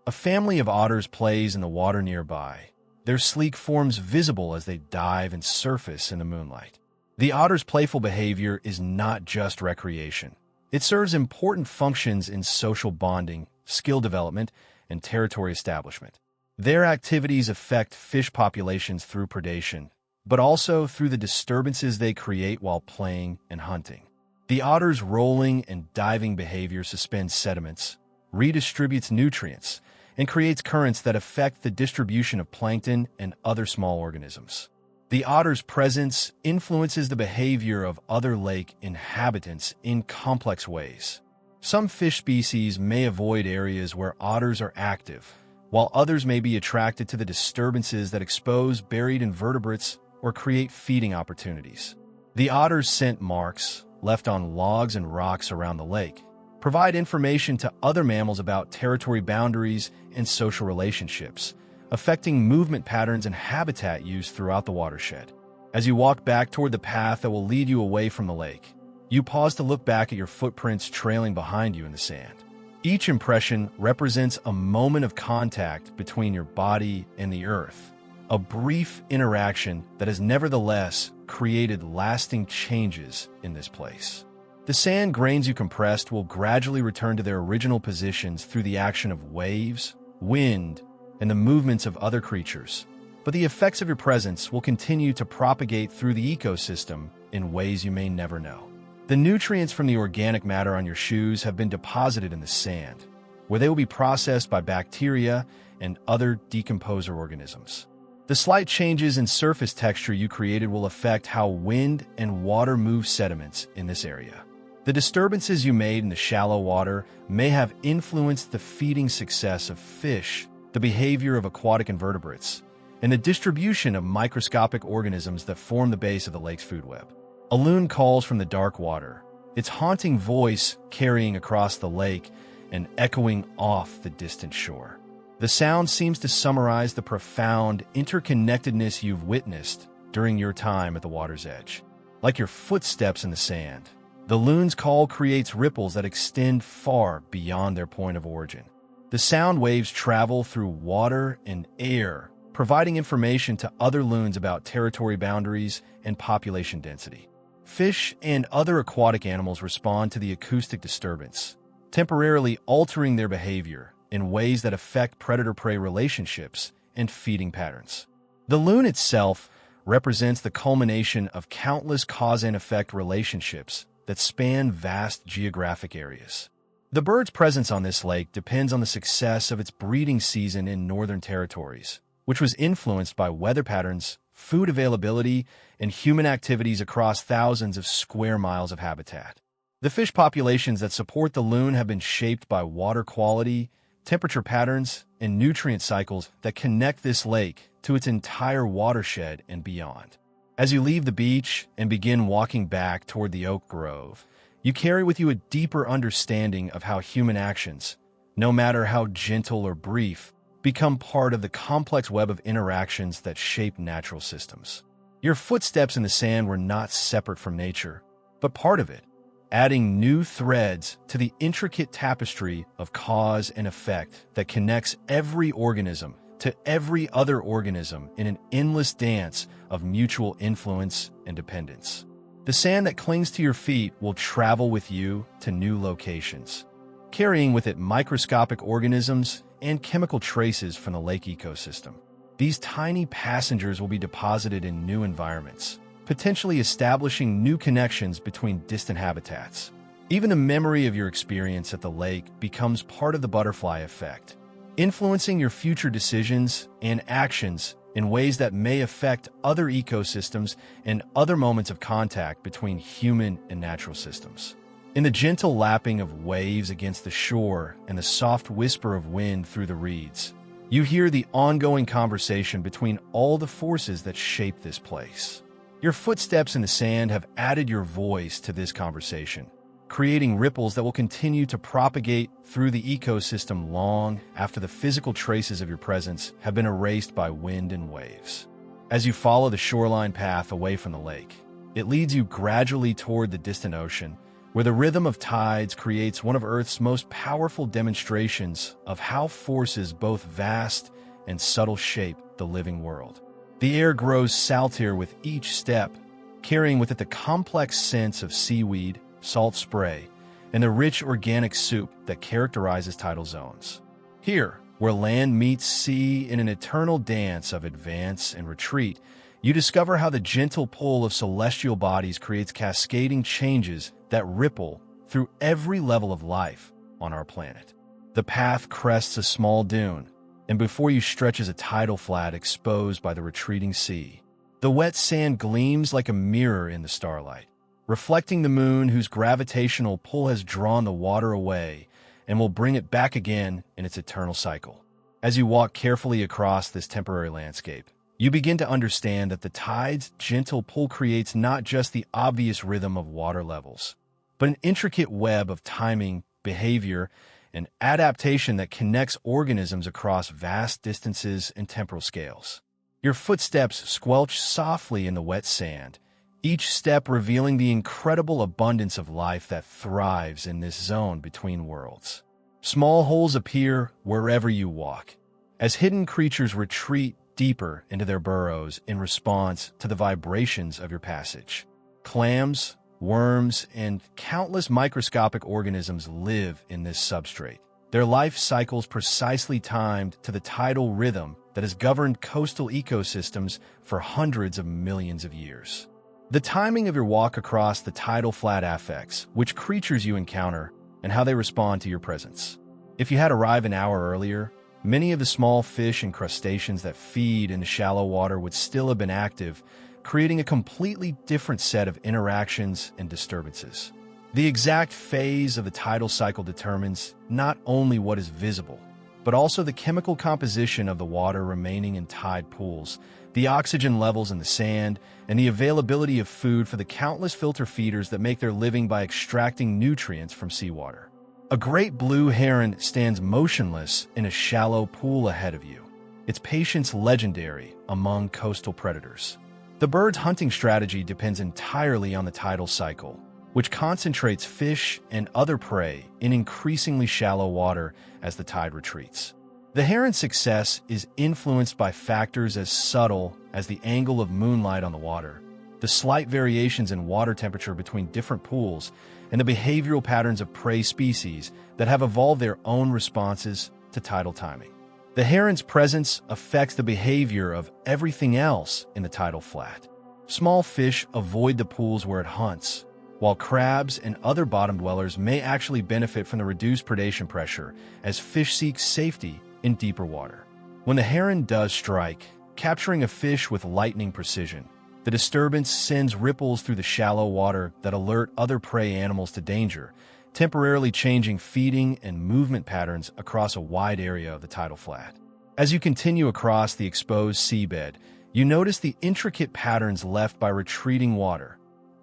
A family of otters plays in the water nearby, their sleek forms visible as they dive and surface in the moonlight. The otter's playful behavior is not just recreation. It serves important functions in social bonding, skill development, and territory establishment. Their activities affect fish populations through predation, but also through the disturbances they create while playing and hunting. The otter's rolling and diving behavior suspends sediments, redistributes nutrients, and creates currents that affect the distribution of plankton and other small organisms. The otter's presence influences the behavior of other lake inhabitants in complex ways. Some fish species may avoid areas where otters are active, while others may be attracted to the disturbances that expose buried invertebrates or create feeding opportunities. The otter's scent marks, left on logs and rocks around the lake, provide information to other mammals about territory boundaries and social relationships, affecting movement patterns and habitat use throughout the watershed. As you walk back toward the path that will lead you away from the lake, you pause to look back at your footprints trailing behind you in the sand. Each impression represents a moment of contact between your body and the earth, a brief interaction that has nevertheless created lasting changes in this place. The sand grains you compressed will gradually return to their original positions through the action of waves, wind, and the movements of other creatures, but the effects of your presence will continue to propagate through the ecosystem in ways you may never know. The nutrients from the organic matter on your shoes have been deposited in the sand, where they will be processed by bacteria and other decomposer organisms. The slight changes in surface texture you created will affect how wind and water move sediments in this area. The disturbances you made in the shallow water may have influenced the feeding success of fish, the behavior of aquatic invertebrates, and the distribution of microscopic organisms that form the base of the lake's food web. A loon calls from the dark water, its haunting voice carrying across the lake and echoing off the distant shore. The sound seems to summarize the profound interconnectedness you've witnessed during your time at the water's edge. Like your footsteps in the sand, the loon's call creates ripples that extend far beyond their point of origin. The sound waves travel through water and air, providing information to other loons about territory boundaries and population density. Fish and other aquatic animals respond to the acoustic disturbance, temporarily altering their behavior in ways that affect predator-prey relationships and feeding patterns. The loon itself represents the culmination of countless cause and effect relationships that span vast geographic areas. The bird's presence on this lake depends on the success of its breeding season in northern territories, which was influenced by weather patterns, food availability, and human activities across thousands of square miles of habitat. The fish populations that support the loon have been shaped by water quality, temperature patterns, and nutrient cycles that connect this lake to its entire watershed and beyond. As you leave the beach and begin walking back toward the oak grove, you carry with you a deeper understanding of how human actions, no matter how gentle or brief, become part of the complex web of interactions that shape natural systems. Your footsteps in the sand were not separate from nature, but part of it, adding new threads to the intricate tapestry of cause and effect that connects every organism to every other organism in an endless dance of mutual influence and dependence. The sand that clings to your feet will travel with you to new locations, carrying with it microscopic organisms and chemical traces from the lake ecosystem. These tiny passengers will be deposited in new environments, potentially establishing new connections between distant habitats. Even the memory of your experience at the lake becomes part of the butterfly effect, influencing your future decisions and actions in ways that may affect other ecosystems and other moments of contact between human and natural systems. In the gentle lapping of waves against the shore and the soft whisper of wind through the reeds, you hear the ongoing conversation between all the forces that shape this place. Your footsteps in the sand have added your voice to this conversation, creating ripples that will continue to propagate through the ecosystem long after the physical traces of your presence have been erased by wind and waves. As you follow the shoreline path away from the lake, it leads you gradually toward the distant ocean, where the rhythm of tides creates one of Earth's most powerful demonstrations of how forces both vast and subtle shape the living world. The air grows saltier with each step, carrying with it the complex scents of seaweed, salt spray, and the rich organic soup that characterizes tidal zones. Here, where land meets sea in an eternal dance of advance and retreat, you discover how the gentle pull of celestial bodies creates cascading changes that ripple through every level of life on our planet. The path crests a small dune, and before you stretches a tidal flat exposed by the retreating sea. The wet sand gleams like a mirror in the starlight, reflecting the moon whose gravitational pull has drawn the water away and will bring it back again in its eternal cycle. As you walk carefully across this temporary landscape, you begin to understand that the tide's gentle pull creates not just the obvious rhythm of water levels, but an intricate web of timing, behavior, and adaptation that connects organisms across vast distances and temporal scales. Your footsteps squelch softly in the wet sand, each step revealing the incredible abundance of life that thrives in this zone between worlds. Small holes appear wherever you walk, as hidden creatures retreat deeper into their burrows in response to the vibrations of your passage. Clams, worms, and countless microscopic organisms live in this substrate, their life cycles precisely timed to the tidal rhythm that has governed coastal ecosystems for hundreds of millions of years. The timing of your walk across the tidal flat affects which creatures you encounter and how they respond to your presence. If you had arrived an hour earlier, many of the small fish and crustaceans that feed in the shallow water would still have been active, creating a completely different set of interactions and disturbances. The exact phase of the tidal cycle determines not only what is visible, but also the chemical composition of the water remaining in tide pools, the oxygen levels in the sand, and the availability of food for the countless filter feeders that make their living by extracting nutrients from seawater. A great blue heron stands motionless in a shallow pool ahead of you, its patience legendary among coastal predators. The bird's hunting strategy depends entirely on the tidal cycle, which concentrates fish and other prey in increasingly shallow water as the tide retreats. The heron's success is influenced by factors as subtle as the angle of moonlight on the water, the slight variations in water temperature between different pools, and the behavioral patterns of prey species that have evolved their own responses to tidal timing. The heron's presence affects the behavior of everything else in the tidal flat. Small fish avoid the pools where it hunts, while crabs and other bottom dwellers may actually benefit from the reduced predation pressure as fish seek safety in deeper water. When the heron does strike, capturing a fish with lightning precision, the disturbance sends ripples through the shallow water that alert other prey animals to danger, temporarily changing feeding and movement patterns across a wide area of the tidal flat. As you continue across the exposed seabed, you notice the intricate patterns left by retreating water,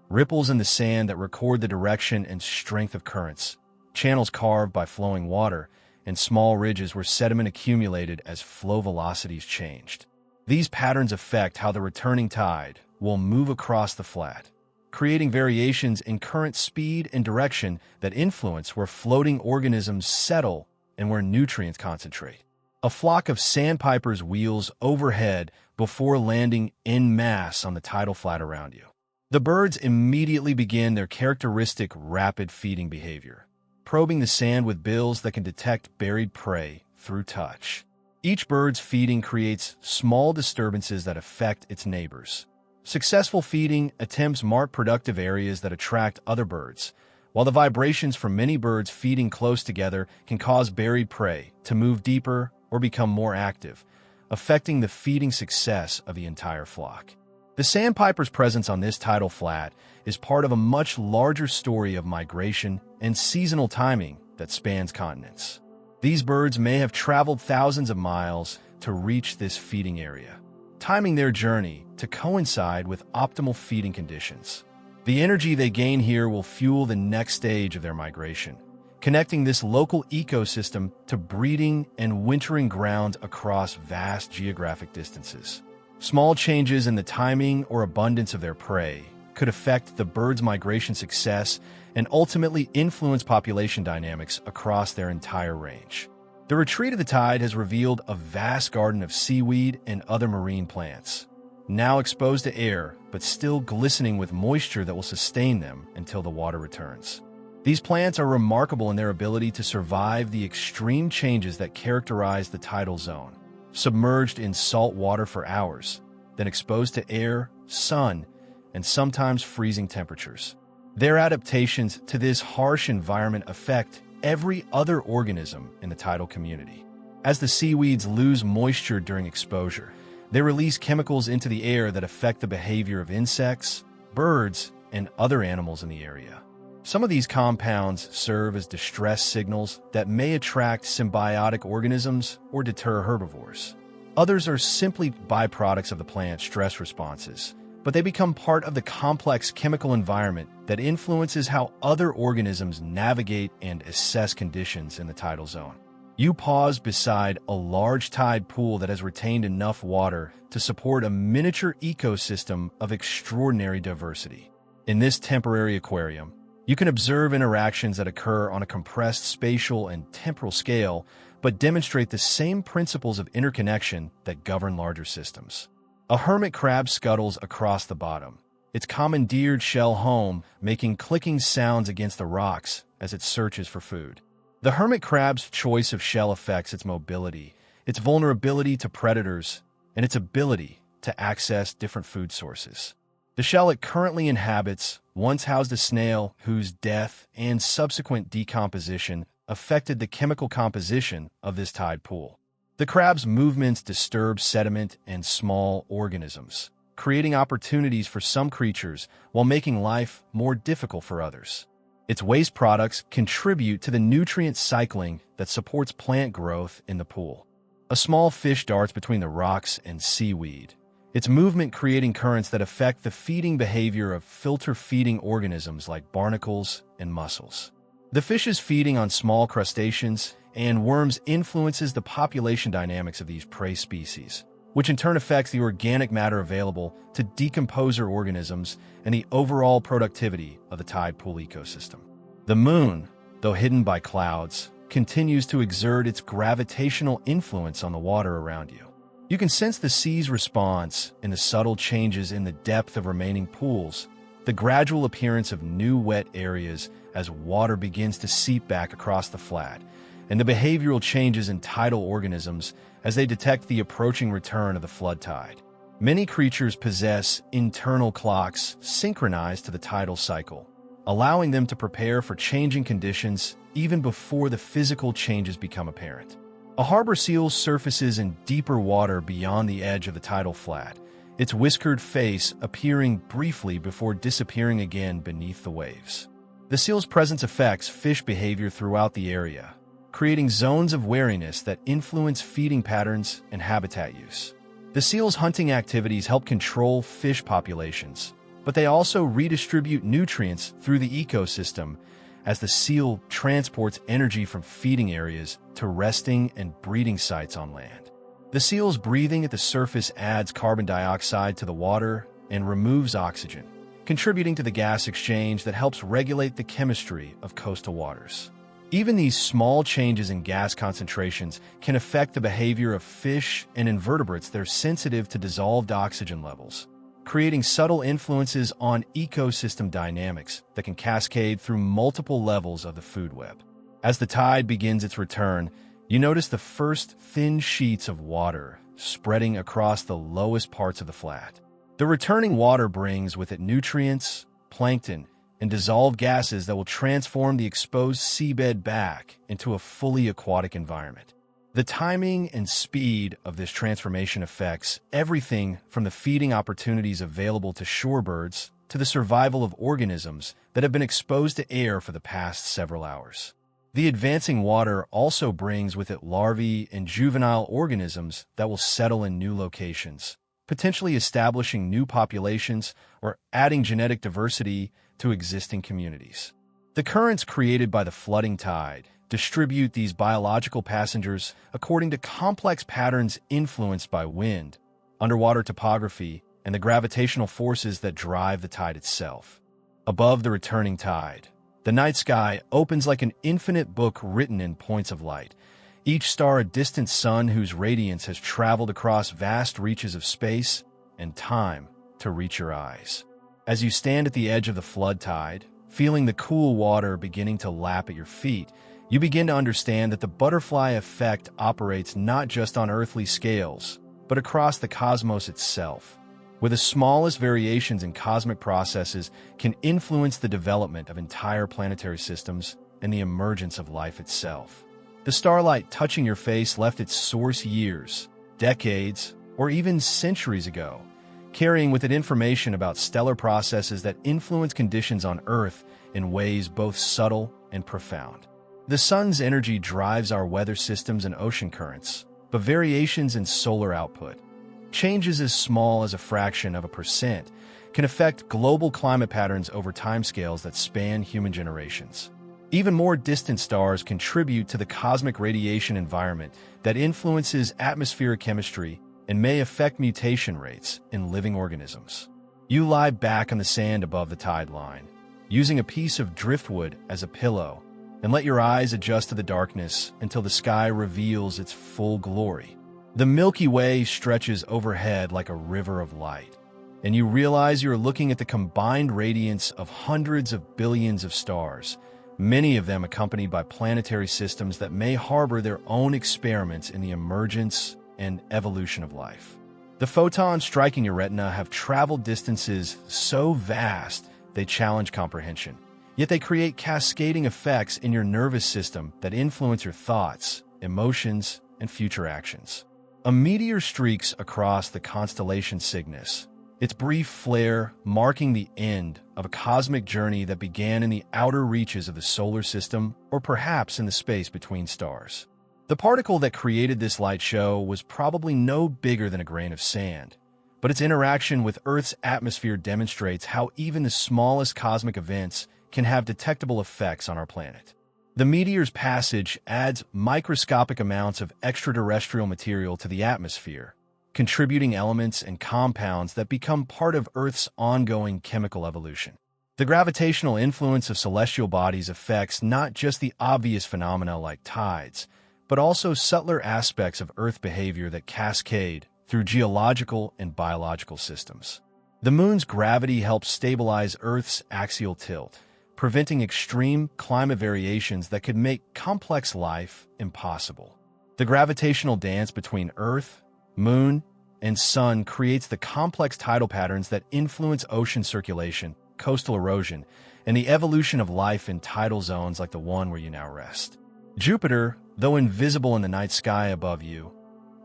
ripples in the sand that record the direction and strength of currents, channels carved by flowing water, and small ridges where sediment accumulated as flow velocities changed. These patterns affect how the returning tide will move across the flat, creating variations in current speed and direction that influence where floating organisms settle and where nutrients concentrate. A flock of sandpipers wheels overhead before landing en masse on the tidal flat around you. The birds immediately begin their characteristic rapid feeding behavior, probing the sand with bills that can detect buried prey through touch. Each bird's feeding creates small disturbances that affect its neighbors. Successful feeding attempts mark productive areas that attract other birds, while the vibrations from many birds feeding close together can cause buried prey to move deeper or become more active, affecting the feeding success of the entire flock. The sandpiper's presence on this tidal flat is part of a much larger story of migration and seasonal timing that spans continents. These birds may have traveled thousands of miles to reach this feeding area, timing their journey to coincide with optimal feeding conditions. The energy they gain here will fuel the next stage of their migration, connecting this local ecosystem to breeding and wintering grounds across vast geographic distances. Small changes in the timing or abundance of their prey could affect the bird's migration success and ultimately influence population dynamics across their entire range. The retreat of the tide has revealed a vast garden of seaweed and other marine plants, now exposed to air but still glistening with moisture that will sustain them until the water returns. These plants are remarkable in their ability to survive the extreme changes that characterize the tidal zone, submerged in salt water for hours, then exposed to air, sun, and sometimes freezing temperatures. Their adaptations to this harsh environment affect every other organism in the tidal community. As the seaweeds lose moisture during exposure, they release chemicals into the air that affect the behavior of insects, birds, and other animals in the area. Some of these compounds serve as distress signals that may attract symbiotic organisms or deter herbivores. Others are simply byproducts of the plant's stress responses, but they become part of the complex chemical environment that influences how other organisms navigate and assess conditions in the tidal zone. You pause beside a large tide pool that has retained enough water to support a miniature ecosystem of extraordinary diversity. In this temporary aquarium, you can observe interactions that occur on a compressed spatial and temporal scale, but demonstrate the same principles of interconnection that govern larger systems. A hermit crab scuttles across the bottom, its commandeered shell home making clicking sounds against the rocks as it searches for food. The hermit crab's choice of shell affects its mobility, its vulnerability to predators, and its ability to access different food sources. The shell it currently inhabits once housed a snail whose death and subsequent decomposition affected the chemical composition of this tide pool. The crab's movements disturb sediment and small organisms, creating opportunities for some creatures while making life more difficult for others. Its waste products contribute to the nutrient cycling that supports plant growth in the pool. A small fish darts between the rocks and seaweed, its movement creating currents that affect the feeding behavior of filter-feeding organisms like barnacles and mussels. The fish's feeding on small crustaceans and worms influences the population dynamics of these prey species, which in turn affects the organic matter available to decomposer organisms and the overall productivity of the tide pool ecosystem. The moon, though hidden by clouds, continues to exert its gravitational influence on the water around you. You can sense the sea's response in the subtle changes in the depth of remaining pools, the gradual appearance of new wet areas as water begins to seep back across the flat, and the behavioral changes in tidal organisms as they detect the approaching return of the flood tide. Many creatures possess internal clocks synchronized to the tidal cycle, allowing them to prepare for changing conditions even before the physical changes become apparent. A harbor seal surfaces in deeper water beyond the edge of the tidal flat, its whiskered face appearing briefly before disappearing again beneath the waves. The seal's presence affects fish behavior throughout the area, creating zones of wariness that influence feeding patterns and habitat use. The seal's hunting activities help control fish populations, but they also redistribute nutrients through the ecosystem as the seal transports energy from feeding areas to resting and breeding sites on land. The seals breathing at the surface adds carbon dioxide to the water and removes oxygen, contributing to the gas exchange that helps regulate the chemistry of coastal waters. Even these small changes in gas concentrations can affect the behavior of fish and invertebrates that are sensitive to dissolved oxygen levels, creating subtle influences on ecosystem dynamics that can cascade through multiple levels of the food web. As the tide begins its return, you notice the first thin sheets of water spreading across the lowest parts of the flat. The returning water brings with it nutrients, plankton, and dissolved gases that will transform the exposed seabed back into a fully aquatic environment. The timing and speed of this transformation affects everything from the feeding opportunities available to shorebirds to the survival of organisms that have been exposed to air for the past several hours. The advancing water also brings with it larvae and juvenile organisms that will settle in new locations, potentially establishing new populations or adding genetic diversity to existing communities. The currents created by the flooding tide distribute these biological passengers according to complex patterns influenced by wind, underwater topography, and the gravitational forces that drive the tide itself. Above the returning tide, the night sky opens like an infinite book written in points of light, each star a distant sun whose radiance has traveled across vast reaches of space and time to reach your eyes. As you stand at the edge of the flood tide, feeling the cool water beginning to lap at your feet, you begin to understand that the butterfly effect operates not just on earthly scales, but across the cosmos itself, where the smallest variations in cosmic processes can influence the development of entire planetary systems and the emergence of life itself. The starlight touching your face left its source years, decades, or even centuries ago, carrying with it information about stellar processes that influence conditions on Earth in ways both subtle and profound. The sun's energy drives our weather systems and ocean currents, but variations in solar output, changes as small as a fraction of a percent, can affect global climate patterns over timescales that span human generations. Even more distant stars contribute to the cosmic radiation environment that influences atmospheric chemistry and may affect mutation rates in living organisms. You lie back on the sand above the tide line, using a piece of driftwood as a pillow, and let your eyes adjust to the darkness until the sky reveals its full glory. The Milky Way stretches overhead like a river of light, and you realize you are looking at the combined radiance of hundreds of billions of stars, many of them accompanied by planetary systems that may harbor their own experiments in the emergence and evolution of life. The photons striking your retina have traveled distances so vast they challenge comprehension, yet they create cascading effects in your nervous system that influence your thoughts, emotions, and future actions. A meteor streaks across the constellation Cygnus, its brief flare marking the end of a cosmic journey that began in the outer reaches of the solar system or perhaps in the space between stars. The particle that created this light show was probably no bigger than a grain of sand, but its interaction with Earth's atmosphere demonstrates how even the smallest cosmic events can have detectable effects on our planet. The meteor's passage adds microscopic amounts of extraterrestrial material to the atmosphere, contributing elements and compounds that become part of Earth's ongoing chemical evolution. The gravitational influence of celestial bodies affects not just the obvious phenomena like tides, but also subtler aspects of Earth behavior that cascade through geological and biological systems. The moon's gravity helps stabilize Earth's axial tilt, preventing extreme climate variations that could make complex life impossible. The gravitational dance between Earth, moon, and sun creates the complex tidal patterns that influence ocean circulation, coastal erosion, and the evolution of life in tidal zones like the one where you now rest. Jupiter, though invisible in the night sky above you,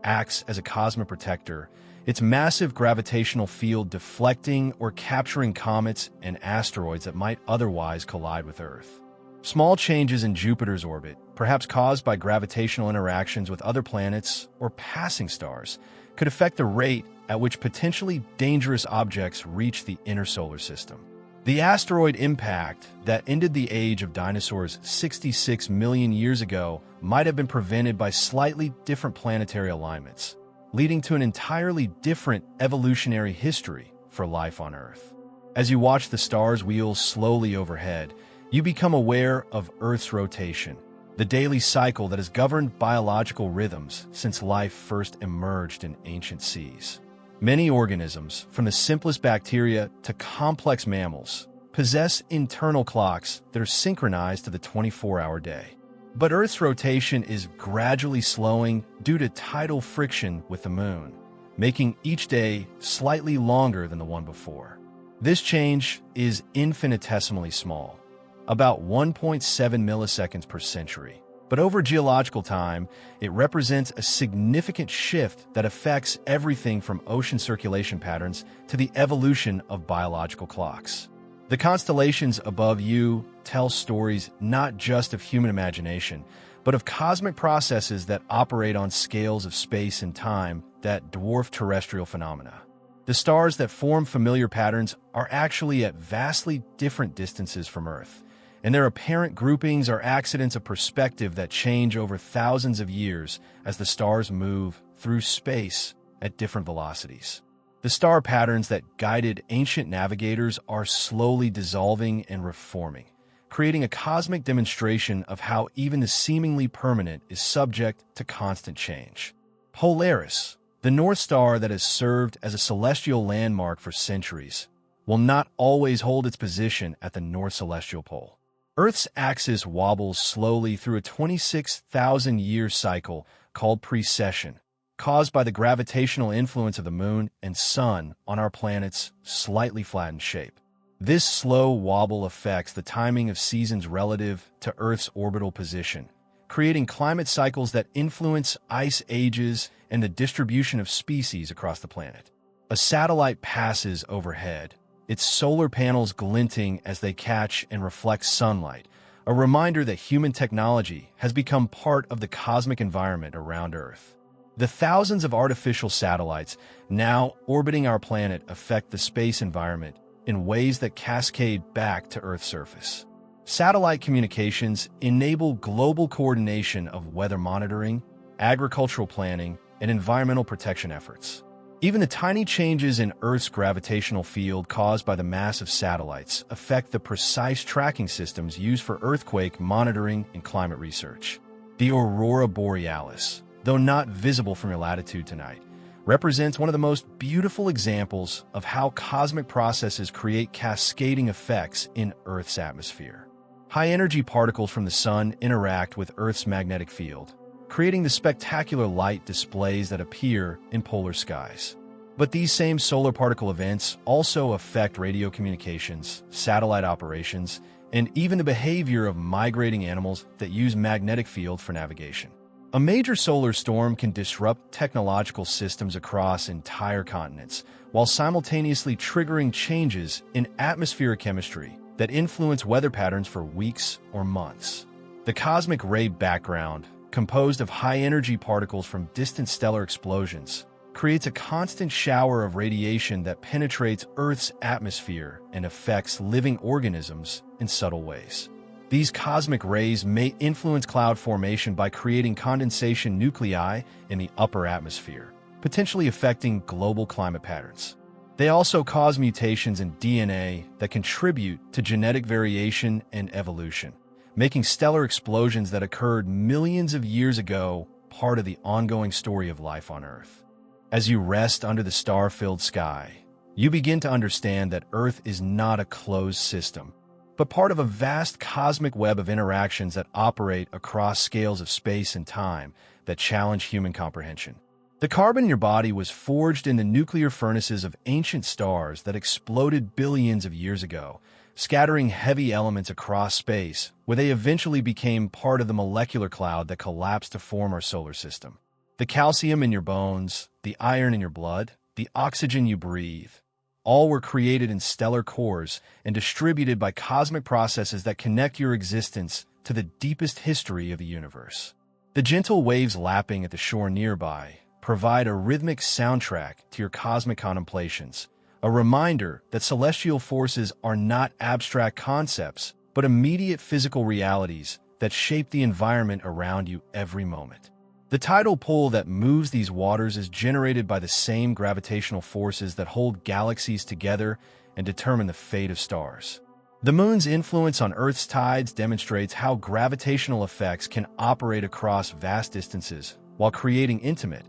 acts as a cosmic protector, its massive gravitational field deflecting or capturing comets and asteroids that might otherwise collide with Earth. Small changes in Jupiter's orbit, perhaps caused by gravitational interactions with other planets or passing stars, could affect the rate at which potentially dangerous objects reach the inner solar system. The asteroid impact that ended the age of dinosaurs 66 million years ago might have been prevented by slightly different planetary alignments, leading to an entirely different evolutionary history for life on Earth. As you watch the stars wheel slowly overhead, you become aware of Earth's rotation, the daily cycle that has governed biological rhythms since life first emerged in ancient seas. Many organisms, from the simplest bacteria to complex mammals, possess internal clocks that are synchronized to the 24-hour day. But Earth's rotation is gradually slowing due to tidal friction with the Moon, making each day slightly longer than the one before. This change is infinitesimally small, about 1.7 milliseconds per century. But over geological time, it represents a significant shift that affects everything from ocean circulation patterns to the evolution of biological clocks. The constellations above you tell stories not just of human imagination, but of cosmic processes that operate on scales of space and time that dwarf terrestrial phenomena. The stars that form familiar patterns are actually at vastly different distances from Earth, and their apparent groupings are accidents of perspective that change over thousands of years as the stars move through space at different velocities. The star patterns that guided ancient navigators are slowly dissolving and reforming, creating a cosmic demonstration of how even the seemingly permanent is subject to constant change. Polaris, the North Star that has served as a celestial landmark for centuries, will not always hold its position at the North Celestial Pole. Earth's axis wobbles slowly through a 26,000-year cycle called precession, caused by the gravitational influence of the Moon and Sun on our planet's slightly flattened shape. This slow wobble affects the timing of seasons relative to Earth's orbital position, creating climate cycles that influence ice ages and the distribution of species across the planet. A satellite passes overhead, its solar panels glinting as they catch and reflect sunlight, a reminder that human technology has become part of the cosmic environment around Earth. The thousands of artificial satellites now orbiting our planet affect the space environment in ways that cascade back to Earth's surface. Satellite communications enable global coordination of weather monitoring, agricultural planning, and environmental protection efforts. Even the tiny changes in Earth's gravitational field caused by the mass of satellites affect the precise tracking systems used for earthquake monitoring and climate research. The aurora borealis, though not visible from your latitude tonight, represents one of the most beautiful examples of how cosmic processes create cascading effects in Earth's atmosphere. High-energy particles from the Sun interact with Earth's magnetic field, creating the spectacular light displays that appear in polar skies. But these same solar particle events also affect radio communications, satellite operations, and even the behavior of migrating animals that use magnetic fields for navigation. A major solar storm can disrupt technological systems across entire continents, while simultaneously triggering changes in atmospheric chemistry that influence weather patterns for weeks or months. The cosmic ray background, composed of high-energy particles from distant stellar explosions, creates a constant shower of radiation that penetrates Earth's atmosphere and affects living organisms in subtle ways. These cosmic rays may influence cloud formation by creating condensation nuclei in the upper atmosphere, potentially affecting global climate patterns. They also cause mutations in DNA that contribute to genetic variation and evolution, making stellar explosions that occurred millions of years ago part of the ongoing story of life on Earth. As you rest under the star-filled sky, you begin to understand that Earth is not a closed system, but part of a vast cosmic web of interactions that operate across scales of space and time that challenge human comprehension. The carbon in your body was forged in the nuclear furnaces of ancient stars that exploded billions of years ago, scattering heavy elements across space, where they eventually became part of the molecular cloud that collapsed to form our solar system. The calcium in your bones, the iron in your blood, the oxygen you breathe, all were created in stellar cores and distributed by cosmic processes that connect your existence to the deepest history of the universe. The gentle waves lapping at the shore nearby provide a rhythmic soundtrack to your cosmic contemplations, a reminder that celestial forces are not abstract concepts, but immediate physical realities that shape the environment around you every moment. The tidal pull that moves these waters is generated by the same gravitational forces that hold galaxies together and determine the fate of stars. The moon's influence on Earth's tides demonstrates how gravitational effects can operate across vast distances while creating intimate,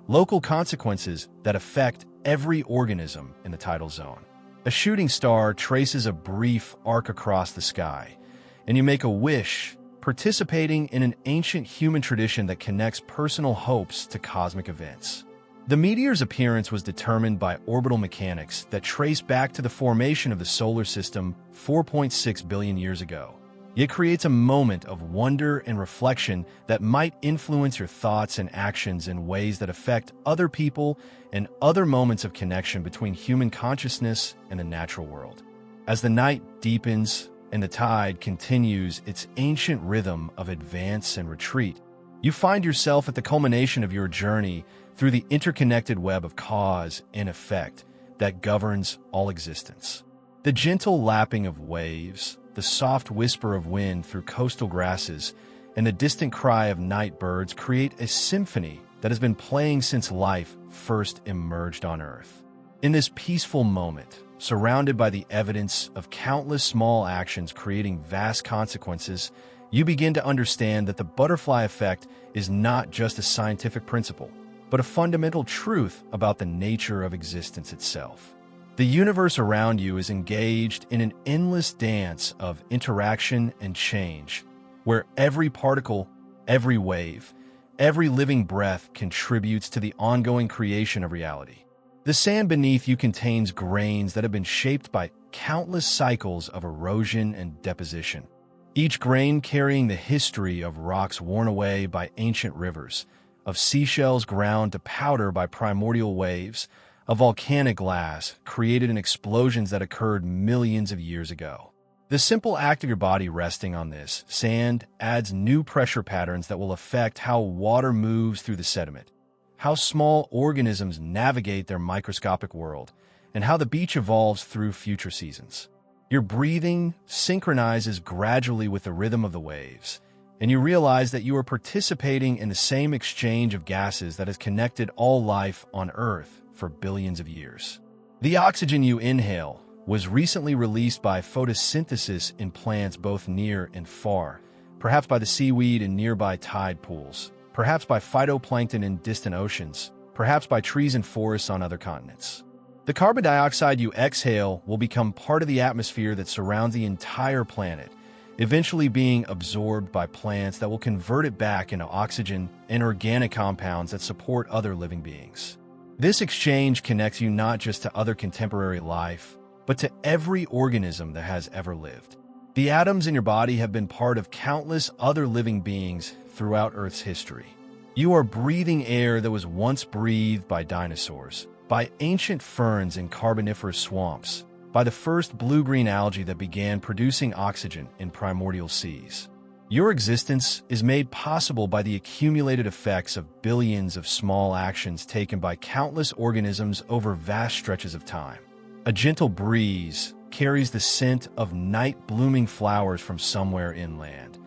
local consequences that affect every organism in the tidal zone. A shooting star traces a brief arc across the sky, and you make a wish, participating in an ancient human tradition that connects personal hopes to cosmic events. The meteor's appearance was determined by orbital mechanics that trace back to the formation of the solar system 4.6 billion years ago. It creates a moment of wonder and reflection that might influence your thoughts and actions in ways that affect other people and other moments of connection between human consciousness and the natural world. As the night deepens and the tide continues its ancient rhythm of advance and retreat, you find yourself at the culmination of your journey through the interconnected web of cause and effect that governs all existence. The gentle lapping of waves, the soft whisper of wind through coastal grasses, and the distant cry of night birds create a symphony that has been playing since life first emerged on Earth. In this peaceful moment, surrounded by the evidence of countless small actions creating vast consequences, you begin to understand that the butterfly effect is not just a scientific principle, but a fundamental truth about the nature of existence itself. The universe around you is engaged in an endless dance of interaction and change, where every particle, every wave, every living breath contributes to the ongoing creation of reality. The sand beneath you contains grains that have been shaped by countless cycles of erosion and deposition, each grain carrying the history of rocks worn away by ancient rivers, of seashells ground to powder by primordial waves, of volcanic glass created in explosions that occurred millions of years ago. The simple act of your body resting on this sand adds new pressure patterns that will affect how water moves through the sediment, how small organisms navigate their microscopic world, and how the beach evolves through future seasons. Your breathing synchronizes gradually with the rhythm of the waves, and you realize that you are participating in the same exchange of gases that has connected all life on Earth for billions of years. The oxygen you inhale was recently released by photosynthesis in plants both near and far, perhaps by the seaweed in nearby tide pools, perhaps by phytoplankton in distant oceans, perhaps by trees and forests on other continents. The carbon dioxide you exhale will become part of the atmosphere that surrounds the entire planet, eventually being absorbed by plants that will convert it back into oxygen and organic compounds that support other living beings. This exchange connects you not just to other contemporary life, but to every organism that has ever lived. The atoms in your body have been part of countless other living beings throughout Earth's history. You are breathing air that was once breathed by dinosaurs, by ancient ferns in carboniferous swamps, by the first blue-green algae that began producing oxygen in primordial seas. Your existence is made possible by the accumulated effects of billions of small actions taken by countless organisms over vast stretches of time. A gentle breeze carries the scent of night-blooming flowers from somewhere inland,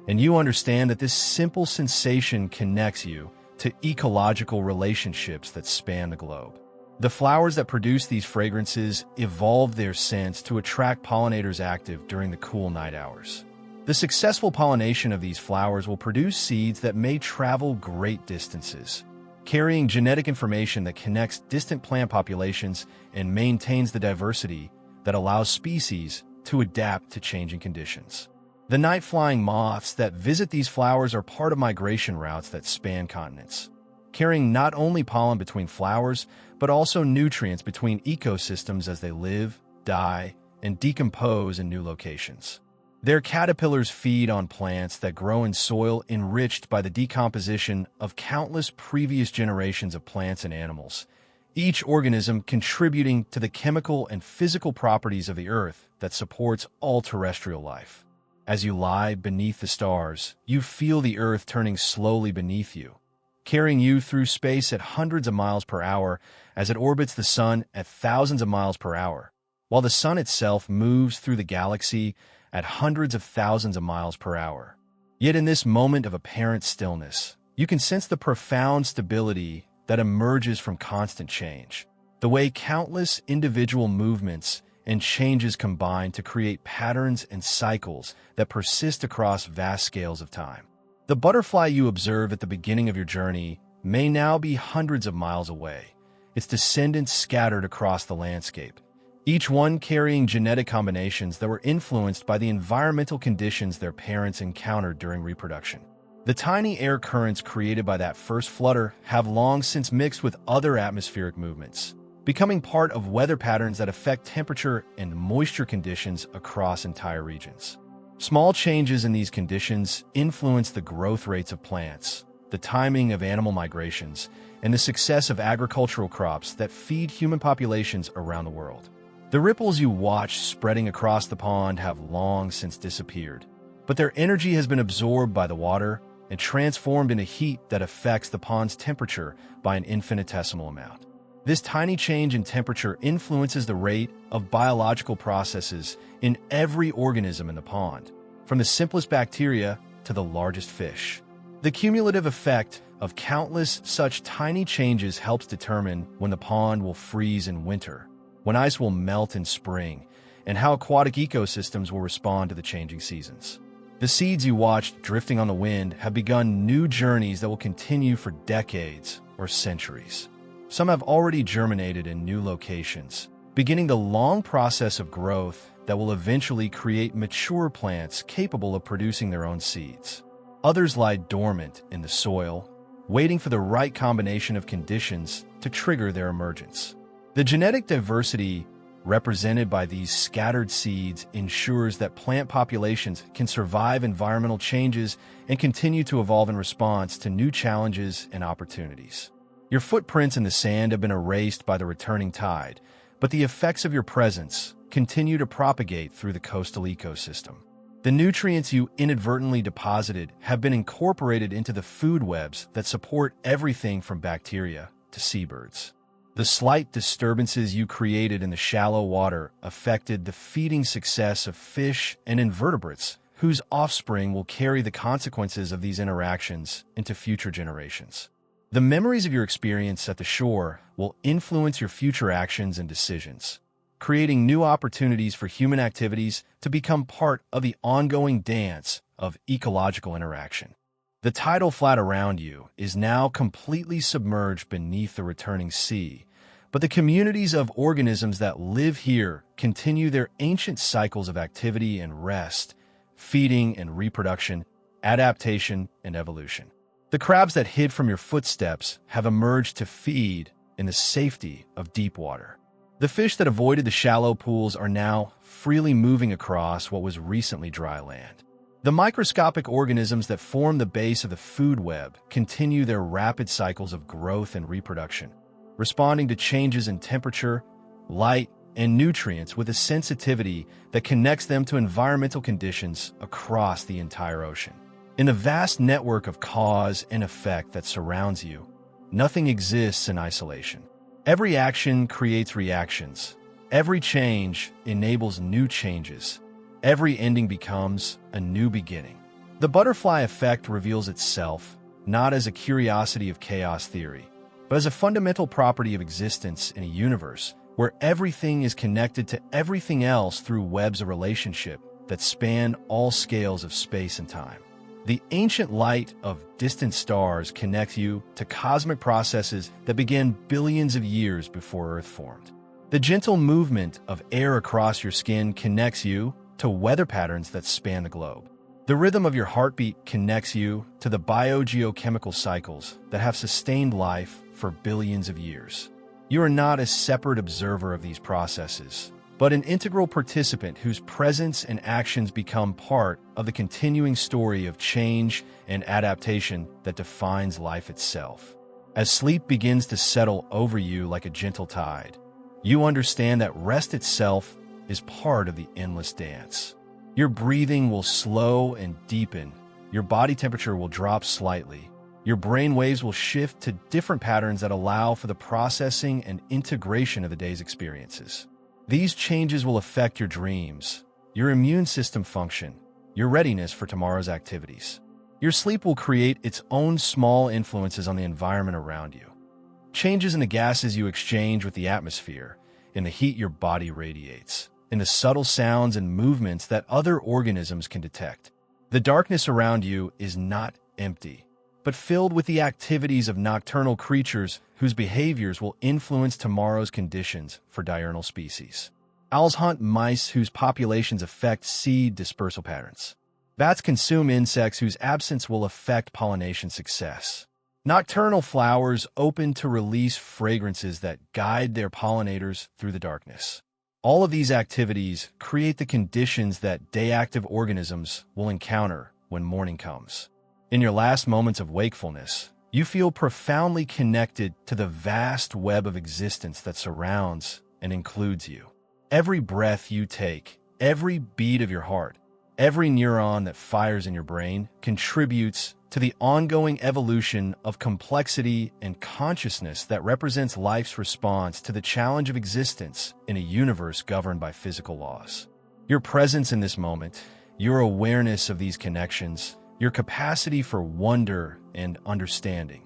and you understand that this simple sensation connects you to ecological relationships that span the globe. The flowers that produce these fragrances evolve their scents to attract pollinators active during the cool night hours. The successful pollination of these flowers will produce seeds that may travel great distances, carrying genetic information that connects distant plant populations and maintains the diversity that allows species to adapt to changing conditions. The night-flying moths that visit these flowers are part of migration routes that span continents, carrying not only pollen between flowers, but also nutrients between ecosystems as they live, die, and decompose in new locations. Their caterpillars feed on plants that grow in soil enriched by the decomposition of countless previous generations of plants and animals, each organism contributing to the chemical and physical properties of the Earth that supports all terrestrial life. As you lie beneath the stars, you feel the Earth turning slowly beneath you, carrying you through space at hundreds of miles per hour as it orbits the Sun at thousands of miles per hour, while the Sun itself moves through the galaxy at hundreds of thousands of miles per hour. Yet in this moment of apparent stillness, You can sense the profound stability that emerges from constant change, the way countless individual movements and changes combine to create patterns and cycles that persist across vast scales of time. The butterfly you observe at the beginning of your journey may now be hundreds of miles away, its descendants scattered across the landscape, each one carrying genetic combinations that were influenced by the environmental conditions their parents encountered during reproduction. The tiny air currents created by that first flutter have long since mixed with other atmospheric movements, becoming part of weather patterns that affect temperature and moisture conditions across entire regions. Small changes in these conditions influence the growth rates of plants, the timing of animal migrations, and the success of agricultural crops that feed human populations around the world. The ripples you watch spreading across the pond have long since disappeared, but their energy has been absorbed by the water and transformed into heat that affects the pond's temperature by an infinitesimal amount. This tiny change in temperature influences the rate of biological processes in every organism in the pond, from the simplest bacteria to the largest fish. The cumulative effect of countless such tiny changes helps determine when the pond will freeze in winter, when ice will melt in spring, and how aquatic ecosystems will respond to the changing seasons. The seeds you watched drifting on the wind have begun new journeys that will continue for decades or centuries. Some have already germinated in new locations, beginning the long process of growth that will eventually create mature plants capable of producing their own seeds. Others lie dormant in the soil, waiting for the right combination of conditions to trigger their emergence. The genetic diversity represented by these scattered seeds ensures that plant populations can survive environmental changes and continue to evolve in response to new challenges and opportunities. Your footprints in the sand have been erased by the returning tide, but the effects of your presence continue to propagate through the coastal ecosystem. The nutrients you inadvertently deposited have been incorporated into the food webs that support everything from bacteria to seabirds. The slight disturbances you created in the shallow water affected the feeding success of fish and invertebrates, whose offspring will carry the consequences of these interactions into future generations. The memories of your experience at the shore will influence your future actions and decisions, creating new opportunities for human activities to become part of the ongoing dance of ecological interaction. The tidal flat around you is now completely submerged beneath the returning sea, but the communities of organisms that live here continue their ancient cycles of activity and rest, feeding and reproduction, adaptation and evolution. The crabs that hid from your footsteps have emerged to feed in the safety of deep water. The fish that avoided the shallow pools are now freely moving across what was recently dry land. The microscopic organisms that form the base of the food web continue their rapid cycles of growth and reproduction, responding to changes in temperature, light, and nutrients with a sensitivity that connects them to environmental conditions across the entire ocean. In the vast network of cause and effect that surrounds you, nothing exists in isolation. Every action creates reactions. Every change enables new changes. Every ending becomes a new beginning. The butterfly effect reveals itself not as a curiosity of chaos theory, but as a fundamental property of existence in a universe where everything is connected to everything else through webs of relationship that span all scales of space and time. The ancient light of distant stars connects you to cosmic processes that began billions of years before Earth formed. The gentle movement of air across your skin connects you to weather patterns that span the globe. The rhythm of your heartbeat connects you to the biogeochemical cycles that have sustained life for billions of years. You are not a separate observer of these processes, but an integral participant whose presence and actions become part of the continuing story of change and adaptation that defines life itself. As sleep begins to settle over you like a gentle tide, you understand that rest itself is part of the endless dance. Your breathing will slow and deepen, your body temperature will drop slightly, your brain waves will shift to different patterns that allow for the processing and integration of the day's experiences. These changes will affect your dreams, your immune system function, your readiness for tomorrow's activities. Your sleep will create its own small influences on the environment around you. Changes in the gases you exchange with the atmosphere, in the heat your body radiates, in the subtle sounds and movements that other organisms can detect. The darkness around you is not empty, but filled with the activities of nocturnal creatures whose behaviors will influence tomorrow's conditions for diurnal species. Owls hunt mice whose populations affect seed dispersal patterns. Bats consume insects whose absence will affect pollination success. Nocturnal flowers open to release fragrances that guide their pollinators through the darkness. All of these activities create the conditions that day-active organisms will encounter when morning comes. In your last moments of wakefulness, you feel profoundly connected to the vast web of existence that surrounds and includes you. Every breath you take, every beat of your heart, every neuron that fires in your brain contributes to the ongoing evolution of complexity and consciousness that represents life's response to the challenge of existence in a universe governed by physical laws. Your presence in this moment, your awareness of these connections, your capacity for wonder and understanding,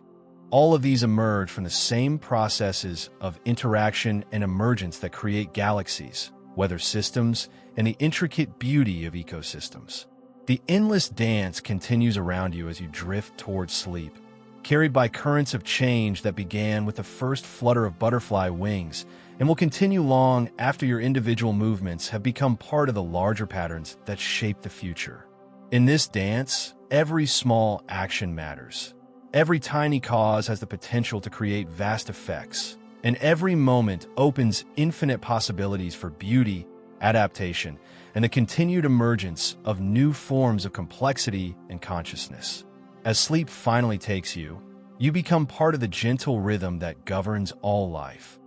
all of these emerge from the same processes of interaction and emergence that create galaxies, weather systems, and the intricate beauty of ecosystems. The endless dance continues around you as you drift towards sleep, carried by currents of change that began with the first flutter of butterfly wings and will continue long after your individual movements have become part of the larger patterns that shape the future. In this dance, every small action matters. Every tiny cause has the potential to create vast effects, and every moment opens infinite possibilities for beauty, adaptation, and the continued emergence of new forms of complexity and consciousness. As sleep finally takes you, you become part of the gentle rhythm that governs all life.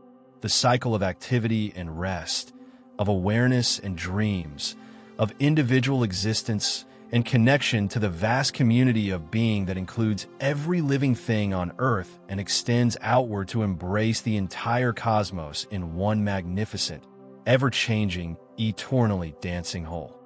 The cycle of activity and rest, of awareness and dreams, of individual existence and connection to the vast community of being that includes every living thing on Earth and extends outward to embrace the entire cosmos in one magnificent, ever-changing, eternally dancing whole.